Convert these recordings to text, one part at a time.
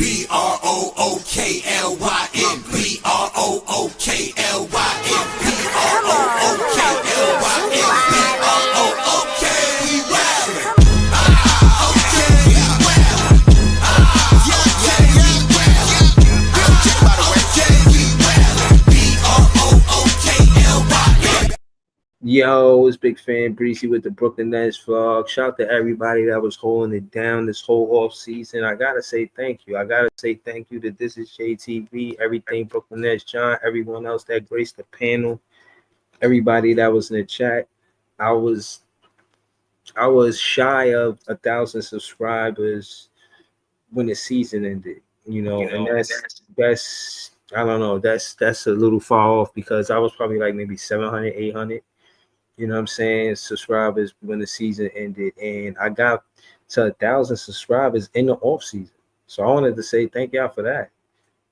B-R-O-O-K-L-Y-N. B-R-O-O-K-L-Y-N. B-R-O-O-K-L-Y-N. B-R-O-O-K. We wildin'. Okay, we wildin'. Okay, we wildin'. Okay, we wildin'. B-R-O-O-K-L-Y-N. Yo, it's Big Fan Breezy with the Brooklyn Nets vlog. Shout out to everybody that was holding it down this whole off season. I gotta say thank you. I gotta say thank you to This Is JTV, everything Brooklyn Nets, John, everyone else that graced the panel, everybody that was in the chat. I was shy of 1,000 subscribers when the season ended, and that's I don't know, that's a little far off because I was probably like maybe 700, 800. You know what I'm saying? Subscribers when the season ended, and I got to 1,000 subscribers in the off season. So I wanted to say thank y'all for that.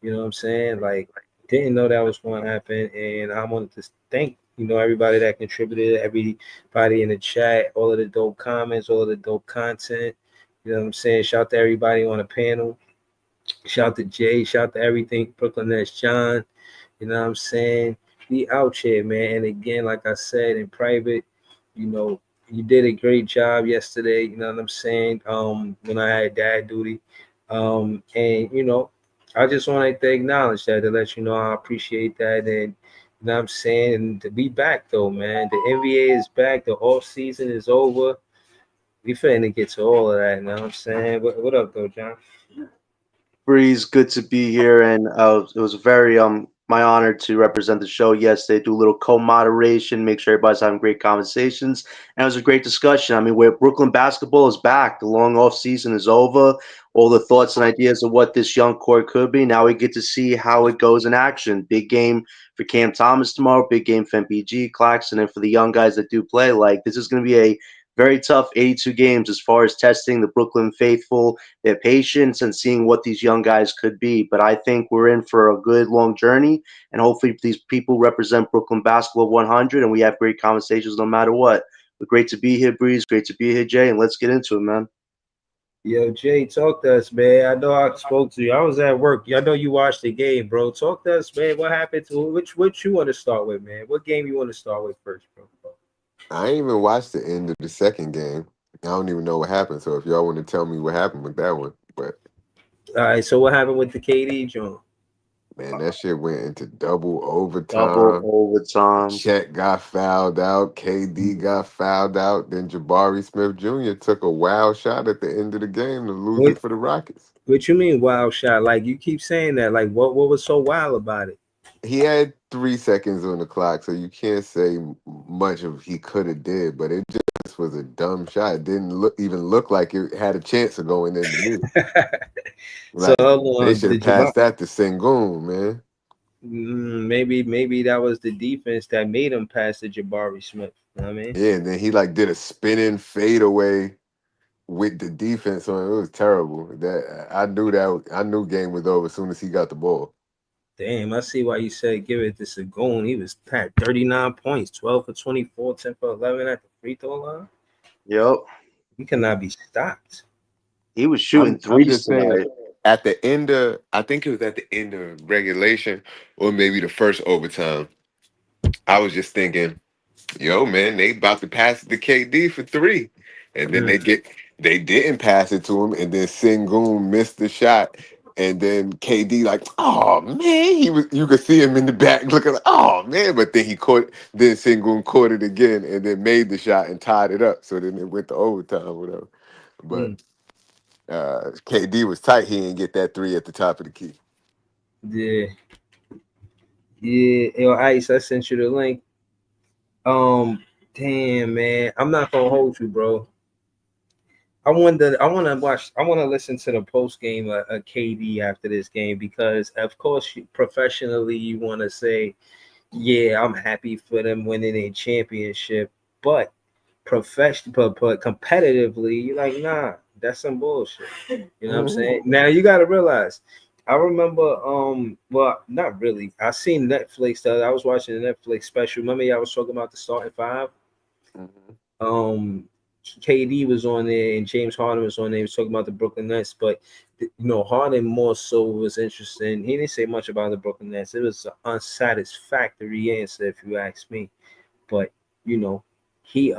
You know what I'm saying? Like, didn't know that was going to happen, and I wanted to thank everybody that contributed, everybody in the chat, all of the dope comments, all of the dope content. You know what I'm saying? Shout out to everybody on the panel. Shout out to Jay. Shout out to everything Brooklyn Nets, John. You know what I'm saying? Be out here, man. And again, like I said in private, you did a great job yesterday. You know what I'm saying? When I had dad duty, and I just wanted to acknowledge that, to let you know I appreciate that, and you know what I'm saying, and to be back though, man. The NBA is back. The off season is over. We finna get to all of that. You know what I'm saying? What up, though, John? Breeze, good to be here, and it was very my honor to represent the show yesterday. Do a little co-moderation, make sure everybody's having great conversations, and it was a great discussion. I mean, where Brooklyn basketball is back, the long off season is over. All the thoughts and ideas of what this young core could be. Now we get to see how it goes in action. Big game for Cam Thomas tomorrow. Big game for MPG, Claxton, and for the young guys that do play. Like, this is going to be a very tough 82 games as far as testing the Brooklyn faithful, their patience, and seeing what these young guys could be. But I think we're in for a good long journey, and hopefully these people represent Brooklyn basketball 100, and we have great conversations no matter what. But great to be here, Breeze. Great to be here, Jay, and let's get into it, man. Yo, Jay, talk to us, man. I know I spoke to you. I was at work. I know you watched the game, bro. Talk to us, man. What happened to which you want to start with, man? What game you want to start with first, bro? I ain't even watched the end of the second game. I don't even know what happened. So if y'all want to tell me what happened with that one, but All right, so what happened with the KD joint? man, that shit went into double Double overtime. overtime. Chet got fouled out. KD got fouled out. Then Jabari Smith Jr. took a wild shot at the end of the game to lose it What for the Rockets. what you mean wild shot? Like you keep saying that. Like what was so wild about it? He had 3 seconds on the clock, so you can't say much of he could have did, but it just was a dumb shot. It didn't even look like it had a chance of going in the net. So Like hold they on, should have did Jabari? passed that to Sengun, man. Maybe that was the defense that made him pass to Jabari Smith. You know what I mean? Yeah, and then he like did a spinning fadeaway with the defense on it. It was terrible. I knew game was over as soon as he got the ball. Damn, I see why you said give it to Sagoon. He was had 39 points, 12 for 24, 10 for 11 at the free throw line. Yep. He cannot be stopped. He was shooting I'm threes just saying tonight. at the end of I think it was at the end of regulation or maybe the first overtime. I was just thinking, yo, man, they about to pass it to KD for three. And then they didn't pass it to him, and then Sengun missed the shot. And then KD like, oh man, you could see him in the back looking like, oh man, but then then Sengun caught it again and then made the shot and tied it up. So then it went to overtime or whatever. But Mm, KD was tight. He didn't get that three at the top of the key. yeah, yeah. Yo, Ice, I sent you the link. Damn, man, I'm not gonna hold you, bro. I want to listen to the post game of KD after this game because, of course, professionally, you want to say, yeah, I'm happy for them winning a championship, but but competitively, you're like, nah, that's some bullshit. You know what I'm saying? Now you got to realize. I remember, well, not really. I seen Netflix. I was watching the Netflix special. Remember, I was talking about the starting five. Mhm. KD was on there and James Harden was on there. He was talking about the Brooklyn Nets, but Harden more so was interesting. He didn't say much about the Brooklyn Nets. It was an unsatisfactory answer, if you ask me. But he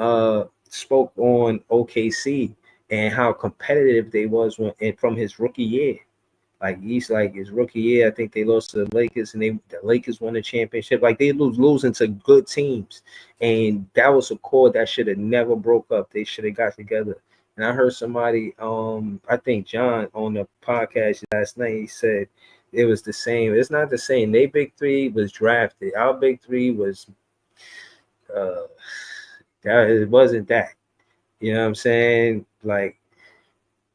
spoke on OKC and how competitive they was and from his rookie year. Like he's like his rookie year, I think they lost to the Lakers, and the Lakers won the championship. Like they losing to good teams, and that was a core that should have never broke up. They should have got together. And I heard somebody, I think John on the podcast last night, he said it was the same. It's not the same. They big three was drafted. Our big three was that it wasn't that. You know what I'm saying? Like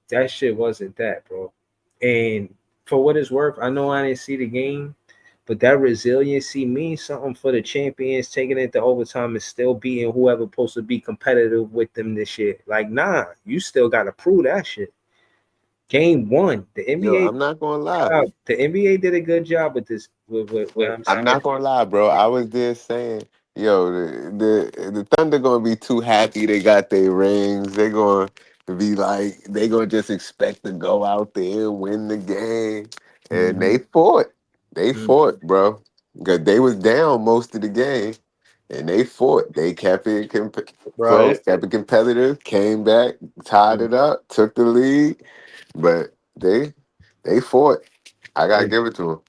that shit wasn't that, bro. And for what it's worth, I know I didn't see the game, but that resiliency means something for the champions taking it to overtime and still beating whoever supposed to be competitive with them this year. Like, nah, you still got to prove that shit. Game one, the Yo, NBA. I'm not gonna lie. The NBA did a good job with this. With I'm I'm saying. not gonna lie, bro. I was just saying, yo, the Thunder gonna be too happy they got their rings. They gonna be like, they gonna just expect to go out there and win the game, and they fought. They fought, bro. Cause they was down most of the game, and they fought. They kept it close, Right. kept it competitive. Came back, tied it up, took the lead, but they fought. I gotta give it to them.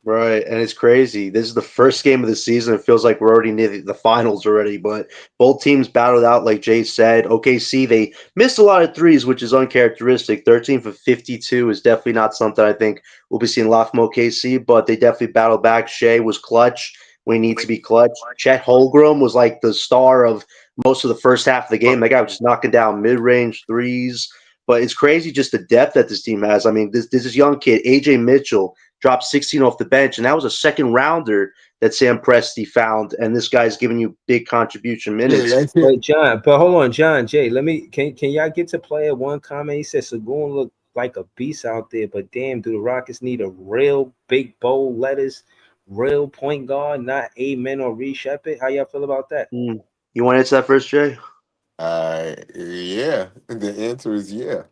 Right, and it's crazy. This is the first game of the season. It feels like we're already near the finals already, but both teams battled out, like Jay said. OKC, they missed a lot of threes, which is uncharacteristic. 13 for 52 is definitely not something I think we'll be seeing a lot from OKC, but they definitely battled back. Shea was clutch. We need to be clutch. Chet Holmgren was like the star of most of the first half of the game. That guy was just knocking down mid-range threes. But it's crazy just the depth that this team has. I mean, this is young kid, AJ Mitchell, dropped 16 off the bench, and that was a second rounder that Sam Presti found. And this guy's giving you big contribution Yeah, minutes. that's But it. John, but hold on, John Jay. Let me can y'all get to play at one comment? He said Sagoon looked like a beast out there, but damn, do the Rockets need a real big bold letters, real point guard, not Amen or Reed Shepard? How y'all feel about that? You want to answer that first, Jay? Yeah. The answer is yeah.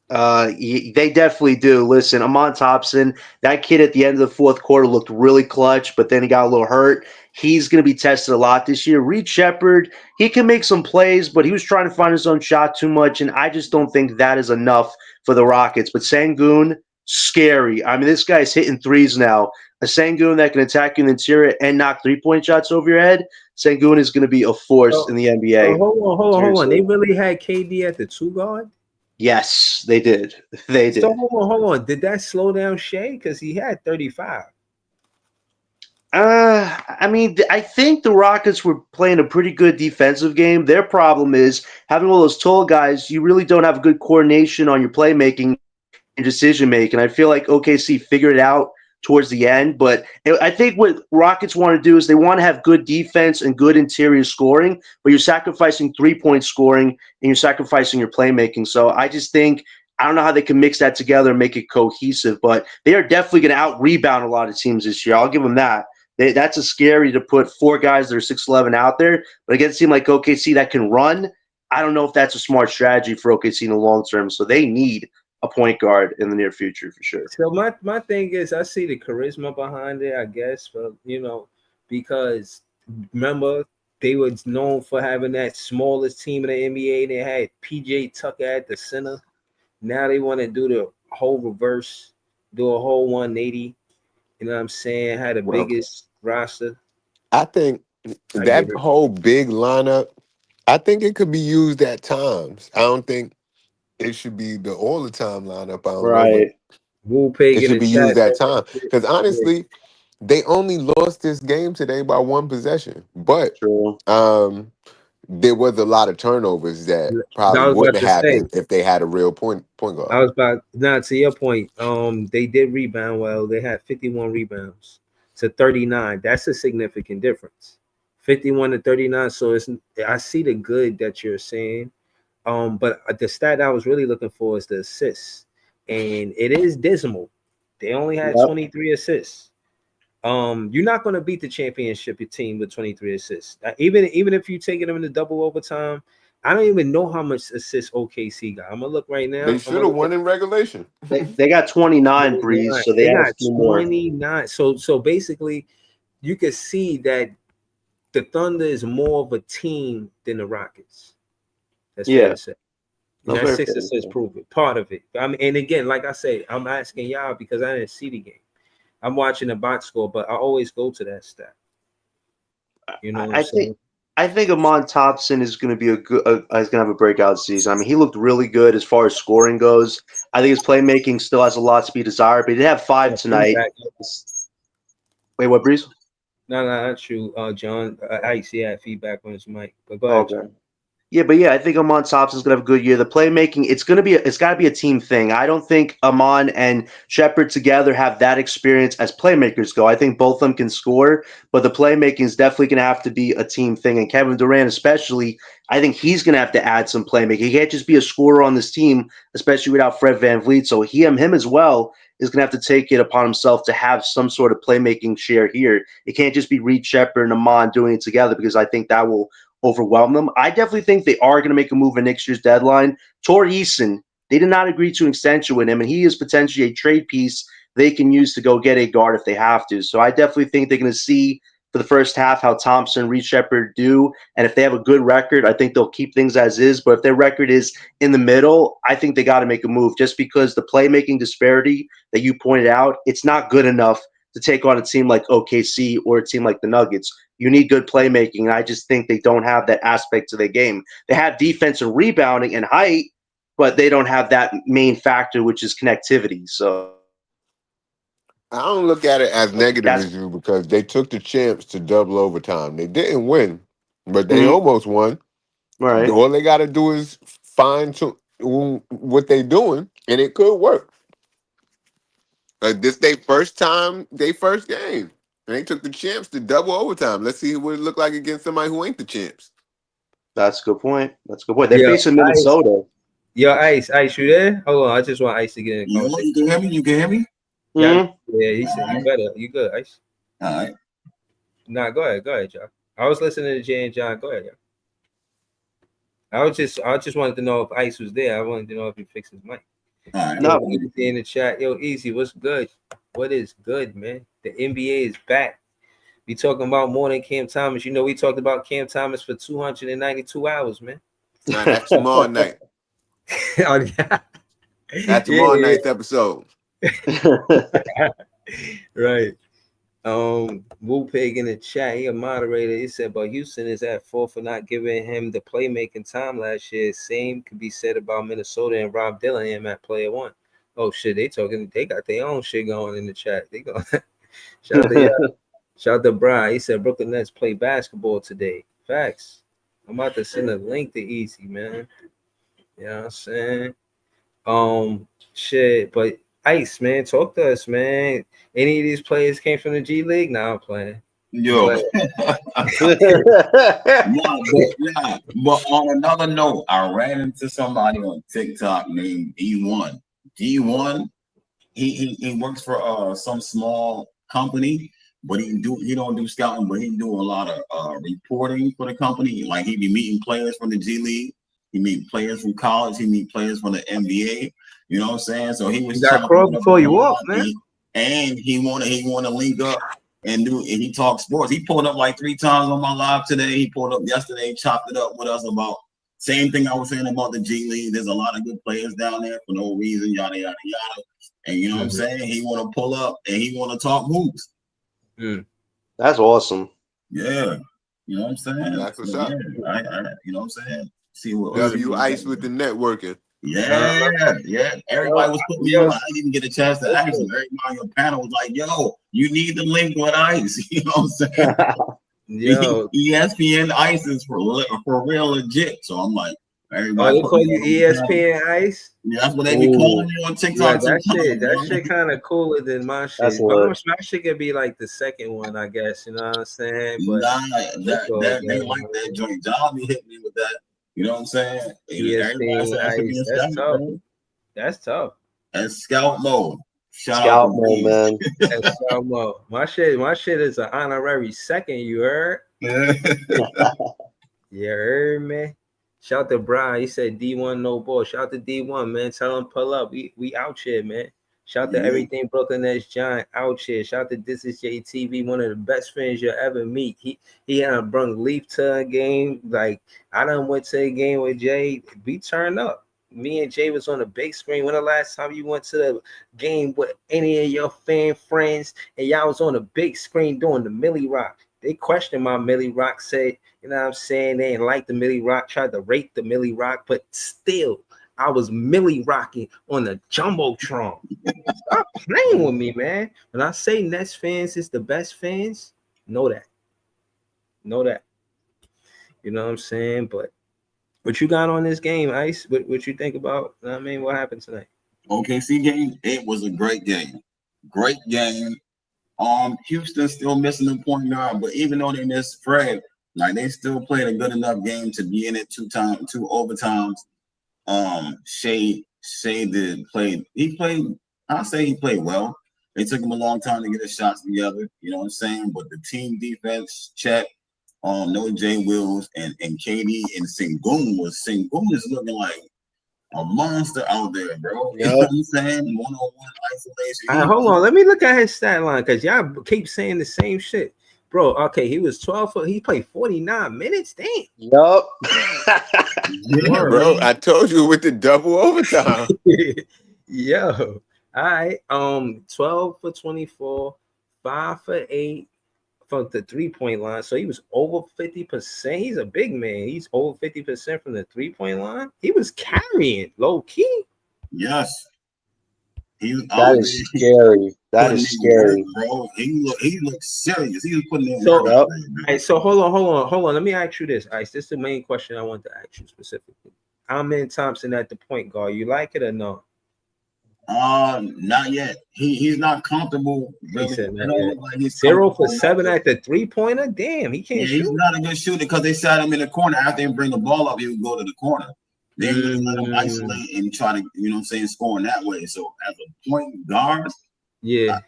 They definitely do. Listen, Amon Thompson, that kid at the end of the fourth quarter looked really clutch, but then he got a little hurt. He's going to be tested a lot this year. Reed Shepard, he can make some plays, but he was trying to find his own shot too much, and I just don't think that is enough for the Rockets. But Sengun, scary. I mean, this guy's hitting threes now. A Sengun that can attack you in the interior and knock three-point shots over your head. Sengun is going to be a force in So, the so NBA. hold on. They Seriously. really had KD at the two guard. Yes, they did. They So did. hold on. Did that slow down Shea? Because he had 35. I mean, I think the Rockets were playing a pretty good defensive game. Their problem is having all those tall guys. You really don't have good coordination on your playmaking and decision making. I feel like OKC figured it out towards the end, but I think what Rockets want to do is they want to have good defense and good interior scoring, but you're sacrificing 3-point scoring and you're sacrificing your playmaking. So I just think I don't know how they can mix that together and make it cohesive, but they are definitely going to out rebound a lot of teams this year. I'll give them that. That's a scary to put four guys that are 6'11" out there, but against a team like OKC that can run, I don't know if that's a smart strategy for OKC in the long term. So they need a point guard in the near future for sure. So my thing is, I see the charisma behind it, I guess, but because remember they were known for having that smallest team in the NBA. They had PJ Tucker at the center. Now they want to do the whole reverse, do a whole 180. You know what I'm saying? Had the Well, biggest roster. I think I get that it. whole big lineup, I think it could be used at times. I don't think it should be the all the time lineup. I don't know, but Right. Wu Pig it in should the be used chat. at time. Because Yeah, honestly, they only lost this game today by one possession. But True. there was a lot of turnovers that I probably was about wouldn't to say. happen if they had a real point I guard. was about now to your point. They did rebound well. They had 51 rebounds to 39. That's a significant difference. 51 to 39. So I see the good that you're saying. But the stat I was really looking for is the assists, and it is dismal. They only had Yep. 23 assists. You're not going to beat the championship team with 23 assists. Even if you take them in the double overtime, I don't even know how much assists OKC got. I'm gonna look right now. They should have won in regulation. They got 29, Breeze, so they had a got few more. 29. So basically, you can see that the Thunder is more of a team than the Rockets. That's fair to say. And That's that very 6 fair to assists say. prove it. Part of it. I mean, and again, like I say, I'm asking y'all because I didn't see the game. I'm watching the box score, but I always go to that stat. You know what I'm saying? I think Amon Thompson is going to be is going to have a breakout season. I mean, he looked really good as far as scoring goes. I think his playmaking still has a lot to be desired, but he did have 5 tonight. Wait, what, Breeze? No, not true. John, Ice, he had feedback on his mic. But go ahead, John. Yeah, I think Amon Thompson's gonna have a good year. The playmaking, it's got to be a team thing. I don't think Amon and Shepard together have that experience as playmakers go. I think both of them can score, but the playmaking is definitely gonna have to be a team thing. And Kevin Durant, especially, I think he's gonna have to add some playmaking. He can't just be a scorer on this team, especially without Fred VanVleet. So him as well is gonna have to take it upon himself to have some sort of playmaking share here. It can't just be Reed Shepard and Amon doing it together because I think that will overwhelm them. I definitely think they are going to make a move in next year's deadline. Tor Eason, they did not agree to an extension with him, and he is potentially a trade piece they can use to go get a guard if they have to. So I definitely think they're going to see for the first half how Thompson and Reed Shepard do. And if they have a good record, I think they'll keep things as is. But if their record is in the middle, I think they got to make a move just because the playmaking disparity that you pointed out, it's not good enough to take on a team like OKC or a team like the Nuggets. You need good playmaking, and I just think they don't have that aspect to their game. They have defense and rebounding and height, but they don't have that main factor, which is connectivity. So I don't look at it as negative as you because they took the champs to double overtime. They didn't win, but they almost won. right. All they got to do is fine tune what they doing, and it could work. This they first game, and they took the champs to double overtime. Let's see what it look like against somebody who ain't the champs. That's a good point. They're facing Minnesota. Ice, you there? Hold on, I just want Ice to get in the conversation. You can hear me? You can hear me? Yeah, he said you better. You good, Ice? All right. Nah, go ahead, John. I was listening to Jay and John. Go ahead, I just wanted to know if Ice was there. I wanted to know if he fixed his mic. All right. No. Easy in the chat. Yo, Easy, what's good? What is good, man? The NBA is back. We talking about more than Cam Thomas. You know, we talked about Cam Thomas for 292 hours, man. Nah, that's tomorrow night. Oh, yeah. That's tomorrow night's episode. Right. Wu Pig in the chat, he a moderator. He said, but Houston is at fault for not giving him the playmaking time last year. Same could be said about Minnesota and Rob Dillingham at player one. Oh shit, they got their own shit going in the chat. They go shout out to Brian. He said Brooklyn Nets play basketball today. Facts. I'm about to send a link to Easy, man. You know what I'm saying? Shit, but Ice, man, talk to us, man. Any of these players came from the G League? Nah, I'm playing. Yo. But on another note, I ran into somebody on TikTok named D1. D1, he works for some small company, but he don't do scouting, but he do a lot of reporting for the company. Like he be meeting players from the G League, he meet players from college, he meet players from the NBA. You know what I'm saying? So he was got crawl before you walk, man. And he wanna link up and he talks sports. He pulled up like 3 times on my live today. He pulled up yesterday, chopped it up with us about same thing I was saying about the G League. There's a lot of good players down there for no reason, yada yada yada. And you know what I'm saying? He want to pull up and he want to talk hoops. That's awesome. Yeah, you know what I'm saying? That's what's up. I you know what I'm saying? See what W Ice with the networking. Yeah. Everybody was putting me on. I didn't even get a chance to ask him. Everybody on your panel was like, yo, you need to link with Ice. You know what I'm saying? Yo, ESPN Ice is for real legit. So I'm like, everybody. They call you ESPN Ice? Yeah, that's what they be calling me on TikTok. Yeah, that shit kind of cooler than my shit. My shit could be like the second one, I guess. You know what I'm saying? But they like that joint. John be hitting me with that. You know what I'm saying? ESPN Ice. That's tough. That's tough. That's scout mode. Scout mode, man. That's scout mode. My shit is an honorary second. You heard? Yeah. You heard me? Shout to Brian. He said D1 no ball. Shout to D1, man. Tell him pull up. We out here, man. Shout to everything Brooklyn Nets Giant out here. Shout to This Is JTV, one of the best fans you'll ever meet. He brung Leaf to a game. Like I done went to a game with Jay. We turned up. Me and Jay was on the big screen. When the last time you went to the game with any of your fan friends and y'all was on the big screen doing the Millie Rock? They questioned my Millie Rock, said, you know what I'm saying? They didn't like the Millie Rock, tried to rate the Millie Rock, but still, I was Millie rocking on the Jumbotron. Stop playing with me, man. When I say Nets fans is the best fans, know that. Know that. You know what I'm saying? But what you got on this game, Ice? What you think about? I mean, what happened tonight? OKC game, it was a great game. Great game. Houston still missing the point guard, but even though they missed Fred, like they still played a good enough game to be in it two overtimes. Shea did play. He played. I'll say he played well. It took him a long time to get his shots together. You know what I'm saying? But the team defense check. No Jay Wills and KD and Sengun is looking like a monster out there, bro. You know what I'm saying? 1-on-1 isolation. Hold on, let me look at his stat line because y'all keep saying the same shit. Bro, okay, he was 12 foot. He played 49 minutes. Damn. Yup. Yeah, bro, I told you with the double overtime. Yo. All right. 12 for 24, 5 for 8 from the 3-point line. So he was over 50%. He's a big man. He's over 50% from the 3-point line. He was carrying low key. Yes. That is scary. That is scary, bro. He looks serious. He was putting in so, so hold on. Let me ask you this, Ice. This is the main question I want to ask you specifically. Amen Thompson at the point guard. You like it or no? Not yet. He's not comfortable. Really. Like he's 0 for 7 at the 3-pointer. Damn, he can't shoot. He's not a good shooter because they sat him in the corner. After they bring the ball up, he would go to the corner. They really let him isolate and try to, you know what I'm saying, score in that way. So as a point guard, yeah,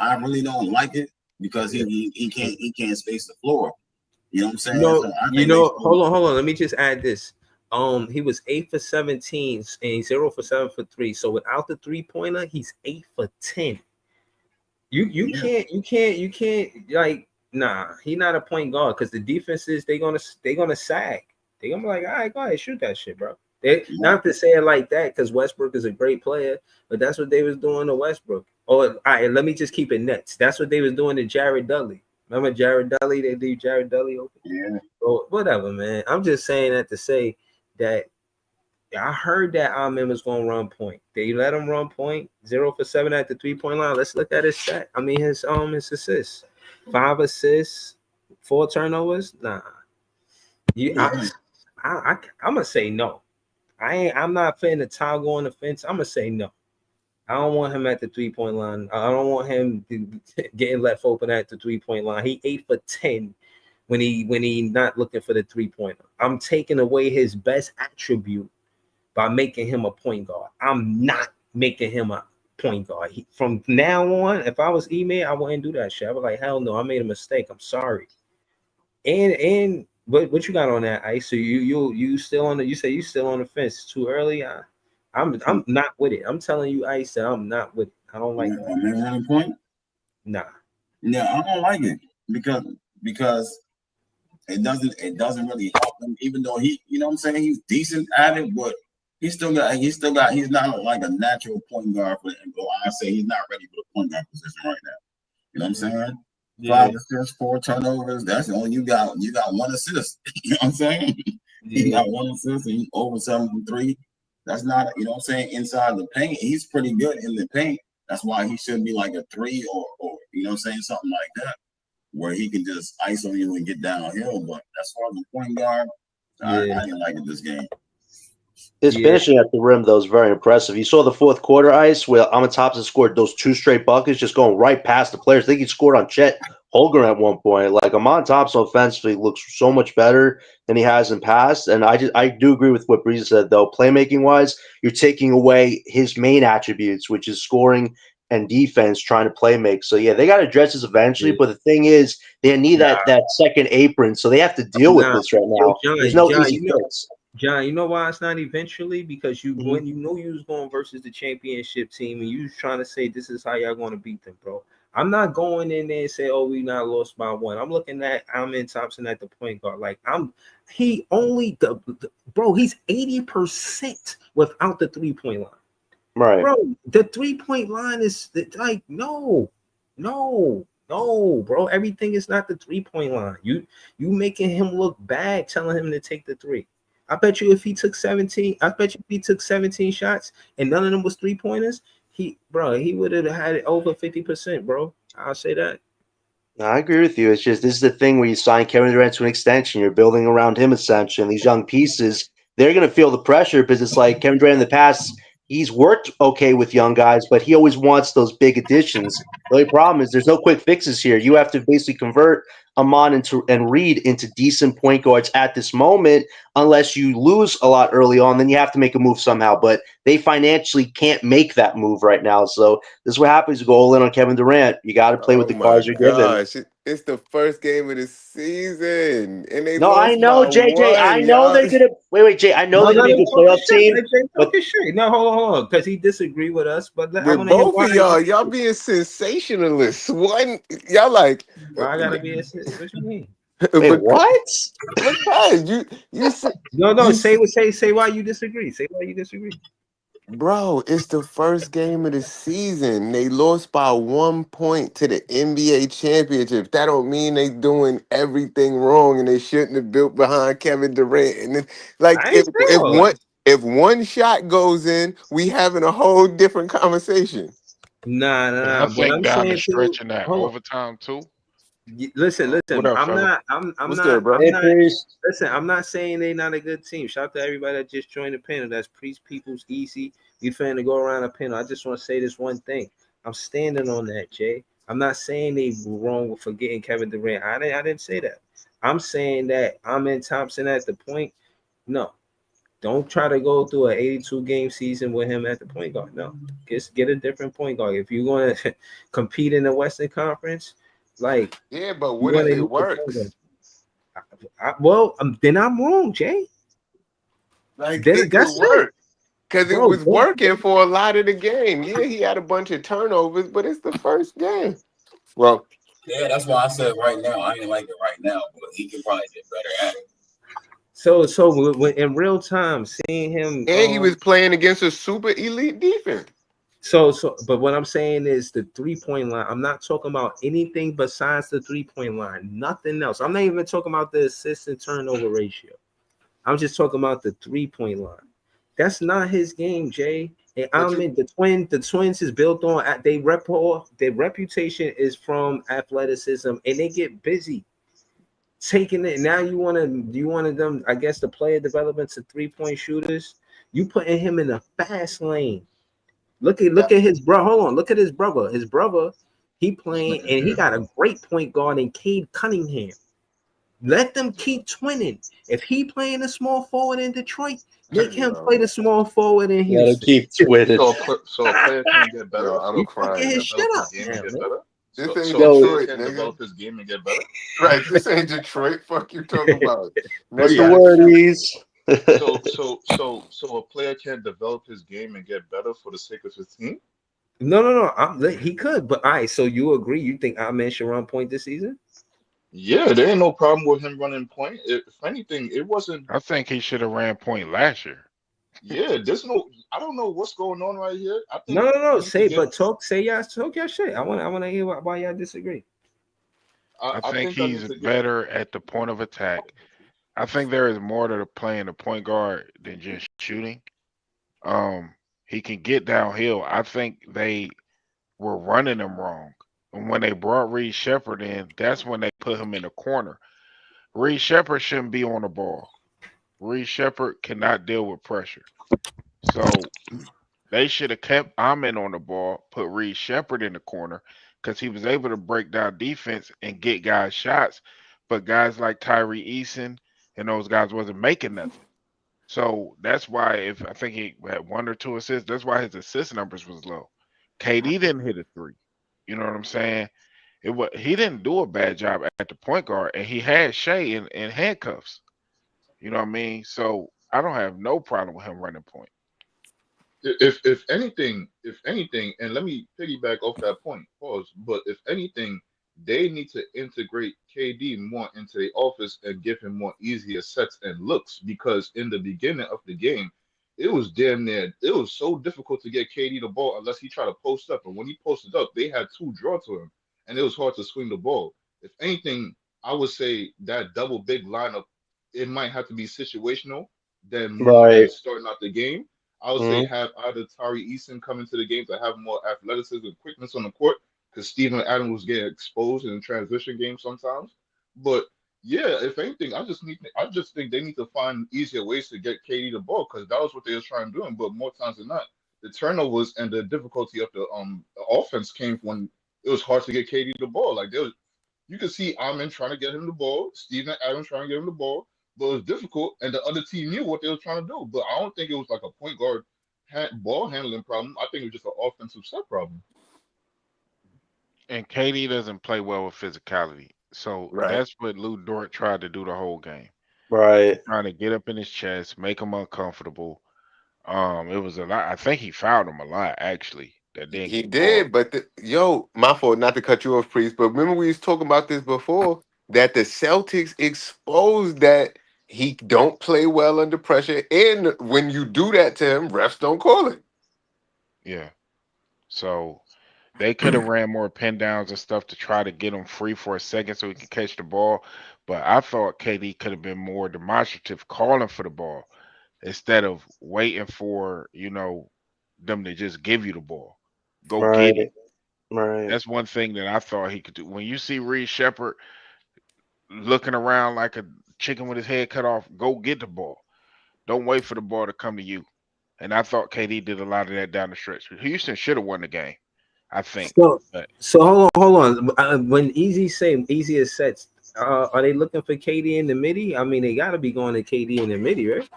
I really don't like it because he can't space the floor. You know what I'm saying? Hold on. Let me just add this. He was 8 for 17 and 0 for 7 for 3. So without the 3-pointer, he's 8 for 10. You can't like he's not a point guard because the defenses they're gonna sag. They're gonna be like, all right, go ahead, shoot that shit, bro. Not to say it like that because Westbrook is a great player, but that's what they was doing to Westbrook. All right, let me just keep it Nets. That's what they was doing to Jared Dudley. Remember Jared Dudley? They leave Jared Dudley open. Yeah. So whatever, man. I'm just saying that to say that I heard that Amen was going to run point. They let him run point. 0 for 7 at the 3-point line. Let's look at his stat. I mean, his assists. 5 assists, 4 turnovers. Nah. I'm gonna say no. I'm not finna toggle on the fence. I'm gonna say no. I don't want him at the 3-point line. I don't want him getting left open at the 3-point line. He 8 for 10 when he not looking for the 3-pointer. I'm taking away his best attribute by making him a point guard. I'm not making him a point guard. From now on, if I was Ime, I wouldn't do that shit. I was like, hell no, I made a mistake. I'm sorry. And what you got on that, Ice? So you still on the? You say you still on the fence? Too early? I'm not with it. I'm telling you, Ice, that I'm not with it. I don't like that. Running point? Nah. Yeah, I don't like it because it doesn't really help him. Even though you know what I'm saying, he's decent at it, but he's not like a natural point guard for the NBA. I say he's not ready for the point guard position right now. You know what I'm saying? Yeah. 5 assists, 4 turnovers. That's all you got. You got 1 assist. You know what I'm saying? Yeah. You got 1 assist and you over 7 from 3. That's not, you know what I'm saying, inside the paint. He's pretty good in the paint. That's why he should be like a 3 or you know what I'm saying, something like that, where he can just iso you and get downhill. But as far as the point guard, I didn't like it this game. His finishing at the rim, though, is very impressive. You saw the fourth quarter, Ice, where Amen Thompson scored those 2 straight buckets, just going right past the players. I think he scored on Chet Holmgren at one point. Like, Amen Thompson offensively looks so much better than he has in past. And I do agree with what Breeze said, though. Playmaking-wise, you're taking away his main attributes, which is scoring and defense, trying to play make. So, yeah, they got to address this eventually. But the thing is, they need that second apron, so they have to deal with this right now. There's no easy fix. John, you know why it's not eventually? Because you Mhm. when you know you was going versus the championship team and you was trying to say this is how y'all going to beat them, bro. I'm not going in there and say, oh, we not lost by one. I'm looking at Amin Thompson at the point guard. Like he only the bro, he's 80% without the 3-point line. Right. Bro, the 3-point line is like no, bro. Everything is not the 3-point line. You making him look bad, telling him to take the three. I bet you if he took 17, I bet you if he took 17 shots and none of them was 3-pointers, he would have had it over 50%, bro. I'll say that. No, I agree with you. It's just this is the thing where you sign Kevin Durant to an extension. You're building around him essentially, and these young pieces, they're going to feel the pressure because it's like Kevin Durant in the past, he's worked okay with young guys, but he always wants those big additions. The only problem is there's no quick fixes here. You have to basically convert Amon into and Reed into decent point guards at this moment, unless you lose a lot early on. Then you have to make a move somehow. But they financially can't make that move right now. So this is what happens. You go all in on Kevin Durant. You got to play with Oh the my cards you're given. gosh. It's the first game of the season. And they No, I lost know, by JJ. I one, know y'all. they're gonna wait, Jay. I know No, they're no, gonna be a they good talking playoff shit. team, They but talking shit. No, hold on, because he disagreed with us. But I With want to hear both why. of y'all being sensationalists. One, y'all like, Why I gotta be a what you mean? wait, because what? you said No. you Say why you disagree. Say why you disagree. bro, it's the first game of the season. They lost by 1 point to the NBA championship. That don't mean they doing everything wrong and they shouldn't have built behind Kevin Durant. And then, like I ain't say all that. if one shot goes in, we having a whole different conversation. And I Nah. What think I'm down the saying stretch too. in that Hold on. overtime too. Listen. What up, fella? What's good, bro? Hey, Priest. Listen, I'm not saying they not a good team. Shout out to everybody that just joined the panel. That's Priest People's Easy. We finna go around the panel. I just want to say this one thing. I'm standing on that, Jay. I'm not saying they were wrong with forgetting Kevin Durant. I didn't say that. I'm saying that I'm in Thompson at the point. No, don't try to go through an 82 game season with him at the point guard. No, just get a different point guard. If you're going to compete in the Western Conference, like Yeah, but you what want if to it need the point guard. works? Then I'm wrong, Jay. Like Then it could that's it, work. Because it bro. was working for a lot of the game. Yeah, he had a bunch of turnovers, but it's the first game. Well, Yeah, that's why I said right now. I ain't like it right now, but he can probably get better at it. So when in real time, seeing him, and he was playing against a super elite defense. but what I'm saying is the 3-point line. I'm not talking about anything besides the 3-point line, nothing else. I'm not even talking about the assist and turnover ratio. I'm just talking about the 3-point line. That's not his game, Jay. And But I'm you in the twins is built on their reputation is from athleticism and they get busy taking it. Now you wanted them, I guess, the player development to 3-point shooters. You putting him in the fast lane. Look at his bro. Hold on, look at his brother. His brother, he This playing nigga and he here. got a great point guard in Cade Cunningham. Let them keep twinning. If he playing a small forward in Detroit, make him play yo, the small forward in Let him Houston. keep twitting. So a player can get better. I'm You So a player fucking can crying. his shit develop his up game and now, get man. better. This So ain't so a Yo, player Detroit, can nigga. develop his game and get better. Right, this ain't Detroit. Fuck you talking about. Now what's you the Yeah. gotta word, shoot. Ease? So a player can develop his game and get better for the sake of his team. No. He could, but all right. So you agree? You think Amen should run point this season? Yeah, there ain't no problem with him running point. If anything, it wasn't. I think he should have ran point last year. Yeah, there's no. I don't know what's going on right here. I think No. for him to Say, get. but talk your shit. I want to hear why y'all disagree. I I think think I need he's to get. better at the point of attack. I think there is more to the playing the point guard than just shooting. He can get downhill. I think they were running him wrong. And when they brought Reed Shepard in, that's when they put him in the corner. Reed Shepard shouldn't be on the ball. Reed Shepard cannot deal with pressure. So they should have kept Amin on the ball, put Reed Shepard in the corner, because he was able to break down defense and get guys shots. But guys like Tyree Eason and those guys wasn't making nothing. So that's why if I think he had one or two assists, that's why his assist numbers was low. KD didn't hit a three. You know what I'm saying? He didn't do a bad job at the point guard, and he had Shea in handcuffs. You know what I mean? So I don't have no problem with him running point. If anything, and let me piggyback off that point, pause. But if anything, they need to integrate KD more into the office and give him more easier sets and looks because in the beginning of the game, it was damn near it was so difficult to get KD the ball unless he tried to post up. And when he posted up, they had two draw to him, and it was hard to swing the ball. If anything, I would say that double big lineup, it might have to be situational than more than Right. starting out the game. I would say Mhm. have either Tari Eason come into the game to have more athleticism and quickness on the court because Steven Adams was getting exposed in the transition game sometimes. But yeah, if anything, I just think they need to find easier ways to get KD the ball because that was what they were trying to do. But more times than not, the turnovers and the difficulty of the offense came when it was hard to get KD the ball. Like there was, you could see Amin trying to get him the ball, Steven Adams trying to get him the ball, but it was difficult, and the other team knew what they were trying to do. But I don't think it was like a point guard ball handling problem. I think it was just an offensive set problem. And KD doesn't play well with physicality. So Right. that's what Lou Dort tried to do the whole game. Right. Trying to get up in his chest, make him uncomfortable. It was a lot. I think he fouled him a lot actually. That didn't He get called. did, but yo, my fault not to cut you off, Priest. But remember we was talking about this before that the Celtics exposed that he don't play well under pressure, and when you do that to him, refs don't call it. Yeah. So they could have ran more pin downs and stuff to try to get him free for a second so he could catch the ball. But I thought KD could have been more demonstrative calling for the ball instead of waiting for, them to just give you the ball. Go get it. Right. Right. That's one thing that I thought he could do. When you see Reed Shepard looking around like a chicken with his head cut off, go get the ball. Don't wait for the ball to come to you. And I thought KD did a lot of that down the stretch. Houston should have won the game, I think. So, But so hold on. When Easy say easier sets, are they looking for KD in the midi? I mean, they got to be going to KD in the midi, right?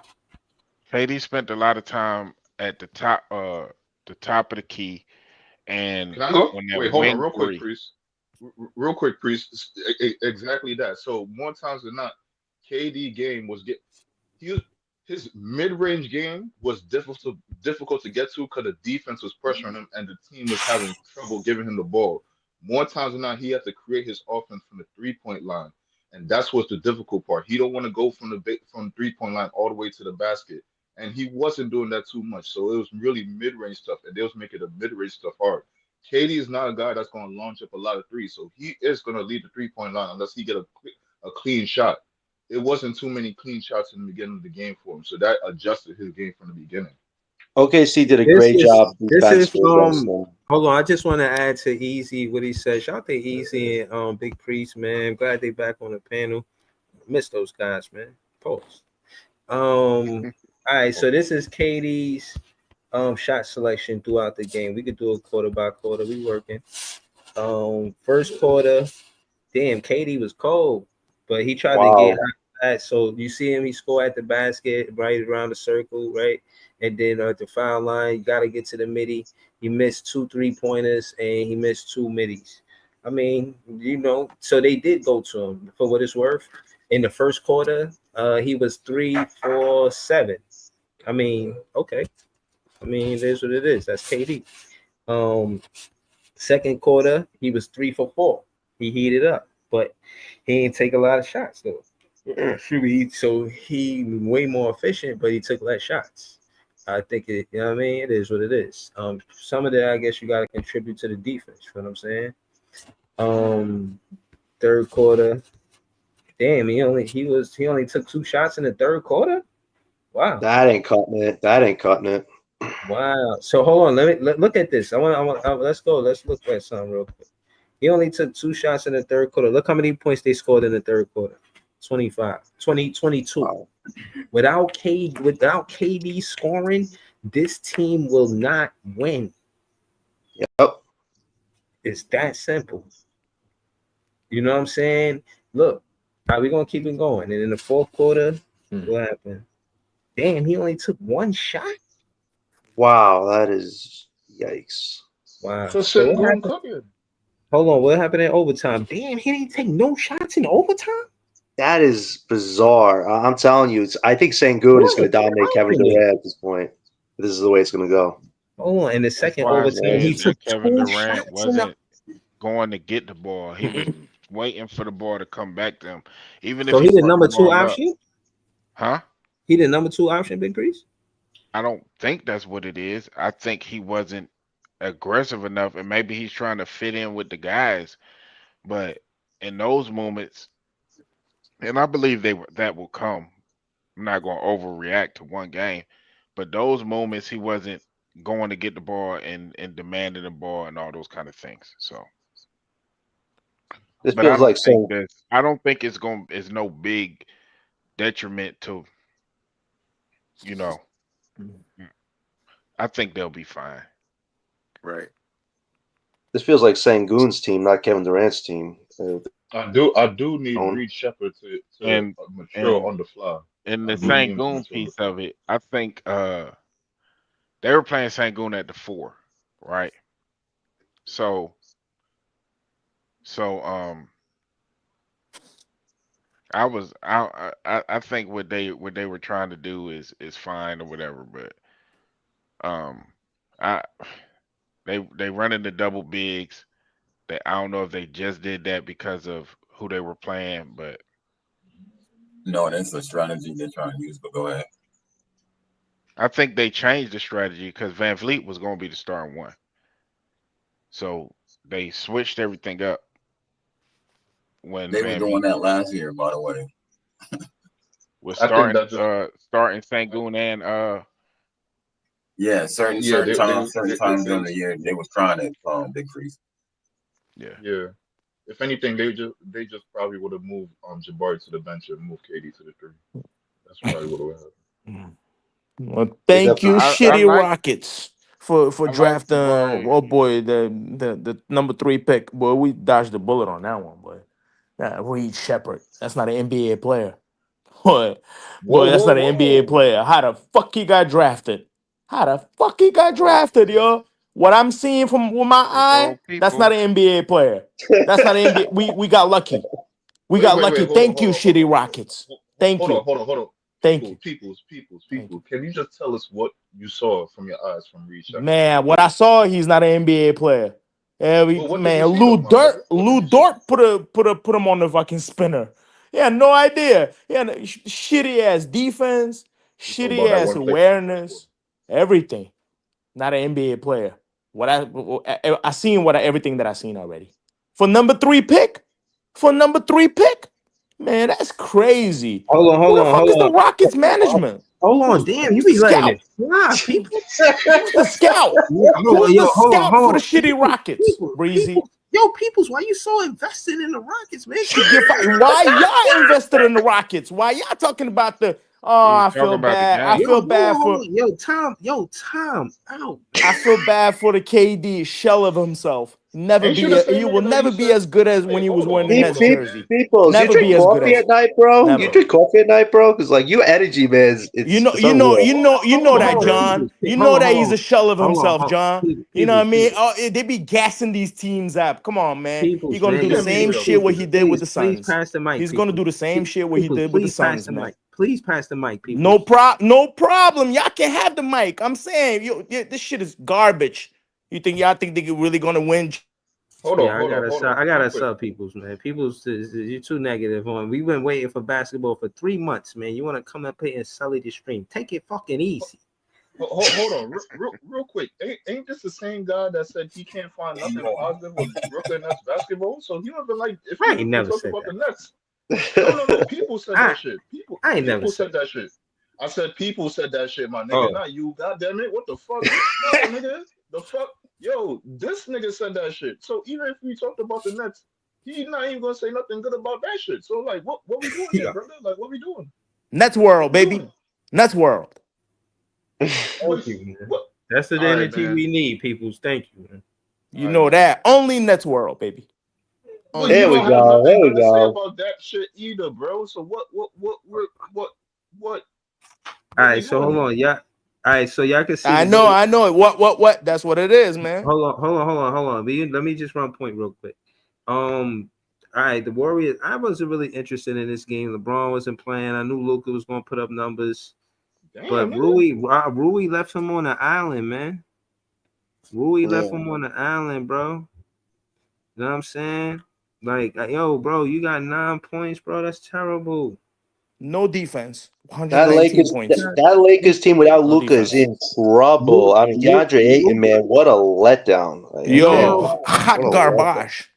KD spent a lot of time at the top of the key, and Can I go? on that Wait, hold on, wing real quick, three. Priest. Real quick, Priest. Exactly that. So more times than not, KD game was get he was, his mid range game was difficult to get to because the defense was pressuring him and the team was having trouble giving him the ball. More times than not, he had to create his offense from the 3 point line, and that's what's the difficult part. He don't want to go from 3 point line all the way to the basket, and he wasn't doing that too much. So it was really mid range stuff, and they was making the mid range stuff hard. KD is not a guy that's going to launch up a lot of threes, so he is going to leave the 3 point line unless he get a clean shot. It wasn't too many clean shots in the beginning of the game for him, so that adjusted his game from the beginning. OKC did a This great is job this is defensively against them. hold on. I just want to add to Easy what he said. Shout out to Easy and Big Priest, man. Glad they back on the panel. Miss those guys, man. Pause. All right, so this is Katie's shot selection throughout the game. We could do a quarter by quarter. We working. First quarter, damn, Katie was cold, but he tried to get Wow. hot. So you see him, he scored at the basket, right around the circle, right? And then at the foul line, you got to get to the midi. He missed 2 3-pointers and he missed 2 middies. I mean, so they did go to him for what it's worth. In the first quarter, he was 3 4 7. I mean, okay. I mean, it is what it is. That's KD. Second quarter, he was 3 for 4. He heated up, but he didn't take a lot of shots though. So he way more efficient, but he took less shots. I think it, you know what I mean? It is what it is. Some of that I guess you gotta contribute to the defense, you know what I'm saying? Third quarter. Damn, he only took 2 shots in the third quarter. Wow. That ain't cutting it. That ain't cutting it. Wow. So hold on. Let look at this. Let's go. Let's look at something real quick. He only took 2 shots in the third quarter. Look how many points they scored in the third quarter. 25, 20, 22. Wow. Without KD scoring, this team will not win. Yep. It's that simple. You know what I'm saying? Look, how we gonna keep it going? And in the fourth quarter, what happened? Damn, he only took 1 shot. Wow, that is yikes. Wow. Just So sitting what home happened? cooking. Hold on, what happened in overtime? Damn, he didn't take no shots in overtime. That is bizarre. I'm telling you, I think Sengun is going to dominate Kevin Durant at this point. This is the way it's going to go. Oh, in the That's second why I overtime, he said took that Kevin 2 Durant shots in the. wasn't going to get the ball. He was waiting for the ball to come back to him, even if So he he the brought the number 2 ball up. option. Huh? He the number 2 option, Big Priest. I don't think that's what it is. I think he wasn't aggressive enough, and maybe he's trying to fit in with the guys. But in those moments, and I believe that will come. I'm not going to overreact to one game, but those moments he wasn't going to get the ball and demanding the ball and all those kind of things. So, This but I feels don't like think Sen. this. I don't think it's no big detriment to, you know. I think they'll be fine. Right. This feels like Sengun's team, not Kevin Durant's team. I do need Own. Reed Shepard to And mature and on the fly. in I the do need him to Sangoon mature on the piece fly. of it, I think they were playing Sangoon at the 4, right? So so I think what they were trying to do is fine or whatever, but I they running the double bigs. I don't know if they just did that because of who they were playing, but No, that's a strategy they're trying to use. But go ahead. I think they changed the strategy because Van Vliet was going to be the starting one. So they switched everything up when They were Van doing Vliet that last year, by the way. was I think that just starting Sangoon and Yeah, yeah certain times during the year, they was trying to Big Freeze. yeah. yeah. If anything, they just probably would have moved Jabari to the bench and moved KD to the 3. That's probably what would have happened. Well, They thank you, definitely. I shitty like Rockets, for I like drafting. Jabari. Oh boy, the number 3 pick. Boy, we dodged the bullet on that one, boy. Reed Shepard. That's not an NBA player. Boy, Whoa, that's whoa, not an NBA whoa! player. How the fuck he got drafted? How the fuck he got drafted, Okay. yo? What I'm seeing from with my There eye, go that's not peoples. an NBA player. That's not an NBA. We got lucky. We got Wait, lucky. Thank you, shitty Rockets. Thank you. hold on. Thank you. Thank you. People. Can you just tell us what you saw from your eyes from Reed Shepard? Man, what I saw, he's not an NBA player. Well, what did you Man, see though, my brother? What did Lou you see? Dort put him on the fucking spinner. He had no idea. He had a shitty ass defense, You talking shitty about that ass one play from the first quarter? awareness, everything. Not an NBA player. I seen everything that I seen already. For number 3 pick, man, that's crazy. Hold on, Who hold the on, fuck hold is the on, Rockets management? hold on. Damn, you Who's the be letting scout? it fly, people. Who's the scout? Yeah, Who's the hold scout for on. the shitty People, Rockets? Breezy. peoples, why you so invested in the Rockets, man? Why y'all invested in the Rockets? Why y'all talking about the? Oh, We was I talking feel about the bad. I game. feel bad for. Tom, out. I feel bad for the KD shell of himself. Ain't you the same You will nigga that never you be said? as good as Hey, when you was wearing the hold Nets on, jersey. man. Peoples, you Never drink be as good coffee as. at night, bro? You Never. drink coffee at night, bro? Because like you energy, man, it's unreal. You know that, John. You know that he's a shell of himself, Hold John. on. You know what I mean? Oh, they be gassing these teams up. Come on, man. He's Peoples, gonna man. do You the can't be same with us, shit what man. he did with the Please Suns. pass the mic, He's gonna people. do the same shit what he Peoples, did with the please pass Suns, the man. mic. Please pass the mic, No peoples. problem. Y'all can have the mic. I'm saying, this shit is garbage. Y'all think they really gonna win? Yeah, Hold I on, gotta real quick. sub peoples, man. Peoples, you're too negative on. We've been waiting for basketball for 3 months, man. You want to come up here and sully the stream? Take it fucking easy. Hold on, real quick. Ain't this the same guy that said he can't find nothing positive with Brooklyn Nets basketball? So he don't even like if I you ain't if we never talk said about that. the Nets. No. People said I that shit. I ain't never People said said that shit. I said people said that shit, my that. nigga. Oh, Not you. God damn it. What the fuck? No, nigga. The fuck? Yo, this nigga said that shit. So even if we talked about the Nets, he not even gonna say nothing good about that shit. So like, what we doing here, yeah. brother? Like, what we doing? Nets What world, we baby. doing? Nets world. What? Thank you, man. What? That's the All right, energy man. we need, peoples. Thank you, man. You All right, know man. that. Only Nets world, baby. But Only you There we Nets don't have world. go. There nothing we good to say go. about that shit either, bro. So what All we right, so doing hold here? on, yeah. All right, so y'all can see I the know. new. What? That's what it is, man. Hold on. Let me just run a point real quick. All right, the Warriors. I wasn't really interested in this game. LeBron wasn't playing. I knew Luka was going to put up numbers, but Damn, nigga. Rui left him on the island, man. Rui Yeah. left him on the island, bro. You know what I'm saying? Like, yo, bro, you got 9 points, bro. That's terrible. No defense. That 119 Lakers, points. that Lakers team without No Luca is defense. in trouble. I mean, DeAndre Ayton, man, what a letdown. Like, I can't. No, Yo, hot What a letdown. garbage.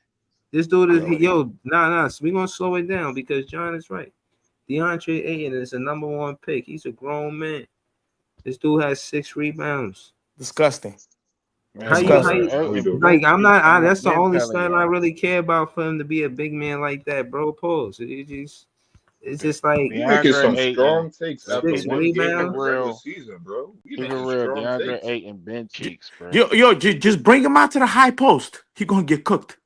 this dude is Yo. nah. So we gonna slow it down because John is right. DeAndre Ayton is a number 1 pick. He's a grown man. This dude has 6 rebounds. Disgusting. Man, How Disgusting. you No, he don't. like? I'm not. I'm That's the been only telling style I y'all. really care about for him to be a big man like that, bro. Pause. It's just like We making DeAndre some Ayton, strong takes to after six be one game in the rebounds. regular real, season, bro. We keep it making real, strong DeAndre takes. Ayton bent cheeks, bro. Just bring him out to the high post. He gonna get cooked.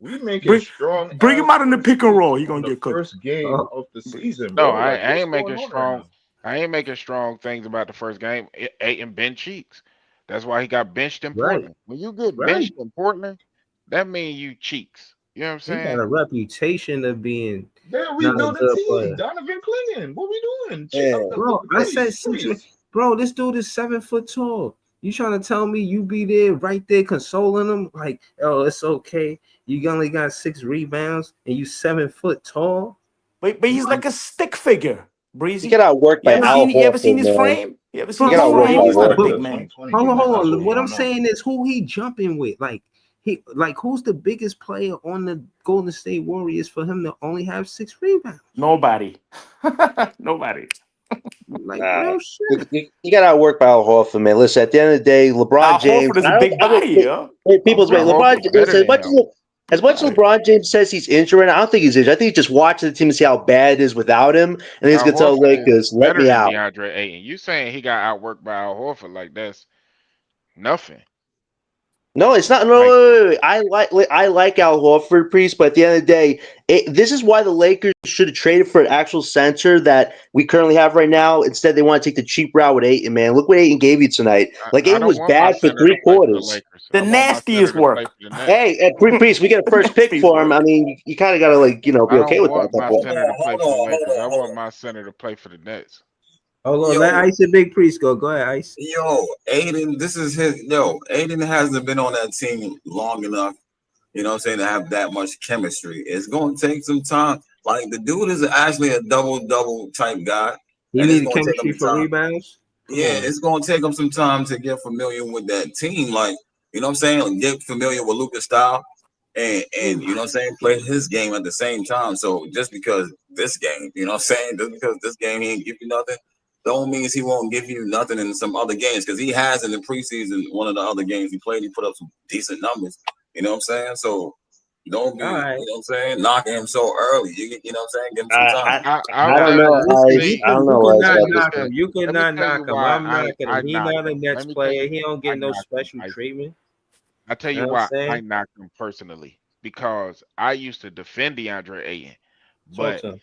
We making bring strong bring him ass out in the first pick and takes roll. He on gonna the get cooked. first game Oh, of the season, No, bro. I, Like, I what's ain't going making on right strong. now? I ain't making strong things about the first game. Ayton bent cheeks. That's why he got benched in right, Portland. When you get right. benched in Portland, that means you cheeks. You know what I'm He got saying? a reputation of being They're not a rebuilding good team. player, Donovan Clingan. What we doing? Check Yeah. out the bro. I said Priest. 6. Priest. Bro, this dude is 7 foot tall. You trying to tell me you be there right there consoling him? Like, oh, it's okay. You only got 6 rebounds and you 7 foot tall. But he's like a stick figure, He Breezy. got outworked by Al You ever seen Horford, his man. frame? You ever He seen But got his hold on, outworked frame? by He's not a but big Horford. man. 2020 hold on, game. hold That's what on. we What I'm don't know. saying is who he jumping with. Like who's the biggest player on the Golden State Warriors for him to only have 6 rebounds? Nobody. Nobody. Like Nah, real shit. he got outworked by Al Horford, man. Listen, at the end of the day, LeBron Al James. Horford is a big body, yeah. Al People's wait, Al Horford, LeBron. Horford better Listen, than him. as big much as body. LeBron James says he's injured, right now, I don't think he's injured. I think he's just watching the team to see how bad it is without him, and he's Al gonna tell the Horford is Lakers, "Let better me than out." DeAndre Ayton. You saying he got outworked by Al Horford like that's nothing. No, it's not. No, Like wait. I like Al Horford, Priest, but at the end of the day, this is why the Lakers should have traded for an actual center that we currently have right now. Instead, they want to take the cheap route with Aiton. Man, look what Aiton gave you tonight. Like I Aiton don't was want my bad for center to three play for the quarters. Lakers. The I want my center nastiest to play work. for the Nets. Hey, Priest, we get a first pick Nastiest for him. I work. mean, you kind of got to I be okay don't with that want at that my point. center to play Hold for the on, hold Lakers. on, I hold want on. my center to play for the Nets. Hold on, Yo, let Ice and Big Priest go. Go ahead, Ice. Aiden, this is his. Aiden hasn't been on that team long enough. You know what I'm saying, to have that much chemistry. It's going to take some time. Like, the dude is actually a double type guy, He and it's needed going to take him chemistry for some time. rebounds. Come Yeah, on. it's going to take him some time to get familiar with that team. Like, you know what I'm saying? Like, get familiar with Luka's style and you know what I'm saying, play his game at the same time. So just because this game, you know what I'm saying, just because this game he ain't give you nothing, don't means he won't give you nothing in some other games, because he has in the preseason. One of the other games he played, he put up some decent numbers. You know what I'm saying? So don't be, All you right. know what I'm saying, knocking him so early. You know what I'm saying? Give him some I, time. I, I I would don't say know, Listen, Ice. see I don't you know, could Ice, not at this knock him. point. You could let me not tell you knock him. why I'm knocking I him. He knocked not a him. Nets Let me tell player. you He don't I get no knocked him. special treatment. I tell You you know what I'm why I saying? knocked him personally, because I used to defend DeAndre Ayton, Talk but to him.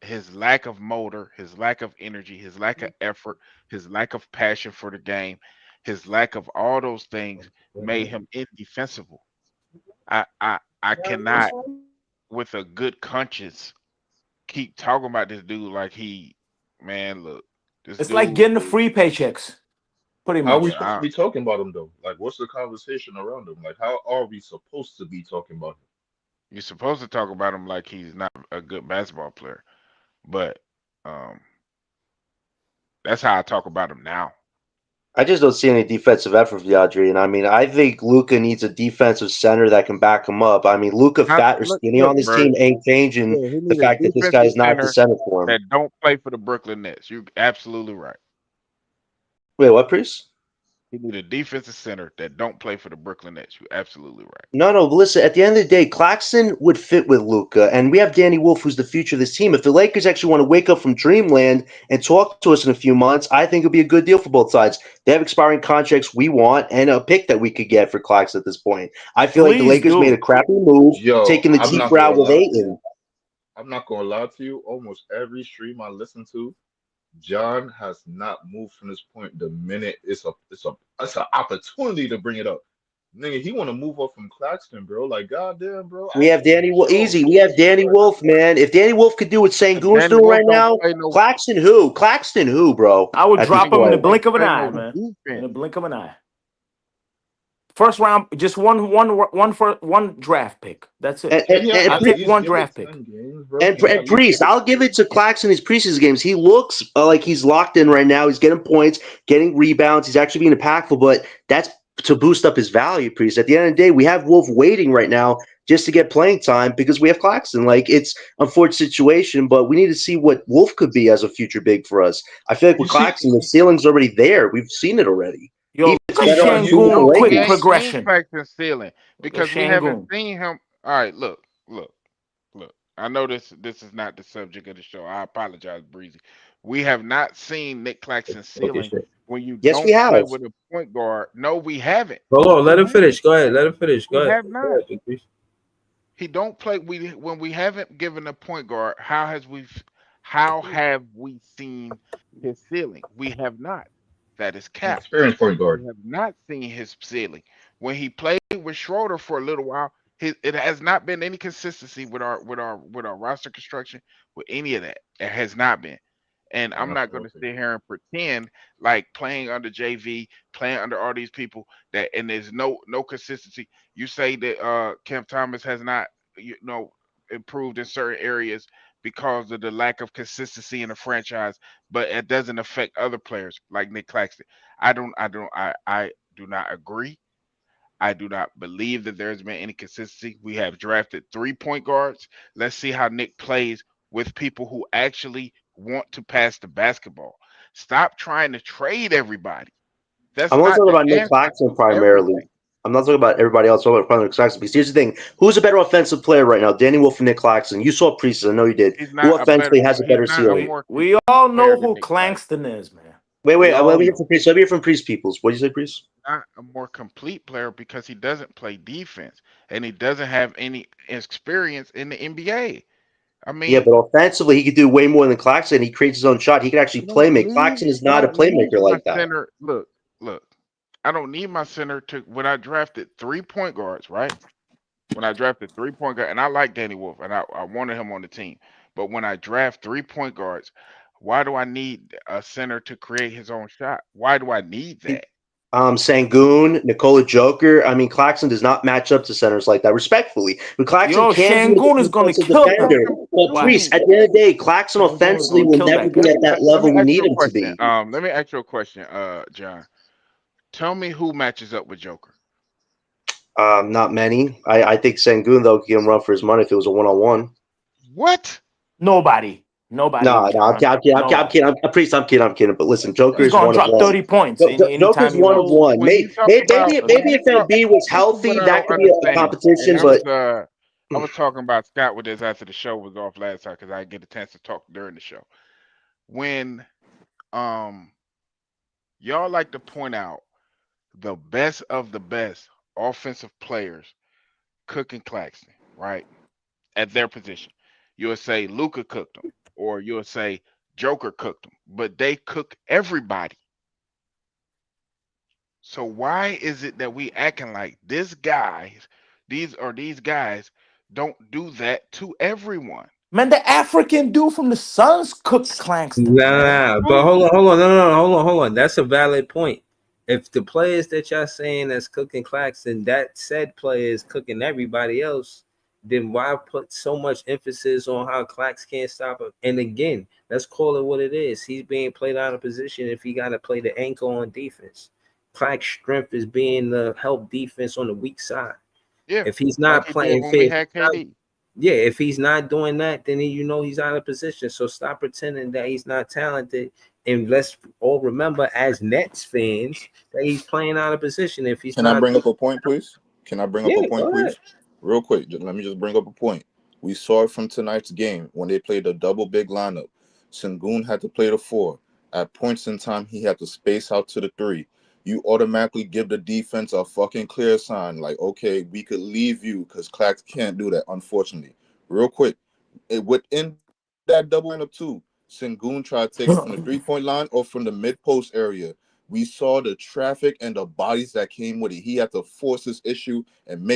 his lack of motor, his lack of energy, his lack of effort, his lack of passion for the game, his lack of all those things made him indefensible. I cannot, with a good conscience, keep talking about this dude like man, look, this It's like dude getting the is free paychecks, pretty How we much. supposed to be talking about him though? Like, what's the conversation around him? Like, how are we supposed to be talking about him? you're supposed to talk about him like he's not a good basketball player, but um, that's how I talk about him now. I just don't see any defensive effort for DeAndre. And I mean, I think Luca needs a defensive center that can back him up. I mean, Luca, fat or skinny Look, on this bro. team, ain't changing Yeah, he the need a fact that this guy defensive is not the center center for him. that don't play for the Brooklyn Nets. You're absolutely right. Wait, what, Priest? He need a defensive center that don't play for the Brooklyn Nets. You're absolutely right. No. But listen, at the end of the day, Claxton would fit with Luca, and we have Danny Wolf, who's the future of this team. If the Lakers actually want to wake up from dreamland and talk to us in a few months, I think it'd be a good deal for both sides. They have expiring contracts we want and a pick that we could get for Claxton at this point. I feel like the Please Lakers made a do. crappy move, Yo, taking the I'm cheap not route gonna with lie to you. Ayton. I'm not gonna lie to you. Almost every stream I listen to, John has not moved from this point. The minute it's an opportunity to bring it up. Nigga, he want to move up from Claxton, bro. Like, goddamn, bro. We have Danny Yo, easy. We have Danny Wolf, man. If Danny Wolf could do what Sangoon's Danny doing Wolf right don't now, play no. Claxton who? Claxton who, bro? I would At this drop Danny him in the Wolf point, don't blink of an play eye, no man. In the defense. blink of an eye. First round, just one draft pick. That's it. and, can you and, I at and, take least one give it draft pick. 10 games, bro? And, Can you and at least Priest, give it I'll 10 give it games? to Claxton in his preseason games. He looks like he's locked in right now. He's getting points, getting rebounds. He's actually being impactful, but that's to boost up his value, Priest. At the end of the day, we have Wolf waiting right now just to get playing time because we have Claxton. Like, it's an unfortunate situation, but we need to see what Wolf could be as a future big for us. I feel like You with see, Claxton, the ceiling's already there. We've seen it already. Yo, Even look it's at better on you two than the Shangoon No, we quick Lakers. ain't seen progression. Claxton ceiling Look at because we haven't Shangoon. seen him. All right, look. I know this is not the subject of the show. I apologize, Breezy. We have not seen Nick Claxton's Okay, ceiling shit. when you Yes, we don't have. play with a point guard. No, we haven't. Hold on, We let him haven't. finish. Go ahead, let him finish. Go We ahead. have Go not. ahead, Big Priest. He don't play. We when we haven't given a point guard. How have we seen his ceiling? We have not. That is an cap. experienced point We guard. have not seen his ceiling. When he played with Schroeder for a little while, it has not been any consistency with our roster construction with any of that. It has not been. And I'm not going to Okay. sit here and pretend like playing under JV, playing under all these people that and there's no consistency. You say that Kemp Thomas has not improved in certain areas because of the lack of consistency in the franchise, but it doesn't affect other players like Nick Claxton. I do not agree. I do not believe that there's been any consistency. We have drafted 3 point guards. Let's see how Nick plays with people who actually want to pass the basketball. Stop trying to trade everybody. That's I'm not not talking the about Nick answer Claxton to primarily. everything. I'm not talking about everybody else. I'm talking about Nick Claxton. Because here's the thing: who's a better offensive player right now, Danny Wolf or Nick Claxton? You saw Priest. I know you did. He's Who not a better. offensively has a He's better not a ceiling? We more we complete all know player than who Nick Claxton. Clangston is, man. Wait, We let all me hear know. from Priest. Let me hear from Priest Peoples. What did you say, Priest? Not a more complete player because he doesn't play defense and he doesn't have any experience in the NBA. I Yeah, mean, but offensively, he could do way more than Claxton. He creates his own shot. He could actually I play don't make. need Claxton is I not a don't need playmaker my like that. center. Look. I don't need my center to when I drafted 3 point guards, right? When I drafted 3 point guard, and I like Danny Wolf, and I wanted him on the team. But when I draft 3 point guards, why do I need a center to create his own shot? Why do I need that? Sangoon, Nikola Joker. I mean, Claxton does not match up to centers like that, respectfully. But Claxton Yo, can be a Shangoon is gonna defensive kill that. defender. Talking about But Watch. Priest, shooting. at the end of the day, Claxton Shangoon is offensively gonna will kill never that be guy. at that Let me level we ask need you a him to question. be. Let me ask you a question, John. Tell me who matches up with Joker. Not many. I think Sangoon, though, could give him run for his money if it was a one-on-one. What? Nobody. Nobody, No, I'm John. kidding. I'm Nobody. kidding. I'm kidding. But listen, Joker He's is gonna one of drop one. 30 points Joker's anytime he one of wants. So one. when you talk Maybe about if Embiid was this is what healthy, I that don't could be a understand, and competition. But I was talking about Scott with this after the show was off last time because I didn't get a chance to talk during the show. When um y'all like to point out the best of the best offensive players cooking Claxton, right? At their position. You'll say Luca cooked them, or you'll say Joker cooked them, but they cook everybody. So why is it that we acting like these guys don't do that to everyone? Man, the African dude from the Suns cooked Clangston, man. Nah, but Who? hold on, no, hold on. That's a valid point. If the players that y'all saying that's cooking Claxton, that said player is cooking everybody else, then why put so much emphasis on how Clax can't stop him? And again, let's call it what it is. He's being played out of position if he got to play the ankle on defense. Clax's strength is being the help defense on the weak side. Yeah, If he's like not he did playing, when we had KD. yeah, if he's not doing that, then he's out of position. So stop pretending that he's not talented, and let's all remember as Nets fans that he's playing out of position. If he's Can I not, bring up a point, please? Can I bring up a yeah, point, go ahead. please? Real quick, let me just bring up a point. We saw it from tonight's game when they played a double big lineup. Sengun had to play the 4. At points in time, he had to space out to the 3. You automatically give the defense a fucking clear sign, like, okay, we could leave you because Clax can't do that, unfortunately. Real quick, within that double lineup too, Sengun tried to take it from the 3-point line or from the mid post area. We saw the traffic and the bodies that came with it. He had to force his issue and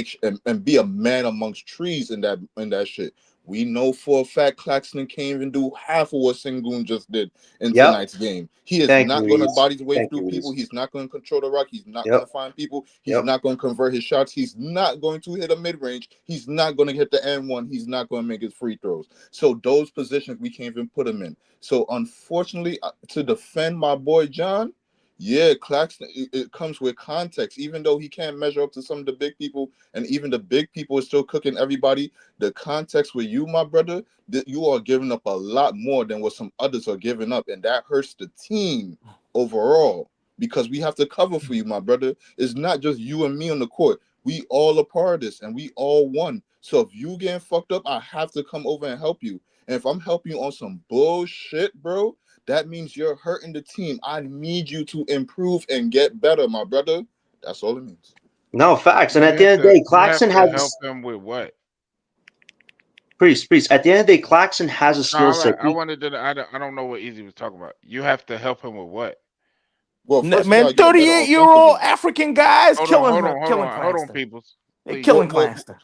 and be a man amongst trees in that shit. We know for a fact Claxton can't even do half of what Sengun just did in Yep. tonight's game. He is Thank you, not going to Reese. body his way Thank through you, people. Reese. He's not going to control the rock. He's not going Yep. to find people. He's Yep. not going to convert his shots. He's not going to hit a mid range. He's not going to hit the N1. He's not going to make his free throws. So those positions we can't even put him in. So unfortunately, to defend my boy John, yeah, Claxton, it comes with context. Even though he can't measure up to some of the big people, and even the big people are still cooking everybody, the context with you, my brother, that you are giving up a lot more than what some others are giving up, and that hurts the team overall because we have to cover for you, my brother. It's not just you and me on the court. We all a part of this, and we all won. So if you getting fucked up, I have to come over and help you. And if I'm helping you on some bullshit, bro, that means you're hurting the team. I need you to improve and get better, my brother. That's all it means. No, facts. And You at the have end of the to day, you have Claxton to help has them with what? Priest. At the end of the day, Claxton has a No, skill set. I wanted to. I don't know what Easy was talking about. You have to help him with what? Well, first you Man, gotta get better 38-year-old offensively. African guys Hold on, killing hold her, on, hold killing on, hold on, Claxton. peoples. They Please. killing Well, Claxton.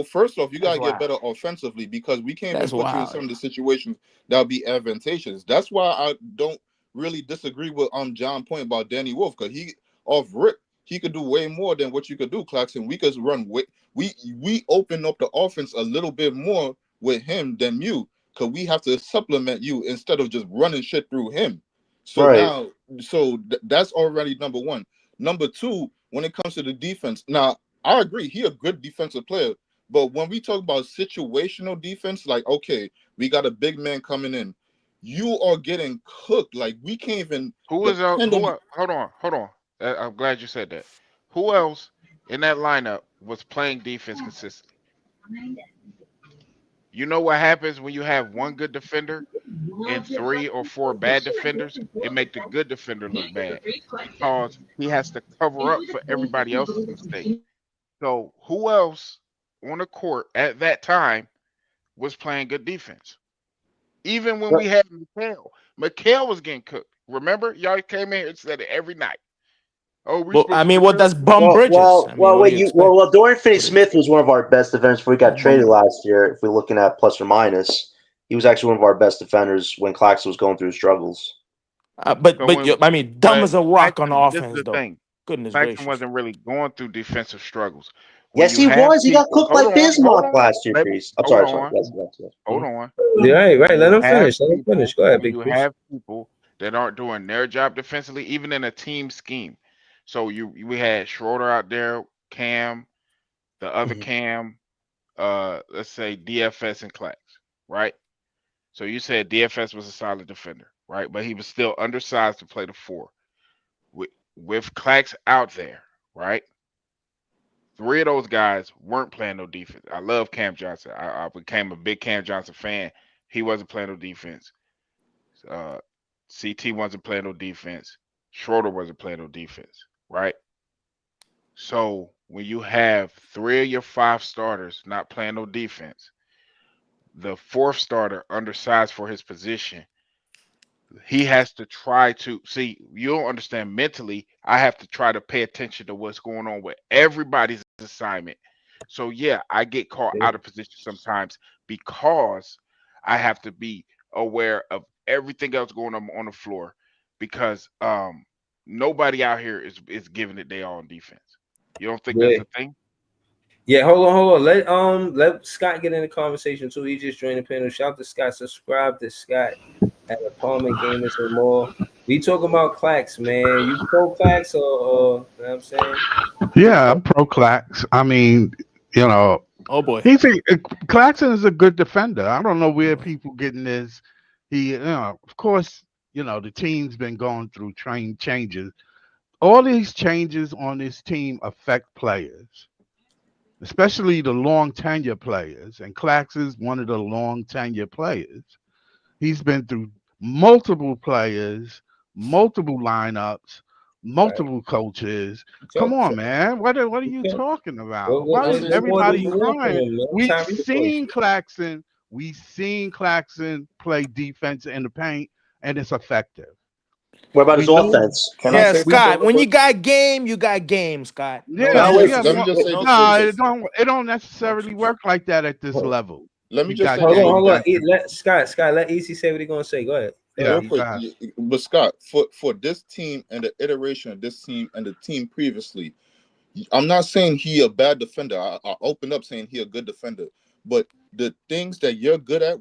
first off, you That's gotta get wild. better offensively because we can't even That's put you in wild. some of the situations that'll be advantageous. That's why I don't really disagree with John point about Danny Wolf because he off rip he could do way more than what you could do, Claxton. We could run we open up the offense a little bit more with him than you because we have to supplement you instead of just running shit through him. So Right. now, that's already number one. Number two, when it comes to the defense, now I agree he a good defensive player, but when we talk about situational defense, like okay, we got a big man coming in, you are getting cooked. Like we can't even Who is depend on who? you. Hold on, hold on. I'm glad you said that. Who else in that lineup was playing defense consistently? You know what happens when you have one good defender and three or four bad defenders? It make the good defender look bad because he has to cover up for everybody else's mistakes. So who else on the court at that time was playing good defense? Even when we had McHale was getting cooked. Remember, y'all came in here and said it every night. Oh, we Well, supposed I to mean, what defend. does Bum Bridges? I mean, what do Wait. you expect? Dorian What is Finney-Smith was one of our best defenders before he got traded Bum? last year. If we're looking at plus or minus, he was actually one of our best defenders when Claxton was going through struggles. So But when, I mean, dumb but as a rock on Claxton, this is offense, the though. thing. Goodness Claxton gracious. wasn't really going through defensive struggles. When Yes, you he have was. He got people, cooked by hold Bismarck on, last year, let me, Priest. I'm hold sorry. on, Yes. hold on. Yeah, right. When Let you him have finish. Let him finish. people, Go ahead, when big you Chris. have people that aren't doing their job defensively, even in a team scheme. So we had Schroeder out there, Cam, the other Mhm. Cam, let's say DFS and Clax, right? So you said DFS was a solid defender, right? But he was still undersized to play the four. With Clax out there, right? Three of those guys weren't playing no defense. I love Cam Johnson. I became a big Cam Johnson fan. He wasn't playing no defense. Uh, CT wasn't playing no defense. Schroeder wasn't playing no defense, right? So when you have three of your five starters not playing no defense, the fourth starter undersized for his position, he has to try to see. You don't understand mentally. I have to try to pay attention to what's going on with everybody's assignment. So yeah, I get caught out of position sometimes because I have to be aware of everything else going on the floor because nobody out here is giving it their all on defense. You don't think that's Yeah. a thing? Yeah, hold on. Let Scott get in the conversation too. He just joined the panel. Shout out to Scott. Subscribe to Scott at Apartment Gamers and more. We talking about Clax, man. You pro Clax or you know what I'm saying? Yeah, I'm pro Clax. I mean, you know, Oh boy. Claxton is a good defender. I don't know Oh where boy. people getting this. Of course, the team's been going through train changes. All these changes on this team affect players, especially the long tenure players. And Clax is one of the long tenure players. He's been through multiple players, multiple lineups, Right. multiple coaches. Come Talk, on, man. What are you okay. talking about? What, Why what, is what more do everybody you want from crying? him, man? We've Time replays. seen Claxton. We've seen Claxton play defense in the paint, and it's effective. What about his We know. offense? Can I Yeah, say something Scott. real When you quick? got game, you got game, Scott. No Yeah, Now, excuses. Let me just say No this no, real excuses. quick. it don't necessarily work like that at this level. Let me You just got say this Hold on, game, real you hold on. quick. got game. Let Scott, let Easy say what he gonna say. Go ahead. Yeah, Real you quick. got But Scott, for this team and the iteration of this team and the team previously, I'm not saying he a bad defender. I open up saying he a good defender. But the things that you're good at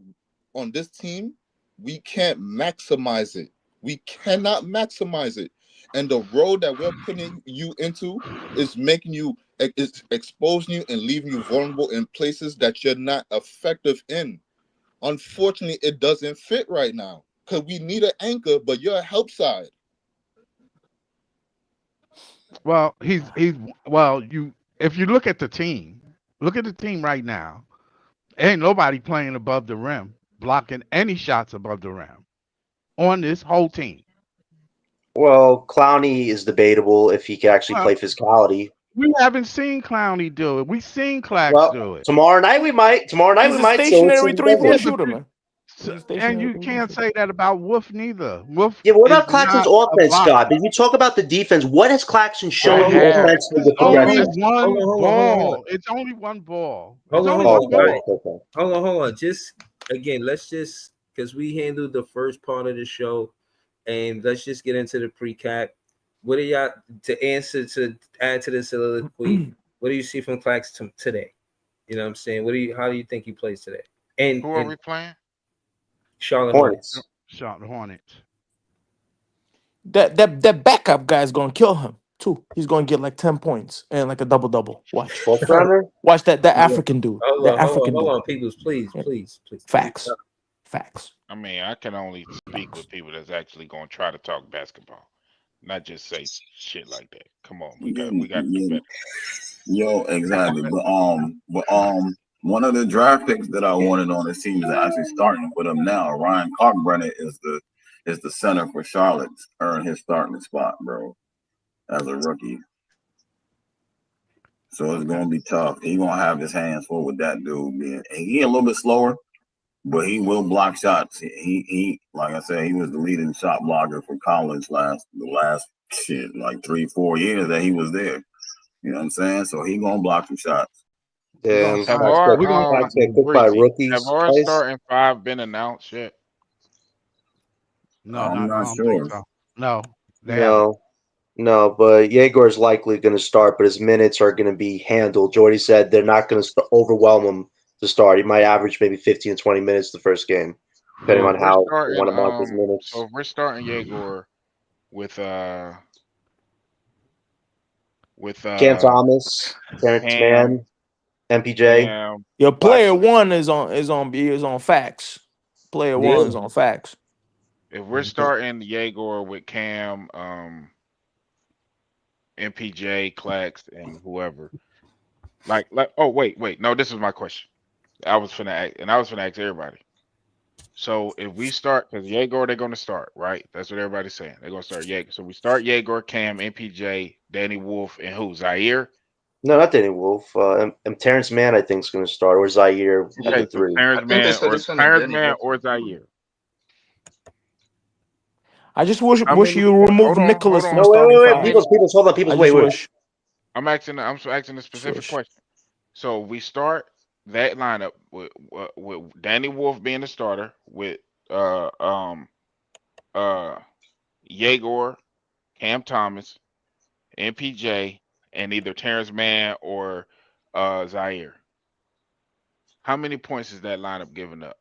on this team, we can't maximize it. We cannot maximize it. And the role that we're putting you into is making you, is exposing you and leaving you vulnerable in places that you're not effective in. Unfortunately, it doesn't fit right now because we need an anchor, but you're a help side. well, he's well, if you look at the team right now, ain't nobody playing above the rim, blocking any shots above the rim on this whole team. Well, Clowney is debatable if he can actually Well, play physicality. we haven't seen Clowney do it. We seen Clax Well, do it. tomorrow night we might. Tomorrow night we He's a might. So stationary he does Yeah, three-point it. but shooter, man. He's a and stationary you three-point can't shooter. say that about Wolf neither. Wolf Yeah, but what is about Claxton's not a offense, blocker. Scott? Did you talk about the defense? What has Claxton Hold shown on, you hold on, offensively It's with hold on, only progression? hold one on, hold on, hold on, hold on. ball. It's only one ball. It's Hold on, only hold Oh, one on, okay, guys. ball. okay. Hold on. Just again, let's just because we handled the first part of the show, and let's just get into the pre-cap. What do y'all to add to the soliloquy? What do you see from Claxton today? You know what I'm saying? How do you think he plays today? Who are And we playing? Charlotte Hornets. Hornets. Shot the Hornets. That backup guy is gonna kill him too. He's gonna get like 10 points and like a double. Watch. First rounder? Watch that Yeah. African dude. Hold That on, African dude. peoples, please. Yeah. Please. Facts. I mean, I can only speak with people that's actually going to try to talk basketball, not just say shit like that. Come on, we got to do better. Yo, exactly. One of the draft picks that I wanted on this team is actually starting with him now. Ryan Kalkbrenner is the center for Charlotte, earned his starting spot, bro, as a rookie. So it's gonna be tough. He gonna have his hands full with that dude. He a little bit slower, but he will block shots. He like I said, he was the leading shot blocker for college the last shit like 3-4 years that he was there. You know what I'm saying? So he gonna block some shots. We're gonna Damn, Have start. our Clax We're gonna get cooked by Breezy, have rookies our twice. starting five been announced yet? no, I'm I not don't sure. think so. No, they haven't. No, but Yegor's likely going to start, but his minutes are going to be handled. Jordy said they're not going to overwhelm him to start. He might average maybe 15 to 20 minutes the first game, depending So on if we're how they starting, want to mark his minutes. Yegor with Cam Thomas, Terrence Cam, Mann, MPJ. Cam, Your player Claxton. one is on facts. Player Yeah. one is on facts. If we're starting Yegor with Cam, MPJ, Clax, and whoever, like oh wait, no, this is my question. I was finna ask everybody. So if we start, because Yegor they're gonna start, right? That's what everybody's saying. They're gonna start Yegor. So we start Yegor, Cam, MPJ, Danny Wolf, and who? Zaire. No, not Danny Wolf. And Terrence Mann, I think, is going to start, or Zaire at Okay, the so three. I think they said they're sending Danny Wolf to the three. Zaire. I just wish How many? you remove Hold on, Nicholas hold from on. No, starting wait. How five. many? Peoples, hold on. I Peoples, just wait. wish. I'm asking a specific question. So we start that lineup with Danny Wolf being the starter, with Yegor, Cam Thomas, MPJ, and either Terrence Mann or Zaire. How many points is that lineup giving up?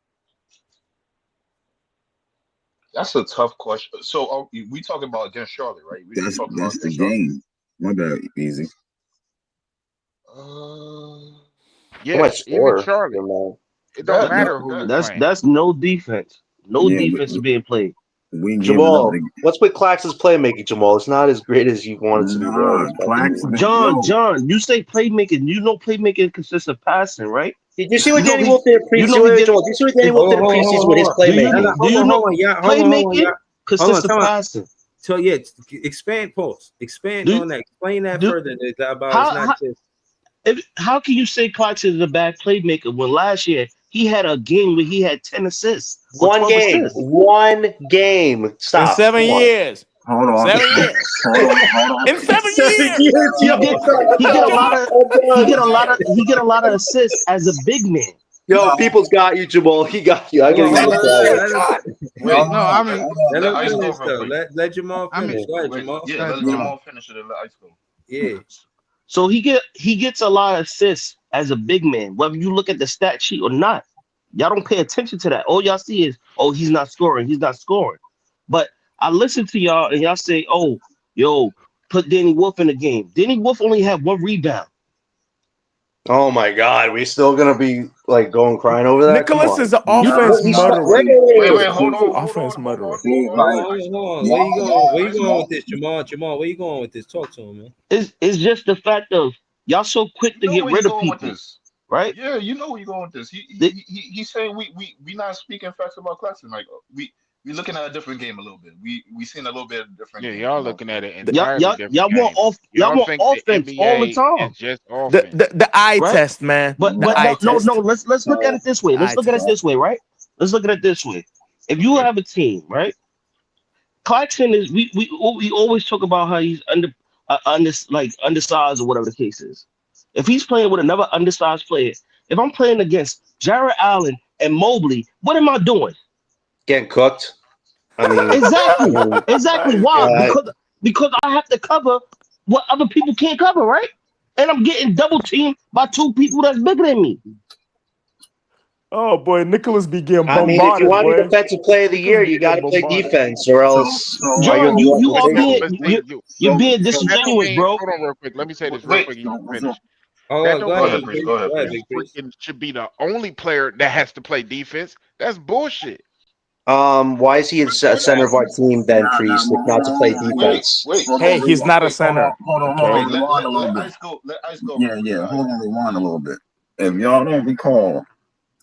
That's a tough question. So we talking about against Charlotte, right? We just talking about That's the against Charlotte. game. My bad, easy. Who might Yes, even score? Charlotte. It don't matter who you playing. That's no defense. No Yeah, defense is being played. we giving up Jamal, the what's with Clax's playmaking, Jamal? It's not as great as you want it to be, bro. nah. Claxton, yo, John, you say playmaking. You know playmaking consists of passing, right? Did you see what You know Danny Wolf he did in you know preseason? he Wait, get Joel, did you see what Danny if Wolf did in preseason with his do you playmaking? do you know playmaking Hold consists on, of time out. passing. So yeah, expand, pause. Expand Do on that. Explain that do further about it's not just. how can you say Clarkson is a bad playmaker when last year he had a game where he had 10 assists or One 12 game. assists. One game. In Stop. 7 Come on. years. Hold on. 7 years. Hold on. In 7 7 years. years, He yo. get he get a lot of he get a lot of assists as a big man. Yo, people's got you, Jamal. He got you. I Hold gotta on, give hold you on. flowers. Wait, No, I mean, Let let him Ice go finish real though. quick. Let Jamal I finish. mean, Go ahead, Wait, Jamal. yeah, go ahead, let Jamal. Jamal finish it and let Ice go. Yeah. So he gets a lot of assists as a big man, whether you look at the stat sheet or not. Y'all don't pay attention to that. All y'all see is, oh, he's not scoring. He's not scoring. But I listen to y'all and y'all say, oh, yo, put Danny Wolf in the game. Danny Wolf only had 1 rebound. Oh my God, we still gonna be like going crying over that? Come Nicholas on. is an You offense Wait, murderer. Wait, hold on, Offense murderer. See, Hold like, on, hold on, hold on. y'all, Where you Ice going go. with this, Jamal? Jamal, where you going with this? Talk to him, man. it's just the fact of y'all so quick You to know get where he rid of going with people, this. right? Yeah, you know where you going with this. They, He's saying we not speaking facts about Claxton. Like we looking at a different game a little bit. We seen a little bit of different Yeah, game y'all from him. looking at an y'all entirely y'all different y'all want game. off y'all Y'all want think the offense all the NBA is time, just The, offense. the eye right? test, man. The But eye no. test. Let's look at so, it this way. The Let's eye look at it test. this way, right? Let's look at it this way. If you Okay. have a team, right? Clarkson is we always talk about how he's undersized or whatever the case is. If he's playing with another undersized player, if I'm playing against Jared Allen and Mobley, what am I doing? Getting cooked. I mean, Exactly. Exactly. Why? uh, Because I have to cover what other people can't cover, right? And I'm getting double teamed by 2 people that's bigger than me. Oh boy, Nicholas be getting I mean, if you bombarded, want to be boy. defensive player of the Nicholas year, be you got getting to play bombarded. defense, or else why you John, on you the you West are But Coast? being but see, you're being that don't disingenuous, mean bro. hold on real quick. Let me say this real Wait, quick. You can finish. Hold That on, go don't go ahead, ahead, mean Big Priest. Priest. Go ahead, Go ahead, you Priest. Big Priest. freaking should be the only player that has to play defense. That's bullshit. Why is he in center of our team then, Priest, if not to play Wait, defense? wait, hold Hey, on, he's not a hold on, center. hold Okay. on, rewind a little let bit. Ice go. Let Ice go Yeah, real quick. yeah, All right. hold on, rewind a little bit. If y'all don't recall,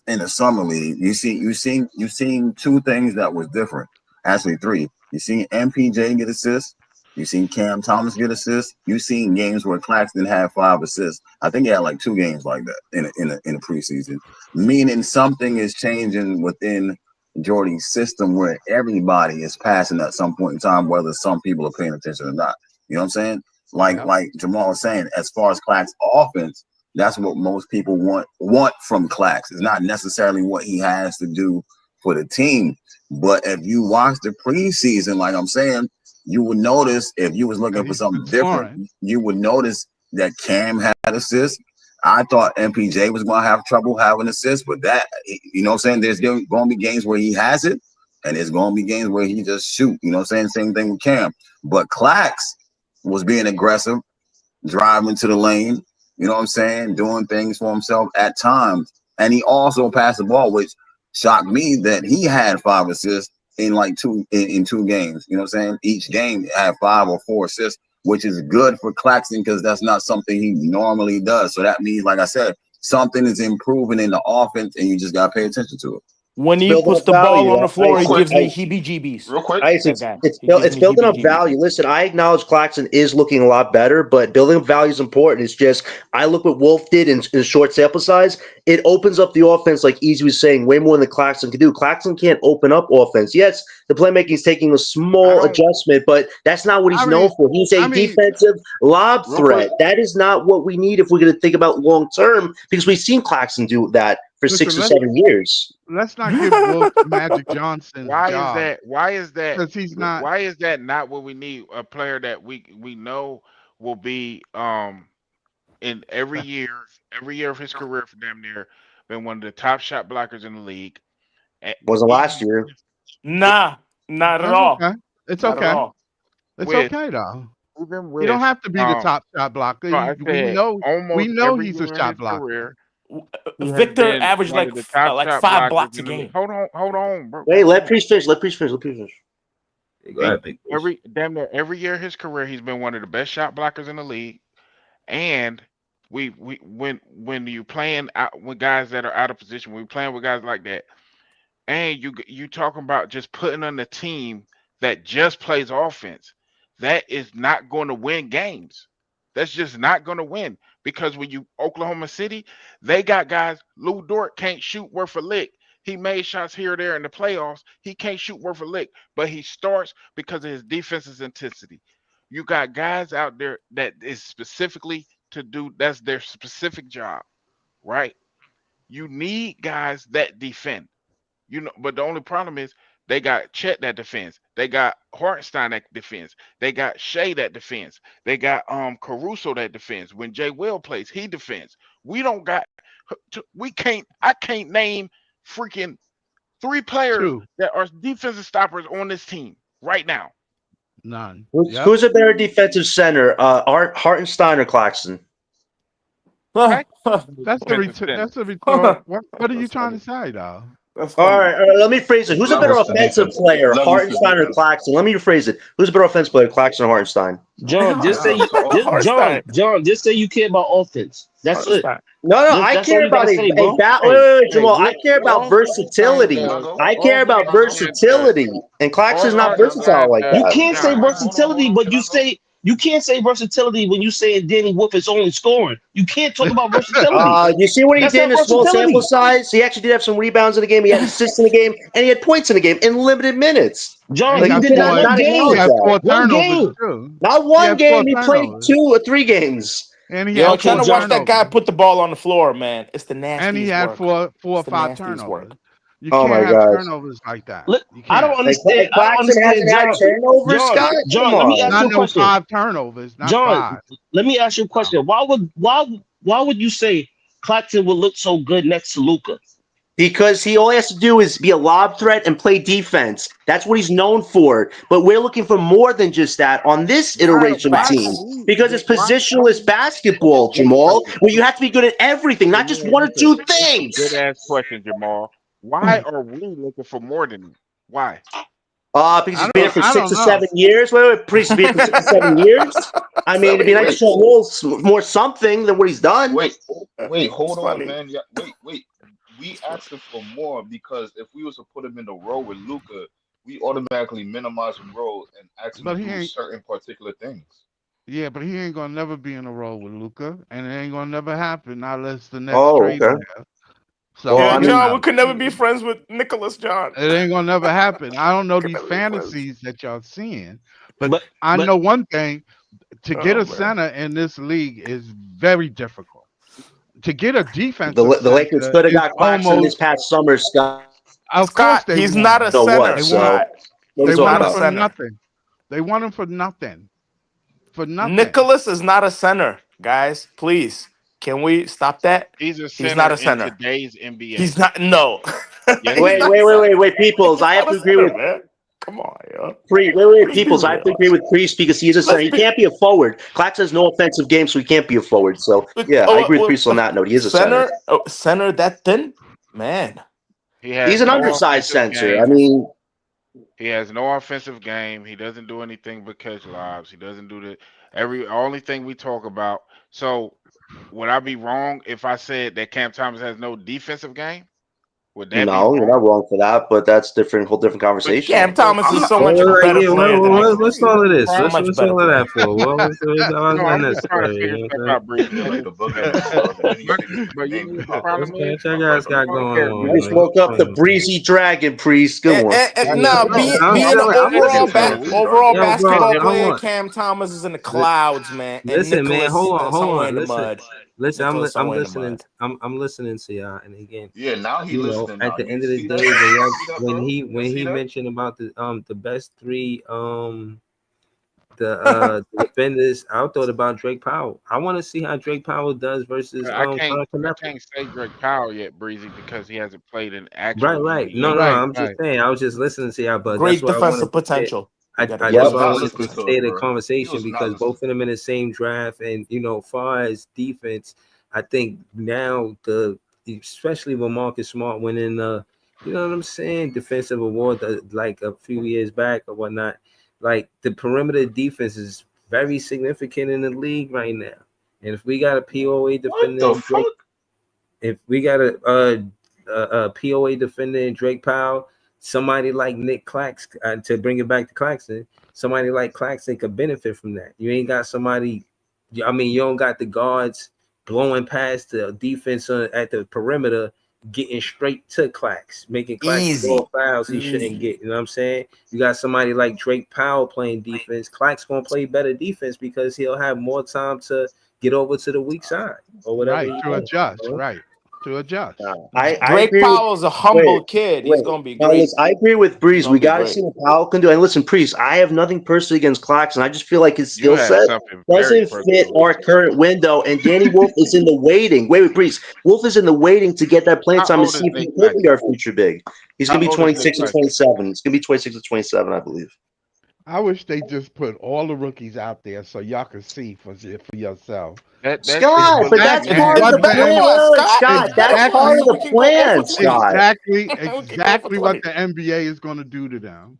in the summer league, you seen 2 things that was different. Actually, 3. You seen MPJ get assists. You seen Cam Thomas get assists. You seen games where Claxton had 5 assists. I think he had like 2 games like that in the preseason. Meaning something is changing within Jordy's system where everybody is passing at some point in time, whether some people are paying attention or not. You know what I'm saying? Yeah. Like Jamal was saying, as far as Clax's offense, that's what most people want from Clax. It's not necessarily what he has to do for the team. But if you watch the preseason, like I'm saying, you would notice if you was looking for he's been something different, scoring. you would notice that Cam had assists. I thought MPJ was going to have trouble having assists, but that, you know what I'm saying? There's going to be games where he has it, and there's going to be games where he just shoot. You know what I'm saying? Same thing with Cam. But Clax was being aggressive, driving to the lane, you know what I'm saying, doing things for himself at times. And he also passed the ball, which shocked me that he had 5 assists in like 2 games. You know what I'm saying? Each game had 5 or 4 assists, which is good for Claxton because that's not something he normally does. So that means, like I said, something is improving in the offense, and you just gotta pay attention to it. When It's he building puts up the ball value. on the floor, Real he quick, gives me heebie-jeebies. real quick. Ice, That guy. it's He gives it's me building up heebie-jeebies. value. Listen, I acknowledge Claxton is looking a lot better, but building up value is important. It's just I look what Wolf did in a short sample size. It opens up the offense, like Easy was saying, way more than Claxton can do. Claxton can't open up offense. Yes, the playmaking is taking a I small don't. adjustment, but that's not what he's known for. He's I a mean, defensive lob Real quick. threat. That is not what we need if we're going to think about long term, because we've seen Claxton do that for listen, 6 or 7 years. let's not give Wolf Magic Johnson's Why is job that? Why is that? because he's not. Why is that not what we need? A player that we know will be in every year of his career for damn near been one of the top shot blockers in the league. And Wasn't last even year. Nah, not at That's all. okay. It's Not at okay. all. It's with okay though. even You don't with have to be the top shot blocker. no, I We said know almost every he's a year in shot his blocker. career, he has Victor been averaged one like of the top like shot 5 blockers blocks a in the league. game. Hold on, bro. Wait, let Goddamn. Priest finish. Let Priest finish. Let Priest finish. Go ahead, Big Priest. Every damn near every year of his career, he's been one of the best shot blockers in the league. And we when you playing out with guys that are out of position, when we playing with guys like that, and you talking about just putting on the team that just plays offense, that is not going to win games. That's just not going to win because when you Oklahoma City, they got guys. Lou Dort can't shoot worth a lick. He made shots here or there in the playoffs. He can't shoot worth a lick, but he starts because of his defense's intensity. You got guys out there that is specifically to do that's their specific job, right? You need guys that defend. But the only problem is they got Chet that defends. They got Hartenstein that defends. They got Shea that defends. They got Caruso that defends. When Jay Will plays, he defends. We don't got I can't name freaking 3 players Two, that are defensive stoppers on this team right now. none. Who's, Yep. who's a better defensive center, Hartenstein or Claxton? Okay? That's a Defensive center. that's a retort. What are you trying to say, though? That's All funny. right, let me phrase it. Who's a better Levels to offensive defense. player, Levels to Hartenstein or defense. Claxton? Let me rephrase it. Who's a better offensive player, Claxton or Hartenstein? John, just say Levels to offense. John, just say you care about offense. That's it. Hartenstein. No, I That's all care you gotta about say, a bro. wait, Jamal. I Look, care about all versatility. Hartenstein does- I all care about Hartenstein does- versatility, and Claxton's all not versatile Hartenstein like does- You that. can't say John, versatility, but Can you I go? say you can't say versatility when you saying Danny Wolf is only scoring. You can't talk about versatility. You see what he That's did in not a small versatility. sample size? He actually did have some rebounds in the game. He had assists in the game, and he had points in the game in limited minutes. John, And Like, he you did that cannot one not game. acknowledge he had that. 4 One turnovers game. too. Not He one had game. 4 He played turnovers. 2 or 3 games. And he Yo, had trying 4 to watch that guy turnovers. put the ball on the floor, man. It's the And nastiest he had work. four or It's the 5 nastiest work. turnovers. You Oh can't my have gosh. turnovers like that. Look, You I can't. don't understand. I don't Claxton understand, hasn't had turnovers, John, Scott? John, Come let me ask on. you Not a no question. 5 turnovers, not John, 5. let me ask you a question. Why would you say Claxton would look so good next to Luca? Because he all he has to do is be a lob threat and play defense. That's what he's known for. But we're looking for more than just that on this iteration of why team. do we- Because it's why- positionless basketball, Jamal, where you have to be good at everything, not just one or two things. Good ass question, Jamal. Why are we looking for more than that? Why? Because he's been here for I 6 don't or know. 7 years. Wait, Priest has been here for 6 or 7 years. I mean, it'd be nice to show a little more something than what he's done. Wait, hold It's on, funny. man. Yeah, wait. We asking for more because if we was to put him in the role with Luca, we automatically minimize his role and ask him But to he do ain't. certain particular things. Yeah, but he ain't gonna never be in a role with Luca, and it ain't gonna never happen not unless the Nets Oh, trade okay. him there. So Well, Yeah, I mean, John, we could never be friends with Nicholas, John. it ain't gonna never happen. I don't know Could these never be friends. fantasies that y'all seeing, but But I but know one thing: to get Oh, a man. center in this league is very difficult. To get a defensive the Lakers center could have is got Claxton this almost. past summer, Scott. Of course, Scott, they he's want not him. a So what? center. They So want. Scott, what are we They he's talking want not him a about? for center. nothing. They want him for nothing. For nothing. Nicholas is not a center, guys. Please, can we stop that? He's a He's center not a in center. today's NBA. He's not. No. Yes, He's he not is. a center. Wait, Peoples. He's I have not to a agree center, with man. Come on, yo. Wait, Let's be Peoples. I have to real. agree with Priest because he is a center. Let's He be. can't be a forward. Claxton has no offensive game, so he can't be a forward. So yeah, I agree with Priest on that note. He is a center. Center that thin, man. He has He's an no undersized offensive center. game. I mean, He has no offensive game. He doesn't do anything but catch lobs. He doesn't do the only thing we talk about. So would I be wrong if I said that Cam Thomas has no defensive game? Would that be no, you're not wrong? wrong for that, but that's whole different But conversation. Cam Thomas I'm is not. so much Well, better yeah, player than what's Nicholas. all of this? So What's, much what's better all of player. that for? Well, it's No, I'm just trying to unnecessary. figure You know stuff what I'm out, Breezy. You like the boogeyman, bro. The minute you say this But you name, know what you the pop saying? up. problem is? What you guys got going You You on, just man? woke up the breezy dragon, Priest. Good one. No, No, I'm being an no, overall Second tail, this dark overall Yo, skinned bro, basketball nigga. hold player, on. Cam Thomas is in the clouds, man, and Listen, man, Nicholas hold somewhere on. in the mud. Listen, Nicholas I'm somewhere in the listening. mud. I'm listening to y'all, and again, Yeah, now he you know, listening. at Now the you end of the see day, that? You see that, when bro? he You see that? mentioned about the best 3 the defenders, I thought about Drake Powell. I want to see how Drake Powell does versus I can't. Carl I Kemba. can't say Drake Powell yet, Breezy, because he hasn't played in actual Right. NBA. No, Right, I'm just right. saying. I was just listening to y'all, but that's Great what I wanted defensive to say. potential. You got a Yep. That's was why I not wanted listening to to stay us, the bro. He conversation was not because listening. both of them in the same draft, and far as defense, I think now especially when Marcus Smart winning you know what I'm saying, defensive award like a few years back or whatnot, like the perimeter defense is very significant in the league right now. And if we got a POA What defender, the fuck? if we got a POA defender in Drake Powell, somebody like Nick Claxton, to bring it back to Claxton, somebody like Claxton could benefit from that. You ain't got somebody, I mean, you don't got the guards blowing past the defense at the perimeter, getting straight to Clax, making Clax Easy. draw fouls he shouldn't get. You know what I'm saying? You got somebody like Drake Powell playing defense. Clax gonna play better defense because he'll have more time to get over to the weak side or whatever. Right, to adjust, right. To adjust. I Drake agree with, Powell's a humble kid. He's gonna be No, great. listen, I agree with Breeze. Gonna We be got to great. see what Powell can do. And listen, Priest, I have nothing personally against Claxton. I just feel like his You skill have set something very doesn't fit personal. our current window. And Danny Wolf is in the waiting. Wait, Priest. Wolf is in the waiting to get that playing How time to old is see if he Nick could be Claxton? our future big. He's How going to be old is Nick 26 or Claxton? 27. It's going to be 26 or 27, I believe. I wish they just put all the rookies out there so y'all could see for yourself. That shit Scott, was but that's Exactly part of the what Better plan. for the us, Wait, Scott. Scott, Better that's for part us, of so we the can go 0 plan, for 20. Scott. exactly We can go 0 exactly for what 20. the NBA is going to do to them.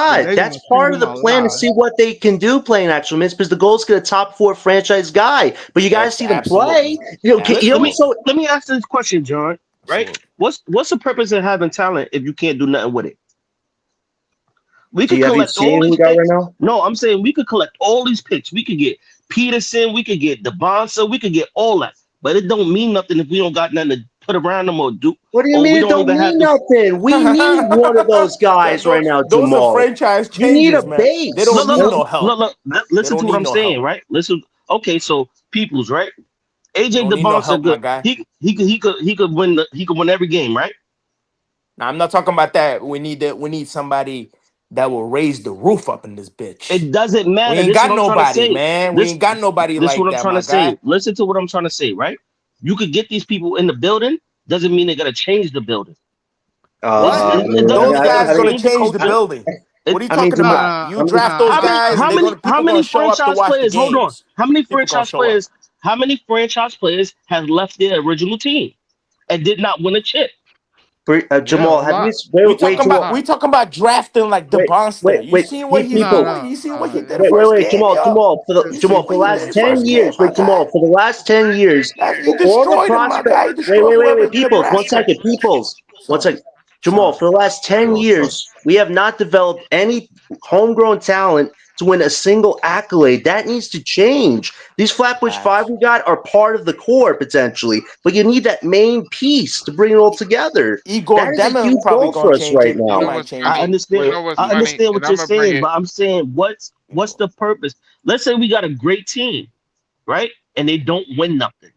So Scott, they that's want to part treat of them the plan to alive. see what they can do playing actual minutes because the goal is to get a top 4 franchise guy. But you got to see them play. Absolutely. You know, you know Absolutely. so Let me ask this question, John. Right? Absolutely. What's the purpose of having talent if you can't do nothing with it? We do could you have you collect all seen who these we got right picks. now? No, I'm saying we could collect all these picks. We could get Peterson, we could get DeBonsa, we could get all that. But it don't mean nothing if we don't got nothing to put around them or do, What do you or mean we it don't don't even have mean the. nothing? We need one of those guys right now, Those are Jamal. franchise You need a changes, man. They base. don't Look, look, need look, no look, help. look. They Listen don't to what need I'm no saying, help. right? Listen. Okay, so Peoples, right? They AJ don't need no DeBonsa help, my good. guy. He could win every game, right? Now I'm not talking about that. We need somebody that will raise the roof up in this bitch. It doesn't We matter. ain't This is what got I'm trying to nobody, say. man. We This ain't got nobody this is what like I'm that, trying my to say. guy. Listen to what I'm trying to say, right? You could get these people in the building. Doesn't mean they gotta change the building. What? I It mean, doesn't Those it guys doesn't gonna change the change the culture. building. What are you I mean, talking Jamal, about? Nah, You I'm just, draft those nah, How many guys, how they're many gonna how people gonna many show up to franchise watch the players? Hold on. games. How many People gonna franchise show up. players? How many franchise players have left their original team and did not win a chip? yeah, a Jamal, have you lot. wait, A Jamal, We lot. talking about drafting like the monster. You seen what he's No, people. doing? no. You seen what he did the first Wait, game, yo? You Jamal, seen for the what he last did the 10 first game, years, my guy? For the last 10 years, He for all the destroyed him, my guy. He prospects, destroyed whoever he could Peoples, one draft. second, Peoples, one Sorry, second. Jamal, sorry. for the last 10 Go, sorry. years, we have not developed any homegrown talent to win a single accolade. That needs to change. These Flatbush Five Facts. we got are part of the core potentially, but you need that main piece to bring it all together. Igor That is a Demon huge probably goal gonna for us change right it. You He know now. might what's change I funny? it. You understand. know what's I funny? understand And what I'm you're gonna bring saying, it. but I'm saying what's the purpose? Let's say we got a great team, right? And they don't win nothing.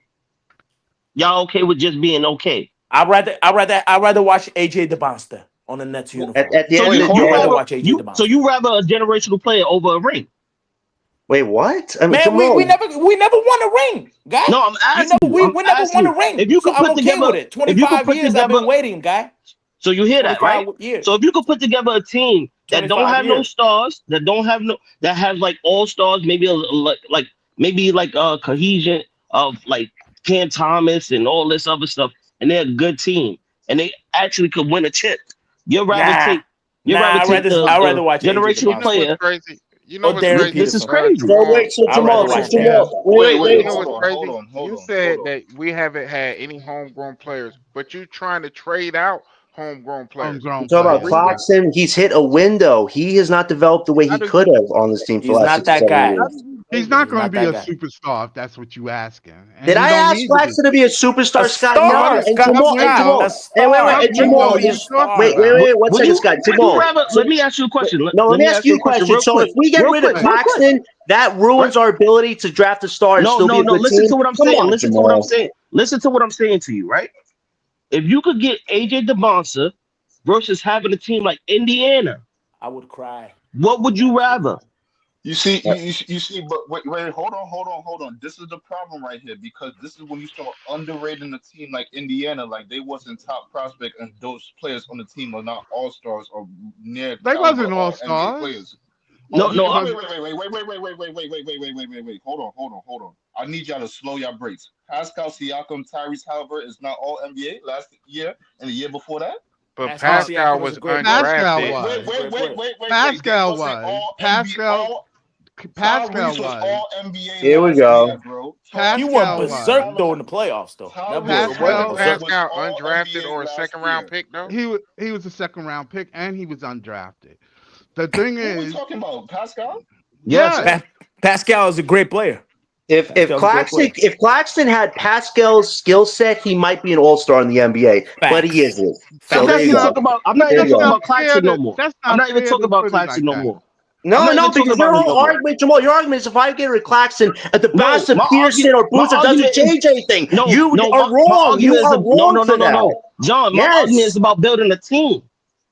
Y'all okay with just being okay? I'd rather watch AJ DeBonster on the Nets uniform. At the So end Wait, of the hold I'd on, rather hold day, on. watch AJ DeBonster. you rather a generational player over a ring? wait, what? I mean, Man, we, Jamal, we never we never won a ring, guy. No, I'm You know, asking you. we, I'm we never asking won you. a ring. If you So could I'm put okay together, with it. if you could 25 put years I've together, been waiting, guy. so you hear that, right? 25 So years. if you could put together a team that don't 25 have no years. stars, that has like all stars, maybe like maybe like cohesion of like Cam Thomas and all this other stuff, and they're a good team, and they actually could win a chip. You'd rather Nah. take you'd rather take I'd rather the watch AJ generational You know what's DeBonster player. crazy? You know or what's Darren crazy? This is Peterson. crazy. so wait, Jamal. so I'd rather Jamal, so watch Jamal. that. Yeah. Jamal, You wait. know Hold what's on, hold crazy? on, hold You on, hold said on. that we haven't had any homegrown players, but you trying to trade out homegrown players. You Homegrown talk For about players. reasons. Clarkson. He's hit a window. He has not developed the way How he does could have on this team for He's the last not six or that 7 guy. how years. does he He's know not He's that? going to not be that a guy. superstar if that's what you asking, and Did he I don't ask need to be. Claxton to be a A superstar, Scott? No. star, And Scott. What Jamal, window? A What and star. window Jamal, are He's a you just talking star. about? one Would second, you Scott. would you Jamal. rather? So, Let me ask you a question. no, let Let me me ask ask you you a a question question. real So if quick, we get rid of real quick. Claxton, that ruins Right? our ability to draft a star and No, still be no, a no. good Listen team. to what I'm Come saying. on, Listen to what I'm Jamal. saying. Listen to what I'm saying to you, right? If you could get AJ DeBonsa versus having a team like Indiana, I would cry. I what would would you actually rather? cry. You see, you see, but wait, hold on. This is the problem right here because this is when you start underrating a team like Indiana, like they wasn't top prospect, and those players on the team are not all stars or near They caliber wasn't all NBA stars. players. Oh, No, They no. wasn't. wait. Hold on. I need y'all to slow your brakes. Pascal Siakam, Tyrese Halliburton is not all NBA last year and the year before that. But Pascal Pascal Siakam is was a great player. Pascal undrafted. was. He's a great player. They Pascal wasn't was. all NBA. Pascal Tyrese was was. all NBA Here we last year, go. bro. He went Pascal was. berserk though in the playoffs though. That boy Tyrese But went wasn't Pascal. Halliburton berserk. was Pascal all undrafted NBA or a last second round year. pick though? He was a second round pick, and he was undrafted. The thing Who we is, talking about? Pascal? Yes, yes, Pascal is a great player. If Claxton had Pascal's skill set, he might be an all-star in the NBA, but he Facts. isn't. I'm So not there you even go. talking about. I'm not There even you talking go. about Claxton no more. That's I'm not not even fair talking to about put it Claxton like no that. more. I'm No, not even because talking your about him whole no more. argument, Jamal, your argument is if I get Rick Claxton at the No, best of my Pearson or my Boozer doesn't argument is change anything. no, You no. are My wrong. argument You is are no, wrong no, no, for no, that. no. John, my argument is Yes. about building a team,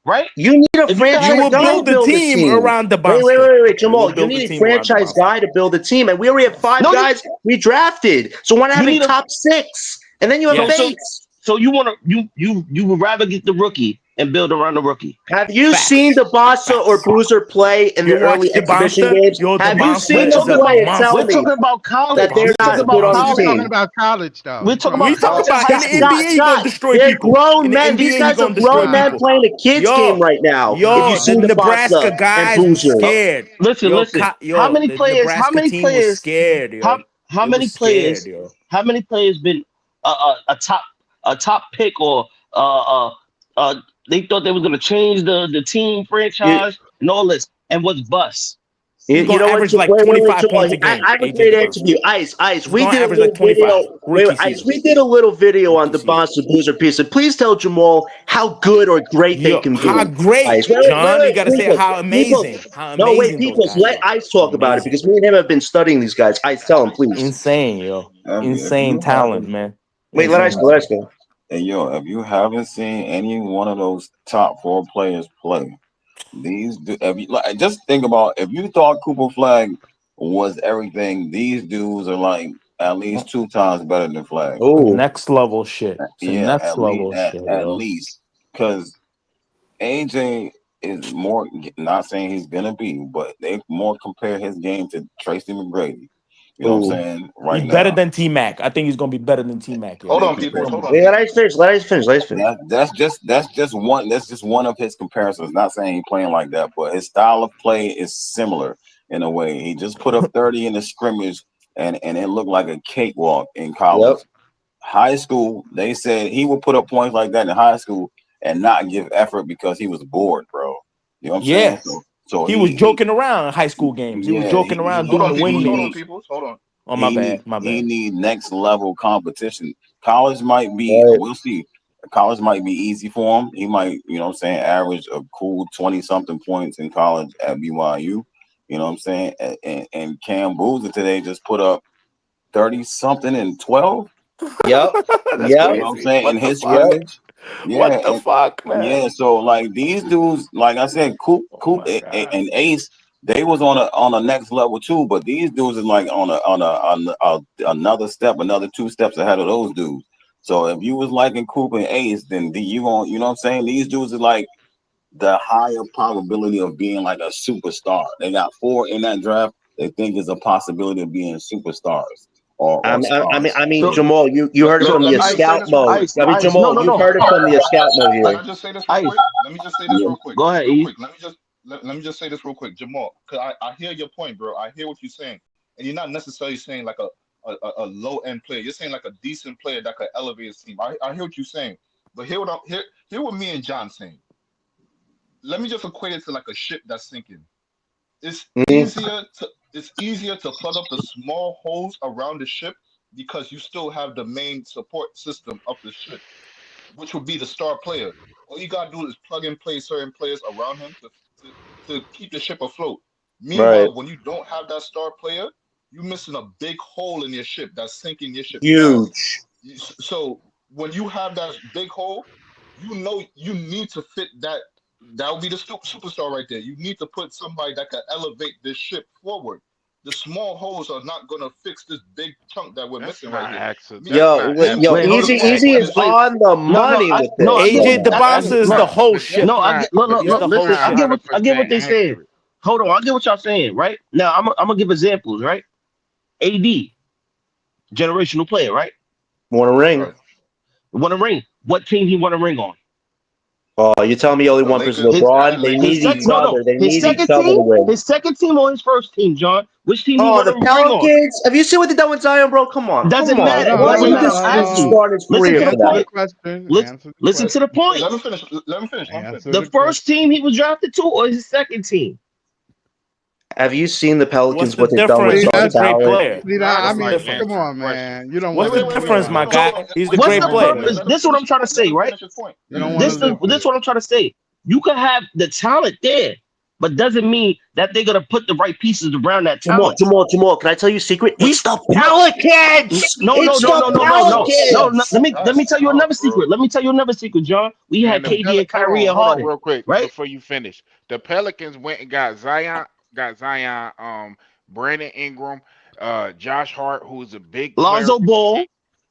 right? You need a If you can You have franchise will a guy to build team, the build a team team. around the Wait, monster. You will Jamal. You build the need a team around the franchise monster. guy to build a team, and we already have 5 no, you guys we drafted. So why not you have a need a top 6? And then you have so Yes. Bates. so you want to you would rather get the rookie and build around the rookie. Have you seen Facts. the Bossa or Facts. Boozer play in You the early watch the exhibition monster? games? Yo, the Have you monster We're seen them is talking a play about and tell we're monster. me talking about The that college. they're We're monster is talking a not about good on We're the just monster. talking college. team? about college, though. We're We're talking talking We about about talking college college. and about high in the school. NBA he gonna destroy They're people. grown In the men. NBA These he guys are gonna destroy grown men Nah, people. playing a kids game Yo, right now. If you yo, nah. the see the Nebraska Bossa and guys was Boozer. scared. Listen, Yo, listen. the Nebraska team was scared. How Yo, how they was many scared. players? Yo, How many players been a top pick or they thought they was gonna change the team You, franchise and all this and was bust. he's you gonna know what? average like Wait, 25 Jamal. points a game. I have a AJ great answer DeBounce. for you. Ice. He's We gonna did a average like little 25 video. rookie Ice. season. We did a little video on Rookie the season. Bossa Boozer piece. And please tell Jamal how good or great they Yo, can how be. great, Ice. John? You gotta say Peoples. how amazing. How No, wait, amazing those Peoples. guys Let are. Ice talk about it Amazing. because me and him have been studying these guys. Ice, tell him, please. Insane, yo. If Insane you talent, haven't, man. Wait, let Ice Insane go. Let talent. Ice go. and yo, if you haven't seen any one of those top 4 players play, if you like, just think about if you thought Cooper Flag was everything, these dudes are like at least 2 times better than Flag. Oh, Next level shit. It's a Yeah, next level shit, at yo. least because AJ is more. Not saying he's gonna be, but they more compare his game to Tracy McGrady. You know what I'm oh. saying? He's Right better now, than T Mac. I think he's gonna be better than T Mac, Hold yo. they on, compare peoples. him. Hold on, Wait, let peoples. Ice finish. Let Ice finish. Let Ice finish. That's just one of his comparisons. Not saying he playing like that, but his style of play is similar in a way. He just put up 30 in the scrimmage, and it looked like a cakewalk in Yep. college. High school, they said he would put up points like that in high school and not give effort because he was bored, bro. You know what I'm saying? Yeah. So He was he joking around in high school games. He was yeah, joking around Hold doing on, the peoples. Hold on, windmills. peoples. Hold on. Oh, my bad. he need next level competition. College might be, Right. we'll see. College might be easy for him. He might, you know what I'm saying, average a cool 20 something points in college at BYU. You know what I'm saying? And Cam Boozer today just put up 30 something and 12. Yep. That's Yep. You know what I'm crazy. saying? In What the his fuck? Yep. scrimmage. Yeah, What the fuck, man? yeah. So like these dudes, like I said, Oh my god. and Ace, they was on a next level too. But these dudes is like on another step, another 2 steps ahead of those dudes. So if you was liking Coop and Ace, then you won't. You know what I'm saying? These dudes are like the higher probability of being like a superstar. They got 4 in that draft. They think is a possibility of being superstars or stars. I mean, So Jamal, you heard it so from Let the me just say scout this real mode. quick. ice I mean, ice no Jamal, no you no heard it from the scout mode Can here. I just say this real ice quick? Let me just say this yeah. real quick. Go ahead, Real E. quick. Let me just say this real quick, Jamal. Cause I hear your point, bro. I hear what you're saying, and you're not necessarily saying like a low end player. You're saying like a decent player that could elevate his team. I hear what you're saying, but hear what me and John saying. Let me just equate it to like a ship that's sinking. It's Mhm. easier to plug up the small holes around the ship because you still have the main support system of the ship, which would be the star player. All you gotta do is plug and play certain players around him to, to keep the ship afloat. Right. Meanwhile, when you don't have that star player, you're missing a big hole in your ship that's sinking your ship fast. Huge. So when you have that big hole, you know you need to fit that. That would be the superstar right there. You need to put somebody that can elevate this ship forward. The small holes are not gonna fix this big chunk that we're That's missing right not here. that's not Yo, Wait, hold on. easy Meanwhile, is absolutely this on the No, no, money with no, this I get right AJ what now. DeBouncer is the look, whole but ship. no, I get look, He's look, the that's whole listen, not I ship. get 100% what they're saying. accurate. Hold on, I get what y'all saying, right? Now I'm gonna give examples, right? AD, generational player, right? Want a ring? right. Won a ring. What team he won a ring on? Oh, you tell me only The one person Lakers, His LeBron? Allen They his need Iverson each second no team. no other. They his need each second other to team win. his second team or his first team, John. Which team he Oh, won the a ring on? Pelicans. Have you seen what they done with Zion, bro? Come on. Come Doesn't on. matter. Hold Why on, don't Doesn't you matter. just I asked you. start his Listen career to the for answer the that? point. question. Listen, Answer the listen to the question. point. Let me finish. Let me finish. I'm finished. Answer The the question. first team he was drafted to or his second team? Have you seen the What's Pelicans? the What they've done with difference? See, star He's a that's great talent? player. see that. I What's the mean, difference? come on, man. You don't What's want the to Wait, do wait, wait, difference, wait. my that. No, guy? no. He's the Wait, What's great the wait, player, wait. purpose? man. This is what I'm trying to say, right? Finish your point. You don't want This to is do that. this what I'm trying to say. You can have the talent there, but doesn't mean that they're gonna put the right pieces around that Jamal, talent. Jamal, Jamal. Can I tell you a secret? We It's the no Pelicans. no no It's no the no no no no no. Pelicans. Let me tell you Tough, another bro. secret. Let me tell you another secret, John. We Man, had KD and Kyrie and hold on Harden, real quick right? before you finish. The Pelicans went and got Zion, Brandon Ingram, Josh Hart, who's a big player, Lonzo Ball.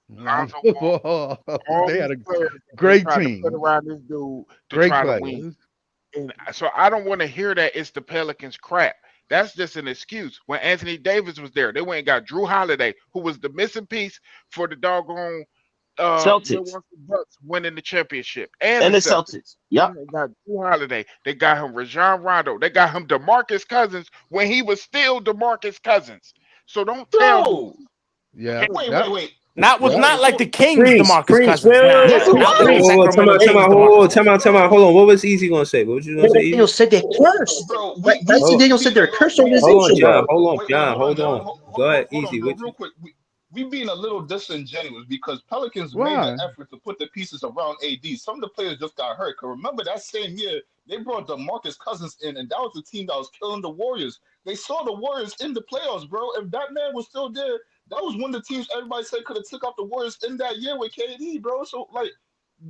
Lonzo Ball, all They these had a players they great tried to put team, around this dude to great try to win. players. And so I don't want to hear that it's the Pelicans crap. That's just an excuse. When Anthony Davis was there, they went and got Drew Holiday, who was the missing piece for the doggone Celtics Milwaukee Bucks winning the championship and the and the Celtics. Celtics. Yep. They got Drew Holiday. They got him Rajon Rondo. They got him DeMarcus Cousins when he was still DeMarcus Cousins. So don't tell me. Bro, Yeah, wait, yep, wait, wait. Not with yep. not Wait, like so the Kings, Priest, DeMarcus Priest, Cousins. wait, wait, Nah, wait, Yes, nah. he Priest, Not like the Priest. Sacramento Time Kings, out, hold on, DeMarcus time out, Cousins. time out, hold on. What was Easy gonna say? What was you gonna say, Brendan Easy? Daniels said they're cursed. bro, Bryson Hold, Daniels said they're a cursed organization, John. bro. Hold on, wait, John. hold on, Hold John. on. Go ahead, Hold on, Easy. Bill, What real you? quick. We being a little disingenuous because Pelicans made the Why? effort to put the pieces around AD. Some of the players just got hurt. Cause remember that same year they brought DeMarcus Cousins in, and that was the team that was killing the Warriors. They saw the Warriors in the playoffs, bro. If that man was still there, that was one of the teams everybody said could have took out the Warriors in that year with KD, bro. So like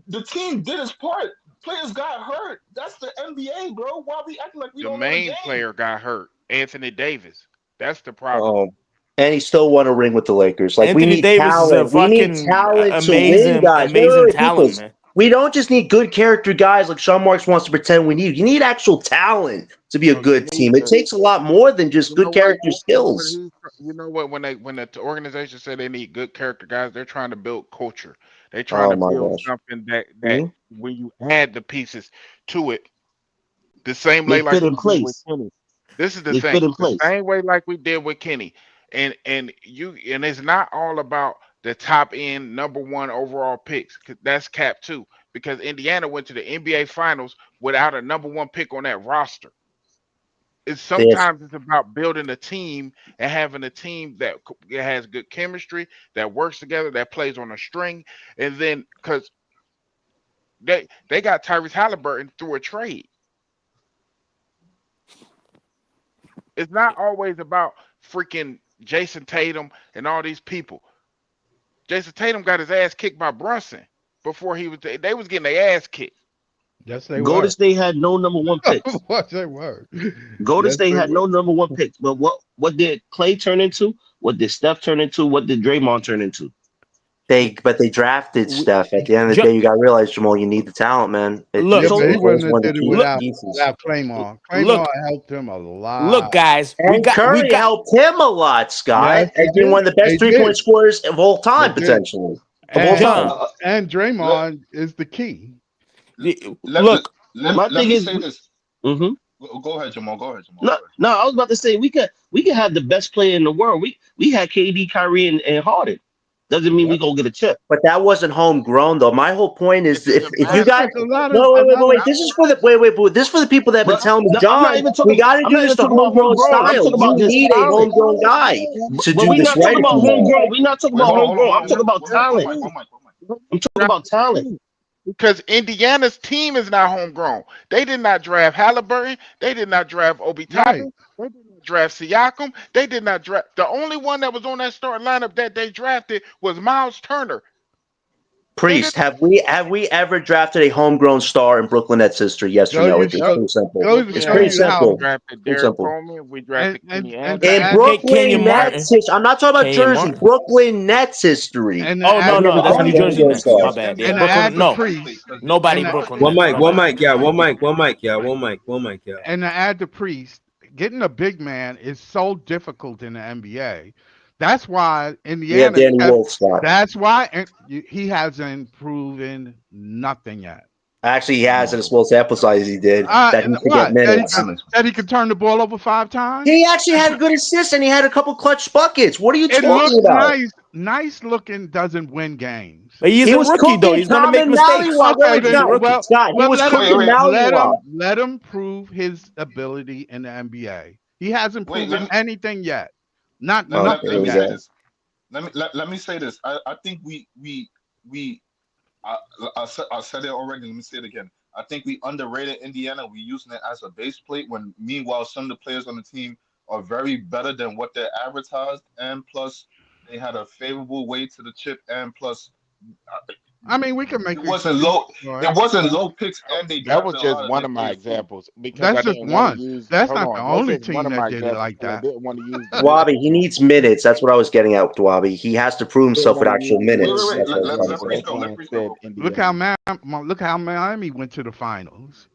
the team did its part. Players got hurt. That's the NBA, bro. Why we acting like we The don't know the main game? player got hurt, Anthony Davis. That's the problem. And he still won a ring with the Lakers. Like we Anthony need Davis is a talent. We need fucking talent to win, amazing, guys. Wait, wait, amazing wait, people. talent, man. We don't just need good character guys like Sean Marks wants to pretend we need. You need actual talent to be a No, you good need team. It to. takes a lot more than just You know good what? character skills. You know what? When the organization said they need good character guys, they're trying to build culture. They're trying Oh to my build gosh. something that Mhm. when you add the pieces to it, the same They way fit like in we did with place. Kenny. This is the They fit thing. in The place. same way like we did with Kenny. And it's not all about the top end number one overall picks. 'Cause that's cap too. Because Indiana went to the NBA finals without a number one pick on that roster. It's Yes. sometimes it's about building a team and having a team that has good chemistry, that works together, that plays on a string, and then because they got Tyrese Halliburton through a trade. It's not always about freaking Jason Tatum and all these people. Jason Tatum got his ass kicked by Brunson before they was getting their ass kicked. Yes, they Golden were. State had no number one picks. What they were. Golden Yes, State they had were. no number one picks. But what did Clay turn into? What did Steph turn into? What did Draymond turn into? But they drafted We, Steph. At the end of the ju- day, you got to realize, Jamal, you need the talent, man. Yeah, look, So but he It is wouldn't have one of the did it key look, pieces. without Claymore. Claymore look, helped him a lot. look, guys. We And got, we Curry got. helped him a lot, Scott, Yes, they as being one did. of the best They three-point did. scorers of all They time, did. potentially. Of all And time. John. and Let, Draymond is the key. let, Look, my let thing me is, say this. mm-hmm. Go ahead, Jamal. Go ahead, Jamal. Go No, ahead. no, I was about to say we could have the best player in the world. We had KD, Kyrie, and Harden. Doesn't mean we Yep. gonna get a chip. But that wasn't homegrown, though. My whole point It is, doesn't if you matter. guys, A lot of no, a wait, wait, lot wait, of wait. This is for the this is for the people that have been But telling me, no, I'm not John, even we talking. got to I'm do not this even the talking about homegrown homegrown. I'm style. talking You about just need a talent. homegrown guy to But do we're this not right, talking if about you will. homegrown. We're not talking Wait, about hold on, hold on, homegrown. hold I'm on. talking about One mic, one talent. mic, one mic, one mic. I'm talking about talent. Because Indiana's team is not homegrown. They did not draft Halliburton. They did not draft Obi right. Toppin. They did not draft Siakam. They did not draft. The only one that was on that starting lineup that they drafted was Miles Turner. They did Priest, have we ever drafted a homegrown star in Brooklyn Nets history? Yes or Go no? you It's Yep. show pretty simple. goes to It's Brooklyn show pretty you had we how simple. drafted Pretty Derek simple. Coleman. We drafted Kenny and to Anderson. In add Kenyon Brooklyn Martin. Nets history, I'm not talking about Kenyon Jersey. Martin. Brooklyn Nets history. and to Oh I've no, add never no, that's Hold New on, drafted a Jersey homegrown then. star. My let's bad. end Yeah, this and to Brooklyn. add the No, respectfully, priest because nobody and to, Brooklyn one Nets. mic, My one bad. mic, yeah, one mic, one mic, yeah, one mic, one mic, yeah. and to add the priest, getting a big man is so difficult in the NBA. That's why We have Indiana Danny kept. Wolf, Scott. That's why he hasn't proven nothing yet. Actually, he has in a small sample size. He did that. He And could get what? minutes. That he could turn the ball over 5 times. He actually had good assists and he had a couple clutch buckets. What are you It talking looks about? nice. Nice looking doesn't win games. But he's He a was rookie though. cooking He's gonna make common mistakes. Mallywog. Wait, Okay, wait, He's then a Scott. rookie. Scott, he was let him Wait, cooking wait. let him Mallywog. let him prove his ability in the NBA. He hasn't Wait, let proven me anything yet. Not let, let, Okay, let nothing me we yet. say got. this. Let me say this. I think we I, I said it already. Let me say it again. I think we underrated Indiana. We using it as a base plate when meanwhile some of the players on the team are very better than what they're advertised, and plus they had a favorable way to the chip, and plus uh, I mean, we can it make wasn't excuses low. for There it. wasn't low picks, and they That was drafted a just lot of one their of my players too. examples because That's I just didn't want to one. use. That's Hold not the on, that's only just one team of that my did it examples like because I that. didn't want to use the list. Dwabi, he needs minutes. That's what I was getting at, Dwabi. He has to prove I didn't himself with want to use actual the list minutes. Wait. That's what I was trying to Let say. Priest that's go. why Let I Priest go said real quick. Indiana. Look how Miami went to the finals.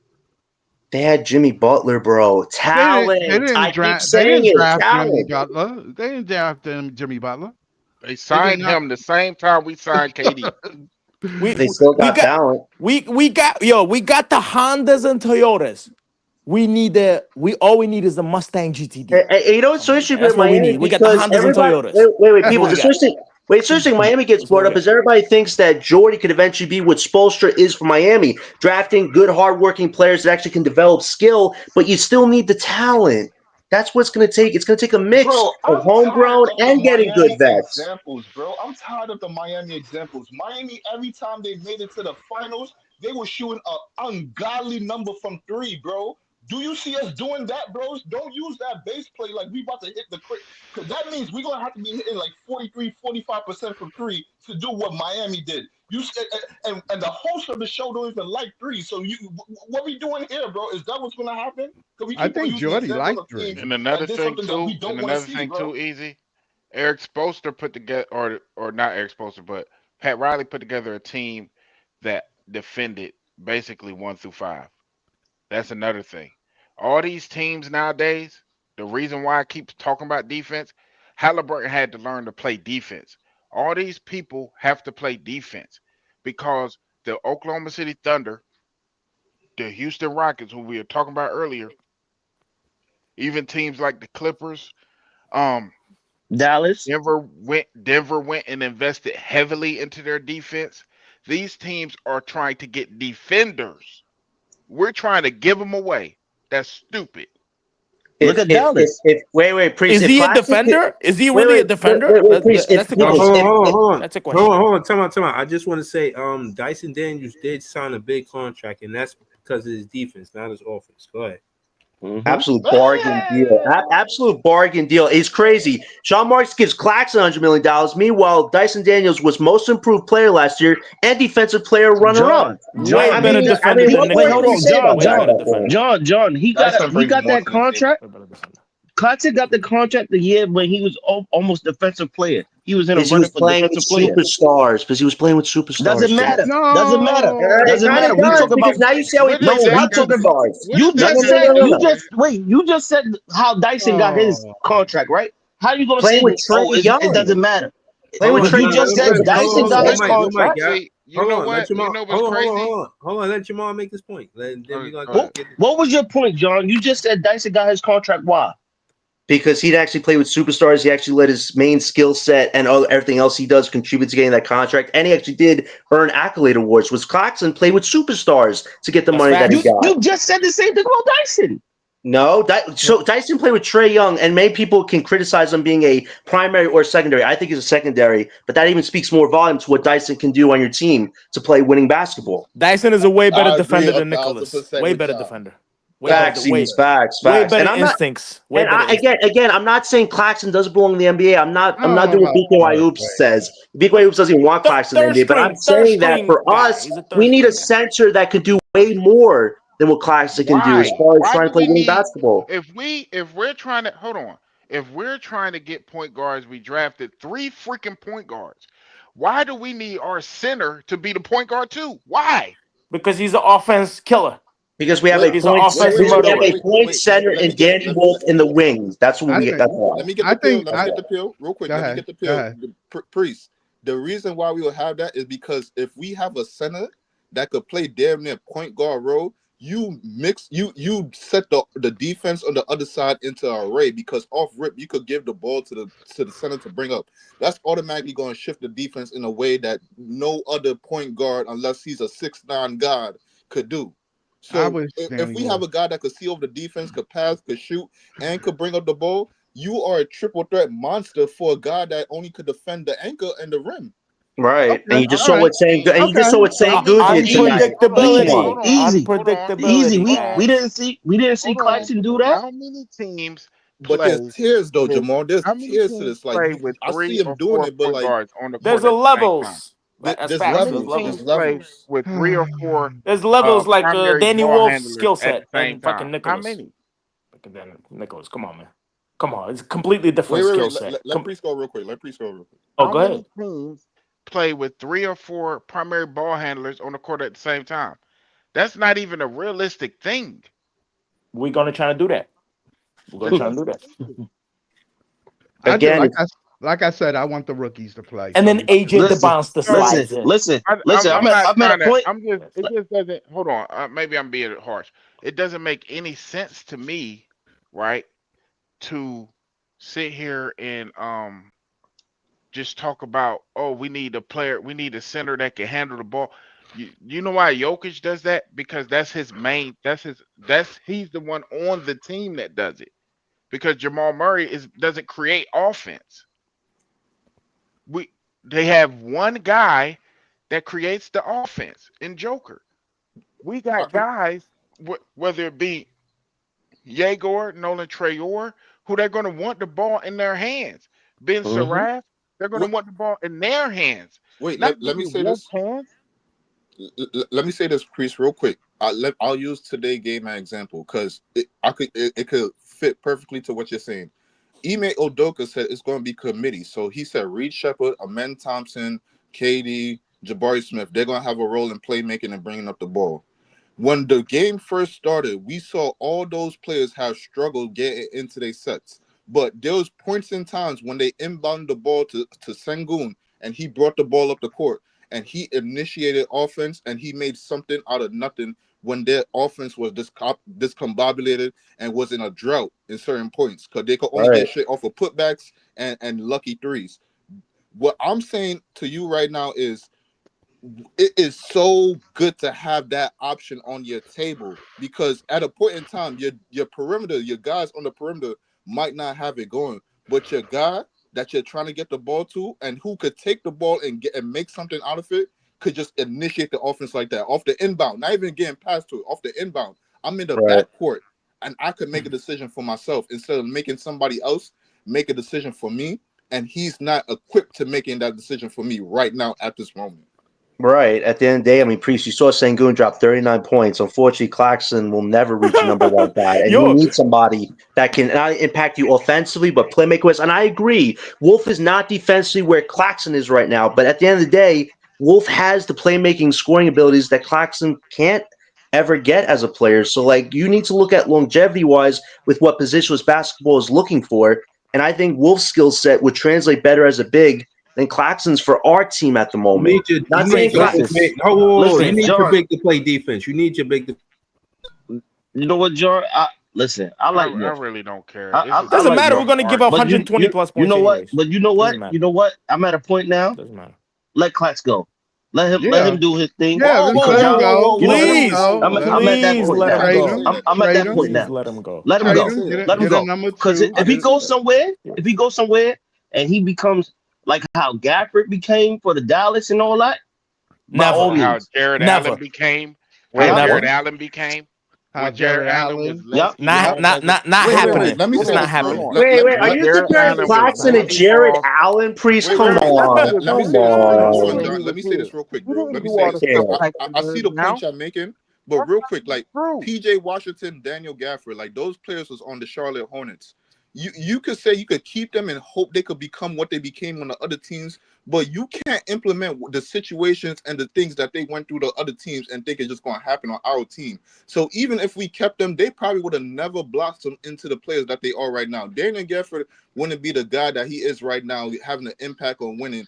They had Jimmy Butler, bro. They Talent. didn't I keep draft they saying didn't it. draft Jimmy Talent. Butler. They didn't draft Jimmy Butler. They They did signed not. him the same time we signed KD. We They still we got got talent. we got we got the Hondas and Toyotas. We all we need is the Mustang GTD. You know what's so interesting That's with what we Miami need. We got the because Hondas and everybody. Toyotas. Wait, That's what people. we got. It's interesting. Miami gets That's what brought we up got. because everybody thinks that Jordy could eventually be what Spoelstra is for Miami, drafting good, hardworking players that actually can develop skill, but you still need the talent. That's what's going to take. It's going to take a mix Bro, of I'm tired homegrown of the and getting good Miami vets. examples, bro. I'm tired of the Miami examples. Miami, every time they made it to the finals, they were shooting an ungodly number from three, bro. Do you see us doing that, bros? Don't use that base play like we about to hit the crit. Because that means we're going to have to be hitting like 43, 45% from three to do what Miami did. And the host of the show don't even like three. So what we doing here, bro? Is that what's going to happen? Because we I keep on think using Jordy examples liked of teams three. And that did something that we don't want to see, bro. too, easy. Eric Spoelstra put together, or not Eric Spoelstra, but Pat Riley put together a team that defended basically 1 through 5. That's another thing. All these teams nowadays, the reason why I keep talking about defense, Halliburton had to learn to play defense. All these people have to play defense because the Oklahoma City Thunder, the Houston Rockets, who we were talking about earlier, even teams like the Clippers, um, Dallas. Denver went and invested heavily into their defense. These teams are trying to get defenders. We're trying to give them away. That's stupid. Look at Dallas. If wait, priest, Is if he a Claxton could, defender? Is he really a defender? priest, That's the No, peoples, question. hold That's a on, hold question. on, hold on. Time out. I just want to say, Dyson Daniels did sign a big contract, and that's because of his defense, not his offense. Go ahead. absolute bargain deal. Man! Absolute bargain deal. It's crazy. Sean Marks gives Claxton $100 million. Meanwhile, Dyson Daniels was most improved player last year and defensive player runner up. John, Way John, better he got defender What than more wait, can hold you on, Nicholas. say about John, Way that at better John, that point? defender. John, Dyson he brings got more that to the table. contract. Way better defender. Claxton got the contract the year when he was almost defensive player. He was in a Because he running was for playing with defensive player. superstars. Because he was playing with superstars, Doesn't Jay. matter. Doesn't matter. No. It Doesn't kind matter. of We does talk about because now you see how he What does plays no. that We without got? talk about superstars. What you does No, that just no, got no, to said no, no, do you no. with just it? wait. You just said how Dyson got his Oh. contract, right? How you gonna Playing say with that? Trey Oh, it Young. doesn't matter. Playing with Hold on, Trey You no, Young just let, and said let, defensive Dyson hold got on, his superstars. Lil Mike, contract. yeah. See, you Hold know on, let what? You Jamal. know what's crazy? Hold on. Let Jamal make this point. Then we gonna Go ahead. What get. What was your point, John? You just said Dyson got his contract. Why? Because he'd actually play with superstars. He actually let his main skill set and everything else he does contribute to getting that contract. And he actually did earn accolade awards. Was Claxton played with superstars to get the That's money that he You facts. got? you just said the same thing about Dyson. No, so Dyson played with Trey Young, and many people can criticize him being a primary or secondary. I think he's a secondary, but that even speaks more volume to what Dyson can do on your team to play winning basketball. Dyson is a way better I agree defender a than thousand Nicholas. percent Way with better y'all. defender. Facts, Way facts. better And I'm not. instincts. Way And better instincts. I'm not saying Claxton doesn't belong in the NBA. I I'm don't not know doing what about BKY Hoops says. BKY Hoops doesn't even want Claxton in the NBA. But I'm Third saying that string for guy. us, He's a third we need a string guy. center that could do way more than what Claxton can do as Why? far as Why trying do to play we winning need basketball. if we're trying to hold on? If we're trying to get point guards, we drafted 3 freaking point guards. Why do we need our center to be the point guard too? Why? Because he's an offense killer. Because we have Wait, a He's an point offense we have murderer. a point Let, center let me in get Danny let, Wolf in the wings. That's what I we think that's why. let me get I the pill. think Let me I get the pill real quick. go Let me ahead. get the Go pill. ahead. Priest. The reason why we will have that is because if we have a center that could play damn near point guard role, you set the defense on the other side into an array because off rip you could give the ball to the center to bring up. That's automatically going to shift the defense in a way that no other point guard, unless he's a 6'9" guard, could do. I So wish if Danny we have Wolf. a guy that could see over the defense, could pass, could shoot, and could bring up the ball, you are a triple threat monster for a guy that only could defend the anchor and the rim. Right. And Okay, you just How all saw right, many what saying teams? and you just saw okay. what How saying many good did teams? tonight. Hold on, Come Easy, on. hold on, easy, hold on, easy. hold We on, didn't see hold on. Claxton do that. How many teams But there's play tiers though, with? Jamal. There's How many tiers to teams this. Like play with I see 3 him or doing 4 it, but point like guards on the There's court a at the same time? levels. That's there's How facts. There's many levels. teams There's levels. play levels. with 3 or 4 There's levels like primary Danny ball Wolf's handlers skill at set the same and fucking time? How Nicholas. many? Fucking Nicholas. Come on, man. Come on. It's a completely different Wait. skill Let, set. let, let Priest go real quick. Let Priest go real quick. Oh, How go many ahead. teams play with 3 or 4 primary ball handlers on the court at the same time? That's not even a realistic thing. We're gonna try to do that. We're gonna That's try to do that. unrealistic. I just Again, like I said, I want the rookies to play. And So then we AJ Listen, DeBonster So slides in. listen. I'm not I'm at a trying to. point. I'm just. It just doesn't. Hold on. Maybe I'm being harsh. It doesn't make any sense to me, right? To sit here and just talk about, oh, we need a player, we need a center that can handle the ball. You know why Jokic does that? Because that's his main. He's the one on the team that does it. Because Jamal Murray doesn't create offense. They have one guy that creates the offense in Joker. We Uh, got guys, whether it be Yegor, Nolan Trayor, who they're going to want the ball in their hands. Ben Mhm. Saraf, they're going to wait, want the ball in their hands, wait. not Let me Danny say Wolf's this. hands. Let me say this, Priest, real quick. I'll use today game as example because it could fit perfectly to what you're saying. Ime Udoka said it's going to be committee. So he said Reed Shepard, Amen Thompson, KD, Jabari Smith, they're going to have a role in playmaking and bringing up the ball. When the game first started, we saw all those players have struggled getting into their sets. But there was points in times when they inbounded the ball to Sengun and he brought the ball up the court and he initiated offense and he made something out of nothing when their offense was discombobulated and was in a drought in certain points because they could only right. get shit off of putbacks and lucky threes. What I'm saying to you right now is it is so good to have that option on your table because at a point in time, your perimeter, your guys on the perimeter might not have it going, but your guy that you're trying to get the ball to and who could take the ball and get and make something out of it could just initiate the offense like that off the inbound, not even getting passed to it, off the inbound. I'm in the Right. backcourt and I could make a decision for myself instead of making somebody else make a decision for me, and he's not equipped to making that decision for me right now at this moment. Right. At the end of the day, I mean, Priest, you saw Sengun drop 39 points. Unfortunately, Claxton will never reach a number like that. And you Yo, need somebody that can not impact you offensively, but playmaker wise. And I agree, Wolf is not defensively where Claxton is right now. But at the end of the day, Wolf has the playmaking scoring abilities that Claxton can't ever get as a player. So, like, you need to look at longevity wise with what positionless basketball is looking for. And I think Wolf's skill set would translate better as a big than Claxton's for our team at the You moment. need your Not you saying need your Listen, big. Oh, you listen, need your John. big to play defense. You need your big to. You know what, John? Listen, I I like Wolf. really don't care. I, This I, is I just doesn't like matter. Wolf. We're dumb gonna give up But argument. 120 plus you points know what? anyways. But you know what? Doesn't matter. You know what? I'm at a point now. Doesn't matter. Let Clax go. Let Yeah, him do his thing. yeah, Whoa, we whoa, let him John, whoa, go. whoa, you know whoa, Let what? him whoa, Please, whoa, go. whoa. Let him I'm at that please point let now. How him can you trade go. say him. that? I'm at Trade that How can you him. point say Please now. that? let him go. Let him How can Trade you go. him. say that? Let him Get a go. number Because two. How if can he you say goes that? somewhere, Yeah. if he goes somewhere and he becomes like how Gafford became for the Dallas and all that, by all Never. How means. Jared Allen Never. became. How Wait, Yep. what? Jared Allen became How when Jared Jared Allen was Allen. less. Yep. He was less as a Not Wait. happening. Let me It's say not this. hold happening. on. Wait, are When you Jared comparing Allen was Claxton and less Jared involved. Allen, Priest? Wait, Come wait, wait. on. Let me Come say this real quick. Hold on, on. When he John. was Let a me say kid. this real quick, He bro. didn't Let me do say all this the because stuff Yeah. Claxton I see does the now. point you're making. But That's real not quick, even like true. PJ Washington, Daniel Gafford, like those players was on the Charlotte Hornets. You could say you could keep them and hope they could become what they became on the other teams, but you can't implement the situations and the things that they went through the other teams and think it's just going to happen on our team. So even if we kept them, they probably would have never blossomed into the players that they are right now. Daniel Gafford wouldn't be the guy that he is right now, having an impact on winning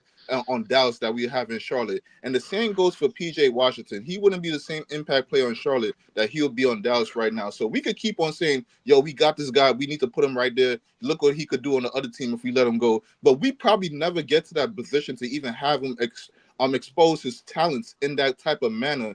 on Dallas that we have in Charlotte. And the same goes for PJ Washington. He wouldn't be the same impact player on Charlotte that he'll be on Dallas right now. So we could keep on saying, yo, we got this guy. We need to put him right there. Look what he could do on the other team if we let him go. But we probably never get to that position to even have him expose his talents in that type of manner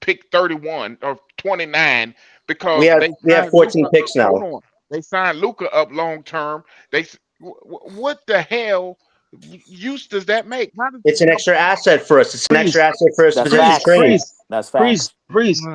pick 31 or 29 We because have they we have signed Luca. 14 picks Hold now. on. They signed Luca up long term. What the hell use does that make? How does It's an extra asset for us. It's an extra Breeze, asset for us to That's breeze, potentially facts. trade. breeze, That's breeze, facts. breeze.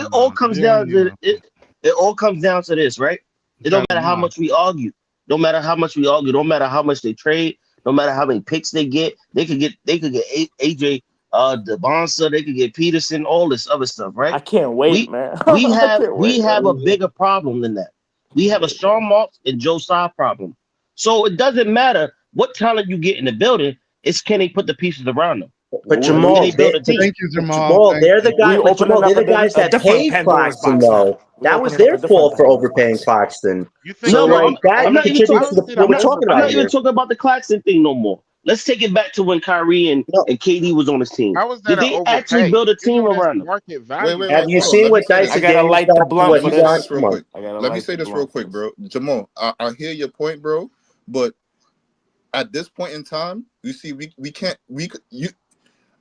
It all comes You don't down to even. it all comes down to this, right? It don't matter how Nah. much we argue. No matter how much we argue. No matter how much they trade. No matter how many picks they get. They could get AJ the Bonser. They could get Peterson. All this other stuff, I right? can't wait, We man. we I have can't we wait. have a bigger problem than that. We have a Sean Marks and Joe Tsai problem. So it doesn't matter what talent you get in the building. It's can they put the pieces around them? But Can Jamal, they build a team? Thank you, Jamal. Thank They're the you. guy. We But Jamal, opening they're up the guys a that different paid Pandora's Claxton, box now. though. We That was opening up a their different fault for Pandora's overpaying box. Claxton. You think So, No, no, like, that I'm not even contributes to talking. what we're talking I'm about not even here. talking about the Claxton thing no more. Let's take it back to when Kyrie No, and KD was on his team. how is that Did an they actually overpay? build a You team know that's around them? market Wait, value wait, have wait. you Hold on. seen Let me what say this. I Dyson gotta Daniels light the got for blunt what Let for he me say got? this this. real Come on. quick. I gotta Let me light say the this real blunt for quick, this. bro. Jamal, I hear your point, bro. But at this point in time, you see, we can't you.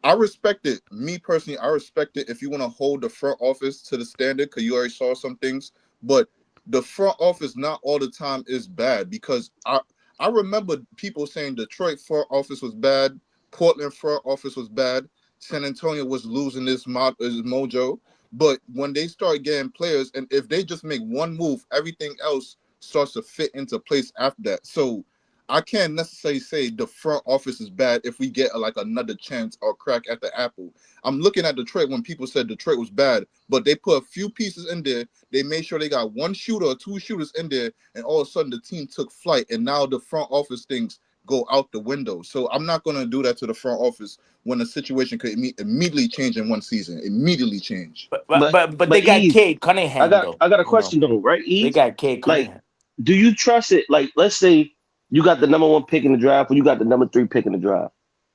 I respect it. Me personally, I respect it if you want to hold the front office to the standard because you already saw some things. But the front office not all the time is bad because I remember people saying Detroit front office was bad, Portland front office was bad, San Antonio was losing his mojo. But when they start getting players, and if they just make one move, everything else starts to fit into place after that. So I can't necessarily say the front office is bad if we get like another chance or crack at the apple. I'm looking at Detroit when people said Detroit was bad, but they put a few pieces in there. They made sure they got one shooter or two shooters in there, and all of a sudden the team took flight, and now the front office things go out the window. So I'm not going to do that to the front office when the situation could immediately change in one season. Immediately change. But But they but got Eve, Cade Cunningham though. I got a You know question though, right? they Eve, got Cade like, Cunningham. do you trust it? Like, let's say you got the number one pick in the draft, or you got the number three pick in the draft,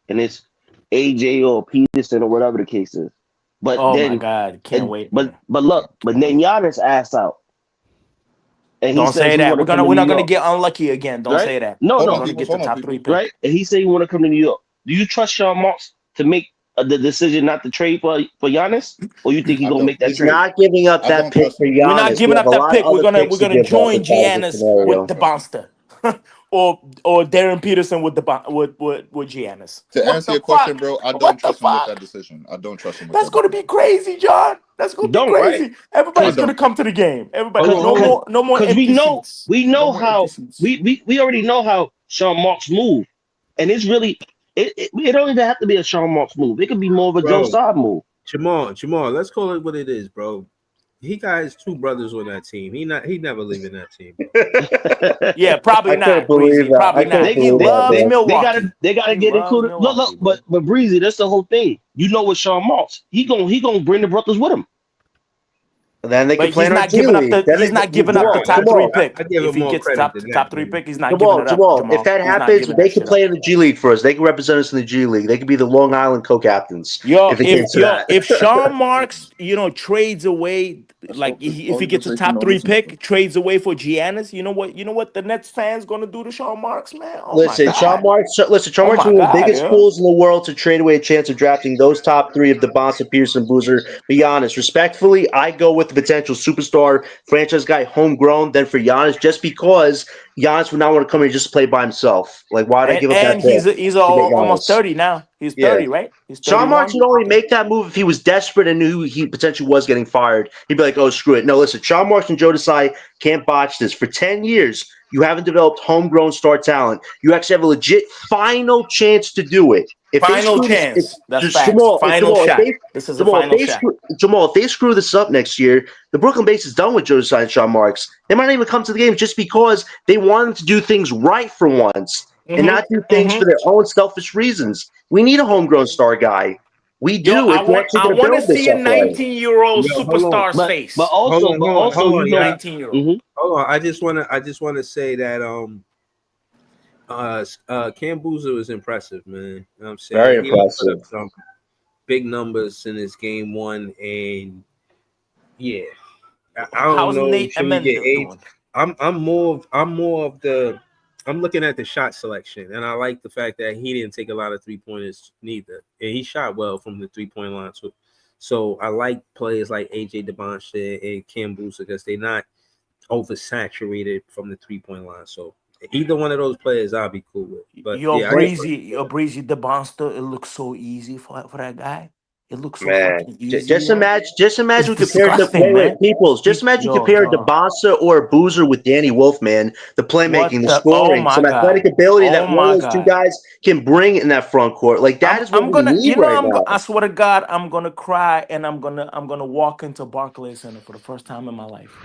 and it's AJ or Peterson or whatever the case is. But Oh my then, God, can't wait, man. but look, but Can't then wait. Giannis ass out, and he Don't says say he that. want to come to We're New not gonna York, get unlucky again. Don't right? say that. No, Hold We're on, no, gonna peoples. get the Hold on, top three peoples. pick. right? And he said he want to come to New York. Do you trust Sean Marks to make the decision not to trade for Giannis, or you think he I gonna don't. make that He's trade? not giving up I that don't pick trust for him. We're not Giannis. We giving have up a that lot of pick. other picks We're to gonna give up join if that was the Giannis I with don't scenario. the trust him. monster, or Darren Peterson with with Giannis. To What answer the your question, fuck? bro, I don't What the trust him with fuck? that decision. I don't trust him with That's that gonna be decision. crazy, John. That's gonna be Don't, right? crazy. I Everybody's Cause gonna don't. come to the game. Everybody, cause Hold no on, hold cause on. more cause empty seats. we No know more empty how seats. we already know how Sean Marks move, and it's really it don't even have to be a Sean Marks move. It could be more of a Joe Bro, Tsai move. Jamal, let's call it what it is, bro. He got his two brothers on that team. He never leaving that team, bro. Yeah, probably I couldn't not, believe Breezy. that. I Probably couldn't not. They He get believe that, loves bro. Milwaukee. they gotta He get loves included. Milwaukee, bro. But Breezy, that's the whole thing. You know what Sean Marks? He gonna bring the brothers with him. And then they could But play in our G League. he's not giving up the Jamal, top three I pick. give If him he more gets credit than top that, three man. pick, he's not giving it up, Jamal, if Jamal. that He's not happens, giving they that could shit play up. in the G League for us. They can represent us in the G League. They could be the Long Island co-captains if it came to If that. Sean Marks, trades away, Let's like hope this if he gets a organization top don't three listen to him. pick, trades away for Giannis, you know what the Nets fans gonna do to Sean Marks, man? Oh my Listen, Sean God. Marks. Listen, Sean Oh Marks is my one of the God, biggest yeah. fools in the world to trade away a chance of drafting those top three of the Bonson, Pearson, Boozer. Be honest, respectfully, I go with the potential superstar franchise guy, homegrown, than for Giannis, just because Giannis would not want to come here just to play by himself. Like, why would I give up that And pick to get almost Giannis? 30 now. He's Yeah. 30, right? He's Sean Marks 31. would only make that move if he was desperate and knew he potentially was getting fired. He'd be like, oh, screw it. No, listen, Sean Marks and Joe Desai can't botch this. For 10 years, you haven't developed homegrown star talent. You actually have a legit final chance to do it. If they Final screw this, chance. That's just facts. Final shot. This is a final shot. If they screw this up next year, the Brooklyn base is done with Joe Desai and Sean Marks. They might not even come to the game just because they want to do things right for once and not do things for their own selfish reasons. We need a homegrown star guy. We Yo, do if we're actually I going to want to build this see a up right. 19-year-old Yo, hold on, superstar's face. Also, hold on, you know, yeah. 19-year-old. mhm. Hold on. I just wanna say that Cam Boozer was impressive, man. You know what I'm Very saying? He put up impressive. some big numbers in his game one, and yeah, I don't How's know. Nate Should we get Amend age? doing? I'm more of the. I'm looking at the shot selection, and I like the fact that he didn't take a lot of 3-pointers neither, and he shot well from the 3-point line too. So I like players like AJ DeBonshire and Cam Boozer because they're not oversaturated from the 3-point line. So either one of those players, I'll be cool with. But Yo, yeah, Breezy, the monster. It looks so easy for that guy. It looks so Man, fucking easy, just yo. imagine, It's we compared the disgusting, man. peoples. Just imagine you Yo, compared the dog. Bonsa or Boozer with Danny Wolf, man. The playmaking, What the the? Oh scoring, my some athletic god. ability Oh that one of my those two god. guys can bring in that front court. Like that is what I'm we gonna, need right now. I swear to God, I'm gonna cry and I'm gonna walk into Barclays Center for the first time in my life,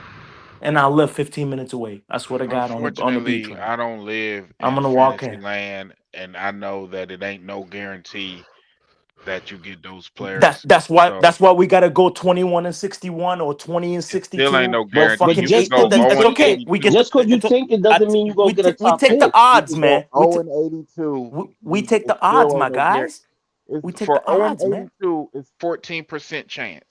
and I live 15 minutes away. I swear to God, on the beach, Unfortunately, right? I don't live I'm in gonna walk fantasy in. land, and I know that it ain't no guarantee that you get those That's players. that's why So that's why we gotta go 21-61 or 20 and it still ain't 62 no or guarantee. But You fucking could just go because you 0 it's and think okay. it, We get 82. just because you it's, think it doesn't mean you're gonna get a we top take the pick. You odds, could go man. 0 and 82. We You take it the still odds, ain't my no guarantee. guys. It's We take for the 0 and odds, man. 82 is 14% chance.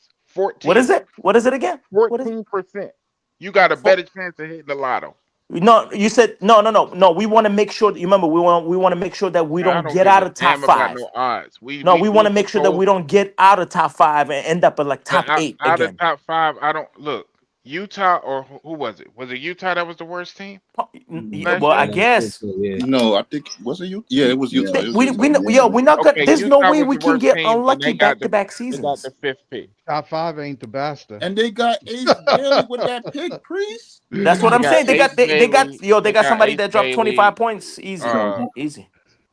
What is 14. it? What is it again? What is 14%. You got a for? better chance of hitting the lotto. No, you said no. We want to make sure. You remember, we want to make sure that we I don't don't get give out a of top damn about five. no odds. We No, we we want we to make sure that supposed we don't get out of top five and end up at like but top eight out of again. top 5, I don't look. Utah or who was it? Was it Utah that was the worst team last Well, I year? guess yeah. No, I think was it you? Yeah, it was Utah. It was Utah. we're not gonna. Okay, There's no Utah way was we the can worst get team, and unlucky back to back they got seasons. the 5th pick. Top 5 ain't the bastard. And they got Ace Bailey with that pick, Priest. That's what They I'm got saying. Ace They got Bailey. they They got got somebody Ace that dropped Bailey. 25 points easy, Uh, easy,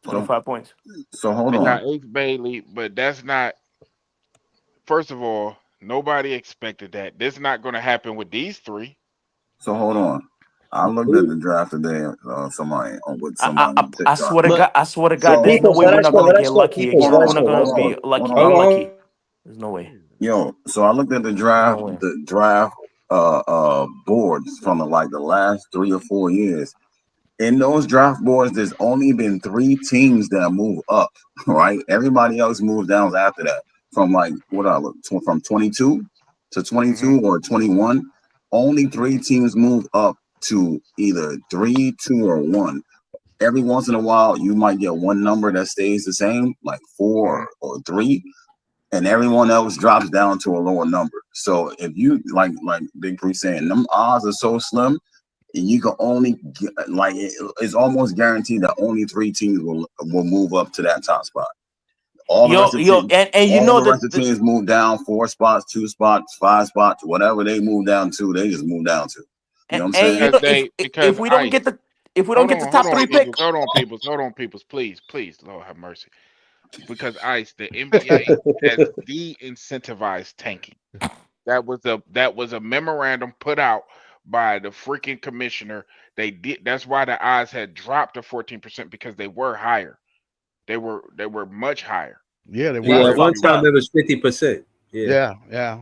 So 25 points. hold they got on. Ace Bailey, but that's not. First of all, nobody expected that. This is not going to happen with these three. So hold on. I looked at the draft today. With somebody on I TikTok. swear to But God, So there's no peoples, way let we're us not go. gonna Let us get go. lucky Peoples, again. let We're us not go. Let gonna us go. be Hold lucky on. unlucky. There's no way. Yo, so I looked at the There's no draft, way. boards from the last 3 or 4 years. In those draft boards, there's only been 3 teams that move up, right? Everybody else moves down after that. From from 22 to 22 or 21, only 3 teams move up to either 3, 2, or 1. Every once in a while, you might get one number that stays the same, like 4 or 3, and everyone else drops down to a lower number. So if you like Big Priest saying, them odds are so slim, and you can only get, it's almost guaranteed that only 3 teams will move up to that top spot. All the rest of the teams, And you all know the rest of the teams move down 4 spots, 2 spots, 5 spots, whatever they move down to, they just move down to. You know what I'm and you saying? know Because if we don't Ice. get Hold the on, hold top on, three peoples, pick, hold on, peoples, hold on, peoples, please, Lord have mercy. Because Ice, the NBA has de-incentivized tanking. That was a memorandum put out by the freaking commissioner. They did. That's why the odds had dropped to 14% because they were higher. They were much higher. Yeah, they that's Yeah, were. at one fucked time up. it was 50%. Yeah.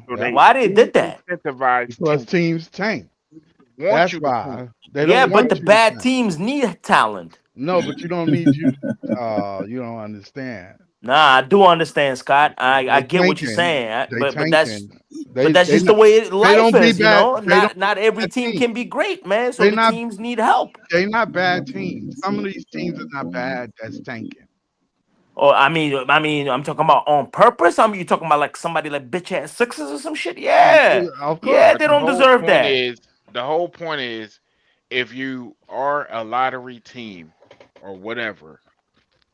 So Yeah. they Why they did that? de-incentivized Because tanking. teams tank. Want That's you to tank. why they Yeah, don't but want the you to bad tank. teams need talent. No, but you don't need you. You don't understand. Nah, I do understand, Scott. I They get what you're tanking. saying, They tanking. but that's They just the not. way They life don't be is, you bad. know. They don't Not be every bad team teams. can be great, man. So They the not. teams need help. They not bad teams. Some of these teams are not bad. That's tanking. Or I'm talking about on purpose. You talking about like somebody like bitch ass Sixers or some shit. Yeah, Of yeah, course. they The don't whole deserve point that. is if you are a lottery team or whatever,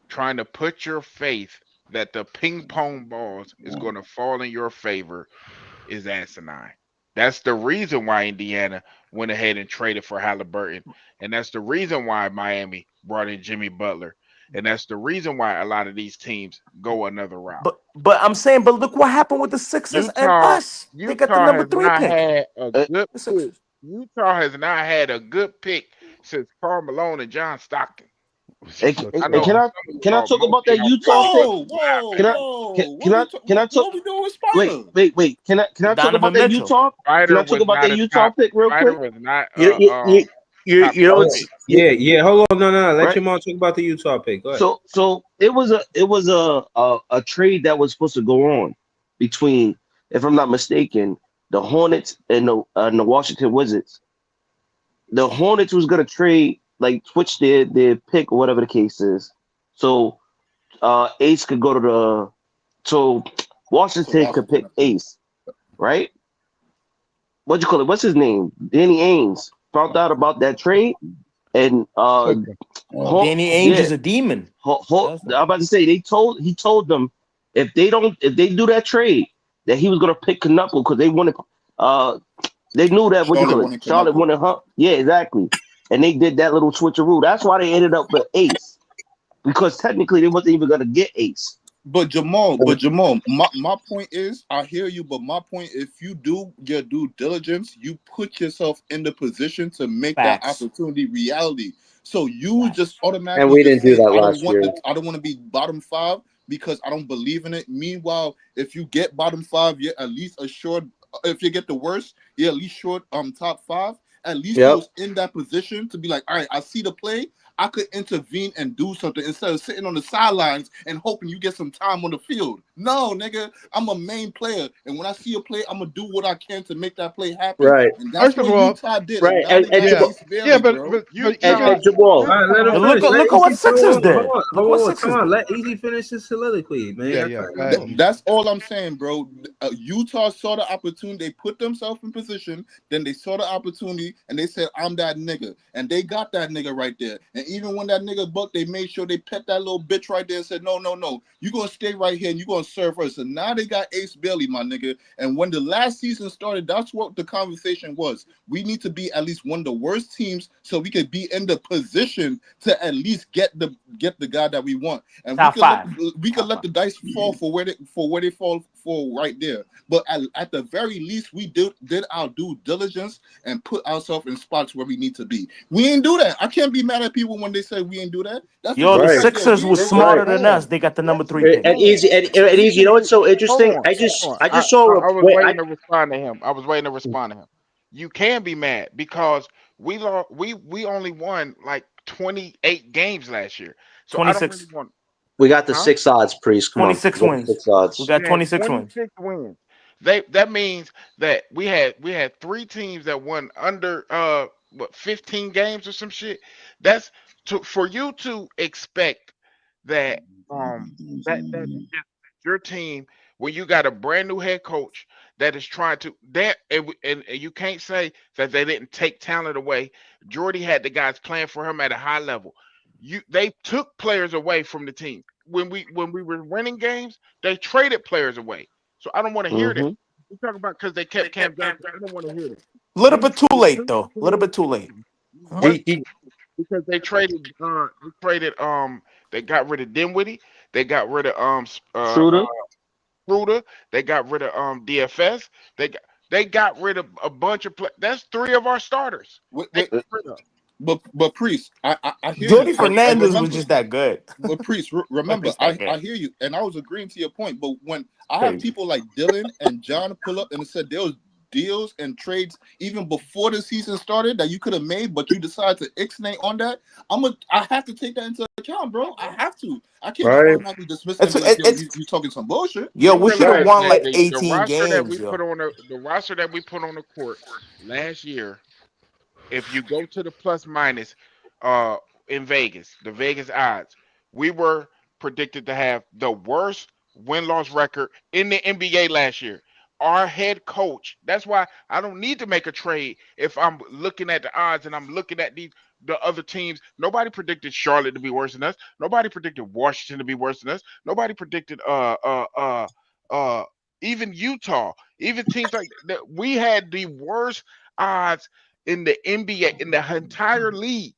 trying to put your faith that the ping pong balls is going to fall in your favor is asinine. That's the reason why Indiana went ahead and traded for Halliburton. And that's the reason why Miami brought in Jimmy Butler. And that's the reason why a lot of these teams go another route. But I'm saying, but look what happened with the Sixers and Utah us. They got the Utah number has 3 not pick. had a uh, good The pick. Sixers. Utah has not had a good pick since Karl Malone and John Stockton. I hey, know can some I of can I y'all, talk most about of that y'all Utah probably pick? wasn't alive back Can I then. can I talk? What we doing with Spider? Wait. Can I talk about Donovan that Mitchell. Utah? Can Spider I talk was about not that a Utah top. pick real Spider quick? was not You, you, you, top you know, 10 it's pick. Yeah. Hold on. No. Let Right. your mom talk about the Utah pick. Go ahead. So it was a trade that was supposed to go on between, if I'm not mistaken, the Hornets and the Washington Wizards. The Hornets was gonna trade, like, switch their pick or whatever the case is, so Ace could go to so So Washington could pick Washington. Ace, right? what you call it? What's his name? Danny Ainge found out about that trade, and Danny Ainge is a demon. I'm about to say he told them if they do that trade that he was gonna pick Knuckle because they wanted they knew that what you Charlotte call wanted it? Charlotte Knuckle. wanted Hunt. Yeah, exactly. And they did that little switcheroo. That's why they ended up with Ace. Because technically they wasn't even gonna get Ace. But Jamal, my point is, I hear you, but my point, if you do your due diligence, you put yourself in the position to make that Facts. opportunity reality. So you just And automatically we just didn't do say, that I don't last want year. I don't want to be bottom 5 because I don't believe in it. Meanwhile, if you get bottom 5, you're at least assured. If you get the worst, you're at least short top 5. At least you Yep. was in that position to be like, all right, I see the play. I could intervene and do something instead of sitting on the sidelines and hoping you get some time on the field. No, nigga, I'm a main player, and when I see a play, I'm gonna do what I can to make that play happen. Right. And that's First of what all, Utah did. Right. And now they got yeah, Ace Bailey, yeah, bro. but Utah, Jamal. All right, let him And finish. look Let at what Easy Sixers hold did. on. Look what Sixers Come on. did. Let Easy finish his soliloquy, man. yeah, Y'all go cut- ahead. That's all I'm saying, bro. Utah saw the opportunity. They put themselves in position. Then they saw the opportunity, and they said, "I'm that nigga." And they got that nigga right there. And even when that nigga bucked, they made sure they pet that little bitch right there and said, "No, no, no. You gonna stay right here, and you gonna serve us." And now they got Ace Bailey, my nigga. And when the last season started, that's what the conversation was. We need to be at least one of the worst teams, so we could be in the position to at least get the guy that we want. And Top five. we could let the dice fall for where they fall for right there. But at the very least, we did our due diligence and put ourselves in spots where we need to be. We ain't do that. I can't be mad at people when they say we ain't do that. That's Yo, the right there. Sixers We was ain't do smarter that. than us. They got the number 3 And pick. Easy, and Easy. You know what's so interesting? hold I on. just saw a I was wait. waiting to respond to him. I was waiting to respond to him. You can be mad because we lost. We only won like 28 games last year. So I don't really 26. want. We got the Huh? 6 odds, Priest. Come on, 26 we got the wins. 6 odds. We We got had 26 wins. 26 wins. That means that we had 3 teams that won under 15 games or some shit. That's for you to expect that that your team when you got a brand new head coach that is trying to that and you can't say that they didn't take talent away. Jordy had the guys playing for him at a high level. They took players away from the team when we were winning games. They traded players away. So I don't want to hear that. Mm-hmm. We talk about because they kept Cam Johnson. I don't want to hear that. A little We bit too they late, took though. A little players bit too late. Huh? what G, because they traded they got rid of Dinwiddie, they got rid of Schroeder. Ruder, they got rid of DFS, they got they got rid of a bunch of that's 3 of our starters. Wait, They wait, got rid of. but Priest, I hear you, Jordy and Fernandez was remember. just that good. But Priest, remember, He's that I good. hear you, and I was agreeing to your point. But when I have Crazy. people like Dylan and John pull up and said there was deals and trades even before the season started that you could have made, but you decided to ixnay on that, I have to take that into account, bro. I have to. I can't just right? automatically dismiss it and be like, yo, you talking some bullshit. Yo, You we should have realize won that like the 18 roster that we games, put yo. on the roster that we put on the court last year, if you go to the plus minus uh in Vegas, the Vegas odds, we were predicted to have the worst win-loss record in the NBA last year. Our head coach, that's why I don't need to make a trade if I'm looking at the odds and I'm looking at the other teams. Nobody predicted Charlotte to be worse than us. Nobody predicted Washington to be worse than us. Nobody predicted uh even Utah, even teams like that. We had the worst odds in the NBA in the entire league.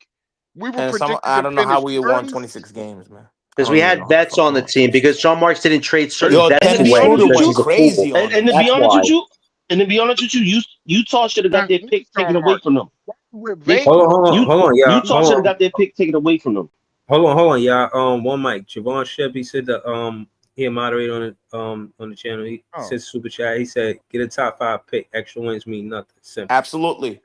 We were And predicted I to don't know how finish we won 30. 26 games, man. I Because don't we even had know how the vets fuck on we the won team. 26. Because John Marks didn't trade certain Yo, vets And to Dennis be away honest Schroeder with because went you, he's a fool. crazy on and them. to be That's honest with why. you, and to be honest with you, Utah should have got Not their me, pick taken Sean away Mark. from them. With They Vegas. Hold on, y'all. Utah should have got their pick taken away from them. Hold on, y'all. One mic. Javon Shep, he said that he a moderator on the channel. He Oh, said super chat. He said get a top 5 pick. Extra wins mean nothing. Simple. Absolutely. It-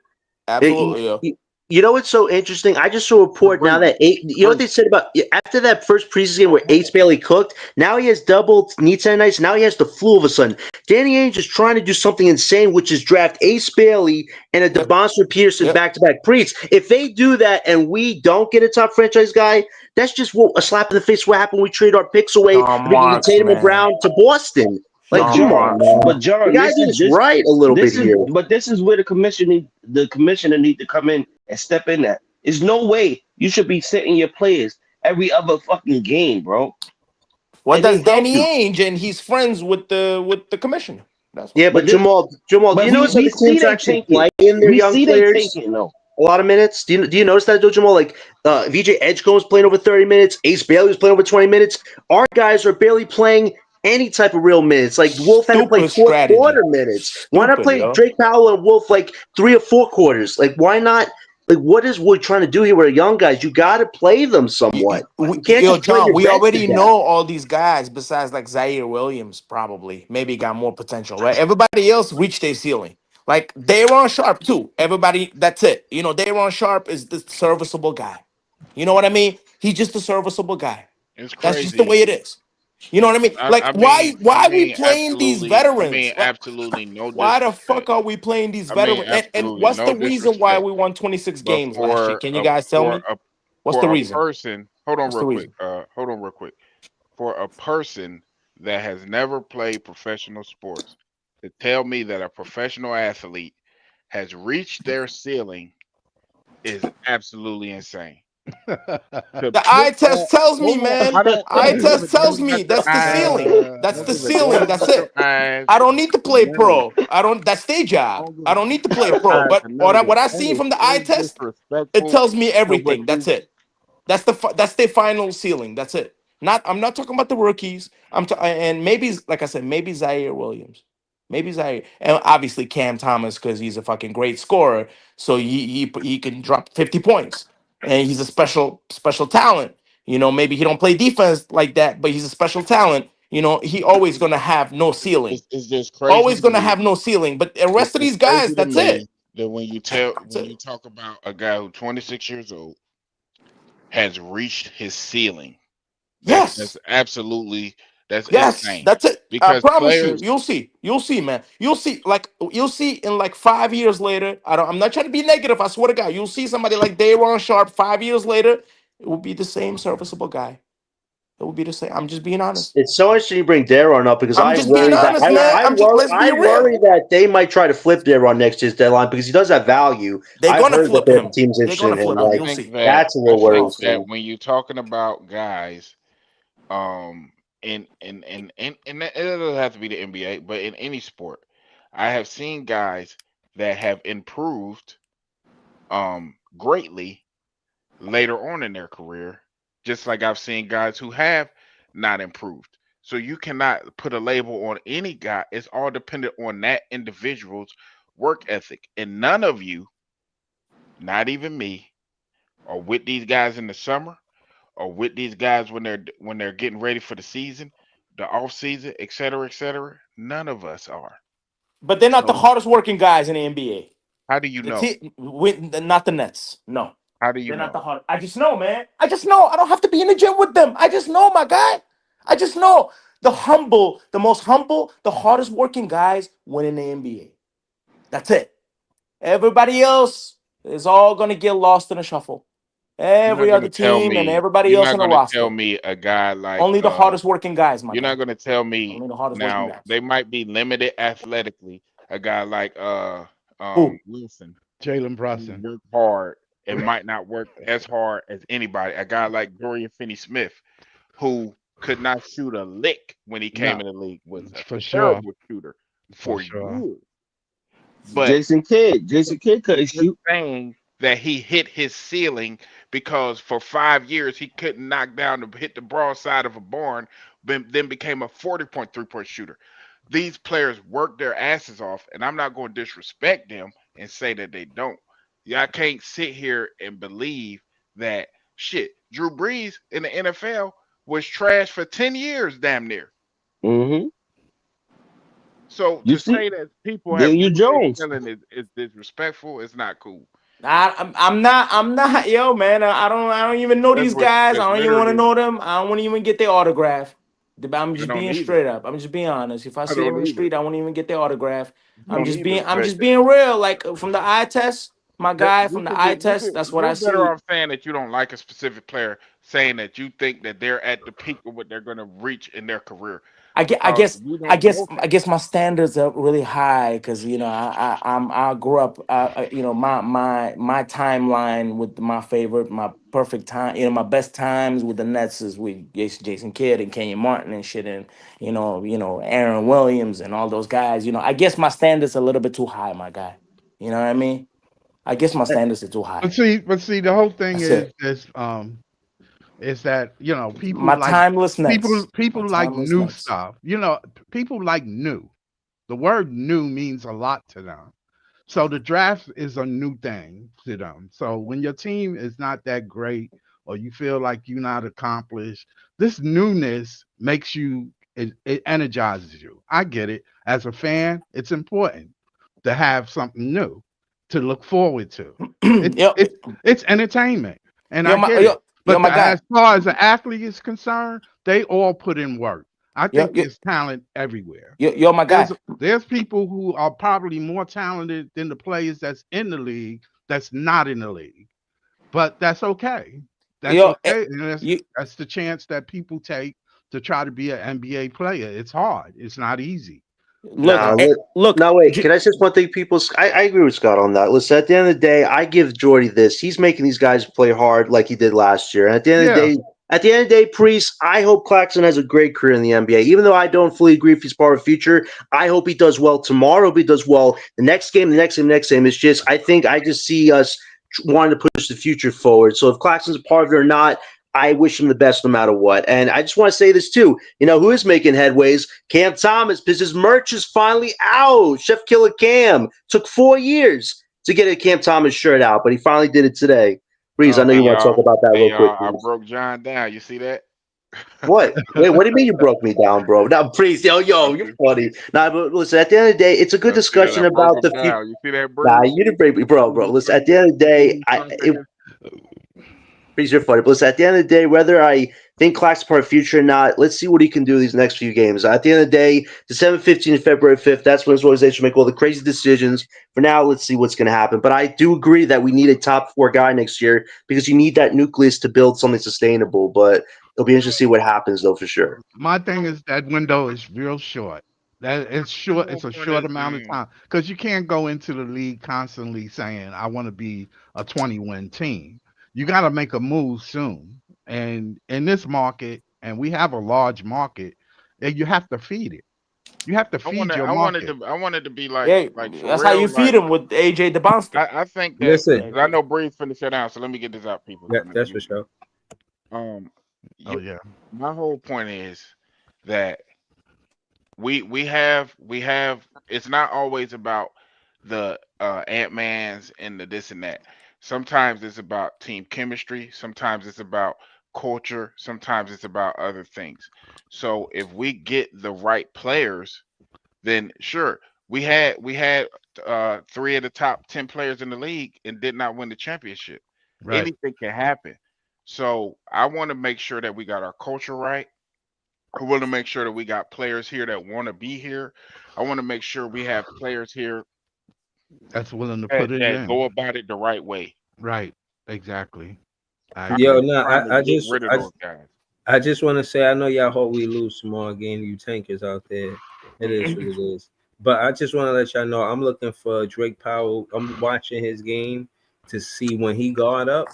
Absolutely, yo. you know what's so interesting? I just saw a report now that you know what they said about after that first preseason game where Ace Bailey cooked. Now he has double knee tendonitis. Now he has the flu all of a sudden. Danny Ainge is trying to do something insane, which is draft Ace Bailey and a Yep. DeBonster Peterson Yep. back-to-back preach. If they do that and we don't get a top franchise guy, that's just a slap in the face. What happened? We trade our picks away Sean to bring Marks, Tatum and man. Brown to Boston. Like, But No, come John, on, man. but You John, gotta do this right a little bit this is, here. but this is where the commissioner need to come in and step in. That there's no way you should be sitting your players every other fucking game, bro. what It does ain't Danny healthy. Ainge and he's friends with the commissioner? That's what. Yeah, But but this, Jamal, do but you notice that we the see teams are they actually tanking. playing their We young see they players tanking though. a lot of minutes? Do you notice that, though, Jamal? Like, VJ Edgecombe was playing over 30 minutes. Ace Bailey was playing over 20 minutes. Our guys are barely playing any type of real minutes. Like, Wolf had to play Stupid fourth quarter strategy. minutes. Why not Stupid, play yo. Drake Powell and Wolf like 3 or 4 quarters? Like, why not? Like, what is Wood trying to do here with our young guys? You got to play them somewhat. You can't Yo, just play John, your we vets to already death. know all these guys besides like Zaire Williams, probably. Maybe got more potential, right? Everybody else reached their ceiling. Like Dayron Sharp, too. Everybody, that's it. You know, Dayron Sharp is the serviceable guy. You know what I mean? He's just a serviceable guy. It's That's just the crazy. way it is. You know what I mean? Like, why are we playing these veterans? Absolutely no Why the disrespect. fuck are we playing these I mean, veterans? And absolutely what's no the reason why disrespect. we won 26 But games last year? Can you guys tell me? What's the for a reason? person, What's the reason? hold on real quick. For a person that has never played professional sports to tell me that a professional athlete has reached their ceiling is absolutely insane. To The put eye that, test tells me, hold on, man. I don't Eye give a test damn tells about me your that's the eyes. ceiling. I That's don't the give a damn ceiling. That's about your it. eyes. I don't need to play None of that. pro. I don't. That's their I job. don't give I a don't need to damn about play your pro. eyes But and none of what that. I That seen is from the eye so test, it disrespectful tells me to what everything. these. That's it. That's their final ceiling. That's it. Not I'm not talking about the rookies. And maybe like I said, maybe Zaire Williams, maybe Zaire, and obviously Cam Thomas because he's a fucking great scorer. So he can drop 50 points, and he's a special talent. You know, maybe he don't play defense like that, but he's a special talent. You know, he always gonna have no ceiling. It's just crazy Always to gonna me. have no ceiling. But the It's rest of just these crazy guys, to that's it. me that That's when you it. talk about a guy who's 26 years old has reached his ceiling. That's Yes. absolutely that's Yes, insane. that's it. I Because promise you. players, You'll see. You'll see, man. You'll see. Like you'll see in like 5 years later. I'm not trying to be negative. I swear to God, you'll see somebody like Dayron Sharp 5 years later. It will be the same serviceable guy. It will be the same. I'm just being honest. It's so interesting you bring Daron up because I'm I just being worry that honest, man. I'm just. Let's I be worry real. that they might try to flip Daron next year's deadline because he does have value. They're I've gonna heard that flip the him. team's They're interested gonna in him. flip him. You'll Like, see. that's a I little think that worrisome. when you're talking about guys, and it doesn't have to be the NBA, but in any sport, I have seen guys that have improved greatly later on in their career, just like I've seen guys who have not improved. So you cannot put a label on any guy. It's all dependent on that individual's work ethic. And none of you, not even me, are with these guys in the summer or with these guys when they're getting ready for the season, the off season, et cetera, et cetera. None of us are. But they're not the So hardest working guys in the NBA. how do you know? Not the Nets. No. How do you They're not know? the hard. I just know, man. I just know. I don't have to be in the gym with them. I just know, my guy. I just know the most humble, the hardest working guys win in the NBA. That's it. Everybody else is all gonna get lost in a shuffle. You're not Every other gonna tell team and me. everybody You're else not on the gonna roster. tell me a guy like Only the hardest working guys, my You're guy. not gonna tell me Only the hardest working now. guys. They might be limited athletically. A guy like Who? Wilson, Jalen who Brunson. work hard and might not work as hard as anybody. A guy like Dorian Finney-Smith, who could not shoot a lick when he came No, in the league, was a for sure. terrible shooter For for sure. years. But Jason Kidd couldn't just shoot. saying that he hit his ceiling because for 5 years he couldn't knock down to hit the broadside of a barn, then became a 40-point three-point shooter. These players work their asses off, and I'm not going to disrespect them and say that they don't. Yeah, I can't sit here and believe that shit. Drew Brees in the NFL was trash for 10 years, damn near. Hmm. So You to see, say that people have Daniel reached their Jones. ceiling is disrespectful. It's not cool. I'm not. I'm not. Yo, man. I don't even know That's these what guys. that's I don't even want to literally. know them. I don't want to even get their autograph. I'm I just don't being either. straight up. I'm just being honest. If I I see them don't in the either. street, I won't even get their autograph. I don't either. I'm But just being real. Like from the eye test, my that guy you from the could eye get test. That's what I you're better see. off saying that you don't like a specific player, saying that you think that they're at the peak of what they're going to reach in their career. I get, I because guess, we I don't guess, know I that. guess my standards are really high because I grew up, my timeline with my perfect time, my best times with the Nets is with Jason Kidd and Kenyon Martin and shit, and Aaron Williams and all those guys. I guess my standards a little bit too high, my guy. You know what I mean? I guess my standards are too high. But see, the whole thing That's it. is that My timeless Nets. My people like timeless new Nets. stuff. People like new. The word new means a lot to them. So the draft is a new thing to them. So when your team is not that great or you feel like you're not accomplished, this newness makes it energizes you. I get it. As a fan, it's important to have something new to look forward to. It, yo, it it's entertainment, and yo, I my get it. yo, yo, But my guy. as far as the athlete is concerned, they all put in work. I Yo, think yo, there's talent everywhere. yo, my There's guy. there's people who are probably more talented than the players that's in the league that's not in the league. But that's okay. That's Yo, okay. And you that's the chance that people take to try to be an NBA player. It's hard. It's not easy. You look, Now, know. look. now wait. Can I say one thing? People, I agree with Scott on that. Listen, at the end of the day, I give Jordy this. He's making these guys play hard like he did last year. And Yeah. at the end of the day, Priest, I hope Claxton has a great career in the NBA. Even though I don't fully agree if he's part of the future, I hope he does well tomorrow. Hope he does well the next game, the next game, the next game. It's just, I just see us wanting to push the future forward. So if Claxton's a part of it or not, I wish him the best no matter what. And I just want to say this too. Who is making headways? Cam Thomas, because his merch is finally out. Chef Killer Cam. Took 4 years to get a Cam Thomas shirt out, but he finally did it today. Breeze, I know Oh, Hey you want to talk y'all, about that hey real quick, y'all, I Breeze. broke John down. You see that? What? Wait, what do you mean you broke me down, bro? Now, Breeze, yo, you're funny. Nah, but listen, at the end of the day, it's a good I said discussion I broke about him the future. down. You see that, Nah, Breeze? you didn't break me, bro. Listen, at the end of the day, Breeze, you're funny. But listen, at the end of the day, whether I think Clack's part of the future or not, let's see what he can do these next few games. At the end of the day, December 15th and February 5th, that's when his organization make all the crazy decisions. For now, let's see what's going to happen. But I do agree that we need a top 4 guy next year because you need that nucleus to build something sustainable. But it'll be interesting to see what happens, though, for sure. my thing is that window is real short. That it's My short. whole It's a point short is, amount of time because you can't go into the league constantly saying I want to be a 20-win team. You got to make a move soon. And in this market, and we have a large market, and you have to feed it. You have to feed your market. I wanted to be like, Yeah, for that's how you real. feed Like, him with AJ DeBonster. I think that, Listen, Yeah, 'cause I know Breeze finna sit down, so let me get this out, people. yeah, Let me, that's for sure. um, Oh you, yeah. my whole point is that we have. It's not always about the Ant-Mans and the this and that. Sometimes it's about team chemistry. Sometimes it's about culture. Sometimes it's about other things. So if we get the right players, then sure. We had 3 of the top 10 players in the league and did not win the championship. Right. Anything can happen. So I want to make sure that we got our culture right. I want to make sure that we got players here that want to be here. I want to make sure we have players here That's willing to that, put it that go in. about it the right way. Right. Exactly. I I'm Yo, agree. not no, trying to I get just, rid of I, those guys. I just want to say, I know y'all hope we lose tomorrow game, you tankers out there. It is what it is. But I just want to let y'all know I'm looking for Drake Powell. I'm watching his game to see when he guard up,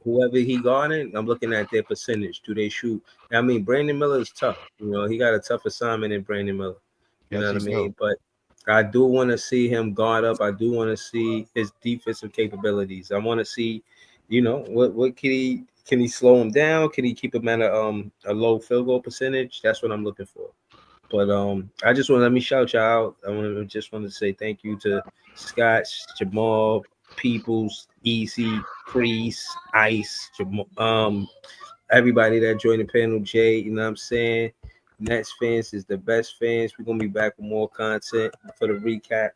whoever he guarding. I'm looking at their percentage. Do they shoot? I mean, Brandon Miller is tough. He got a tough assignment in Brandon Miller. You know Yes, what he I do. mean? But I do want to see him guard up. I do want to see his defensive capabilities. I want to see, what can he slow him down? Can he keep him at a low field goal percentage? That's what I'm looking for. But I just want to let me shout y'all out. I want to say thank you to Scott, Jamal, Peoples, Easy, Priest, Ice, Jamal, everybody that joined the panel, Jay. You know what I'm saying? Nets fans is the best fans. We're gonna be back with more content for the recap.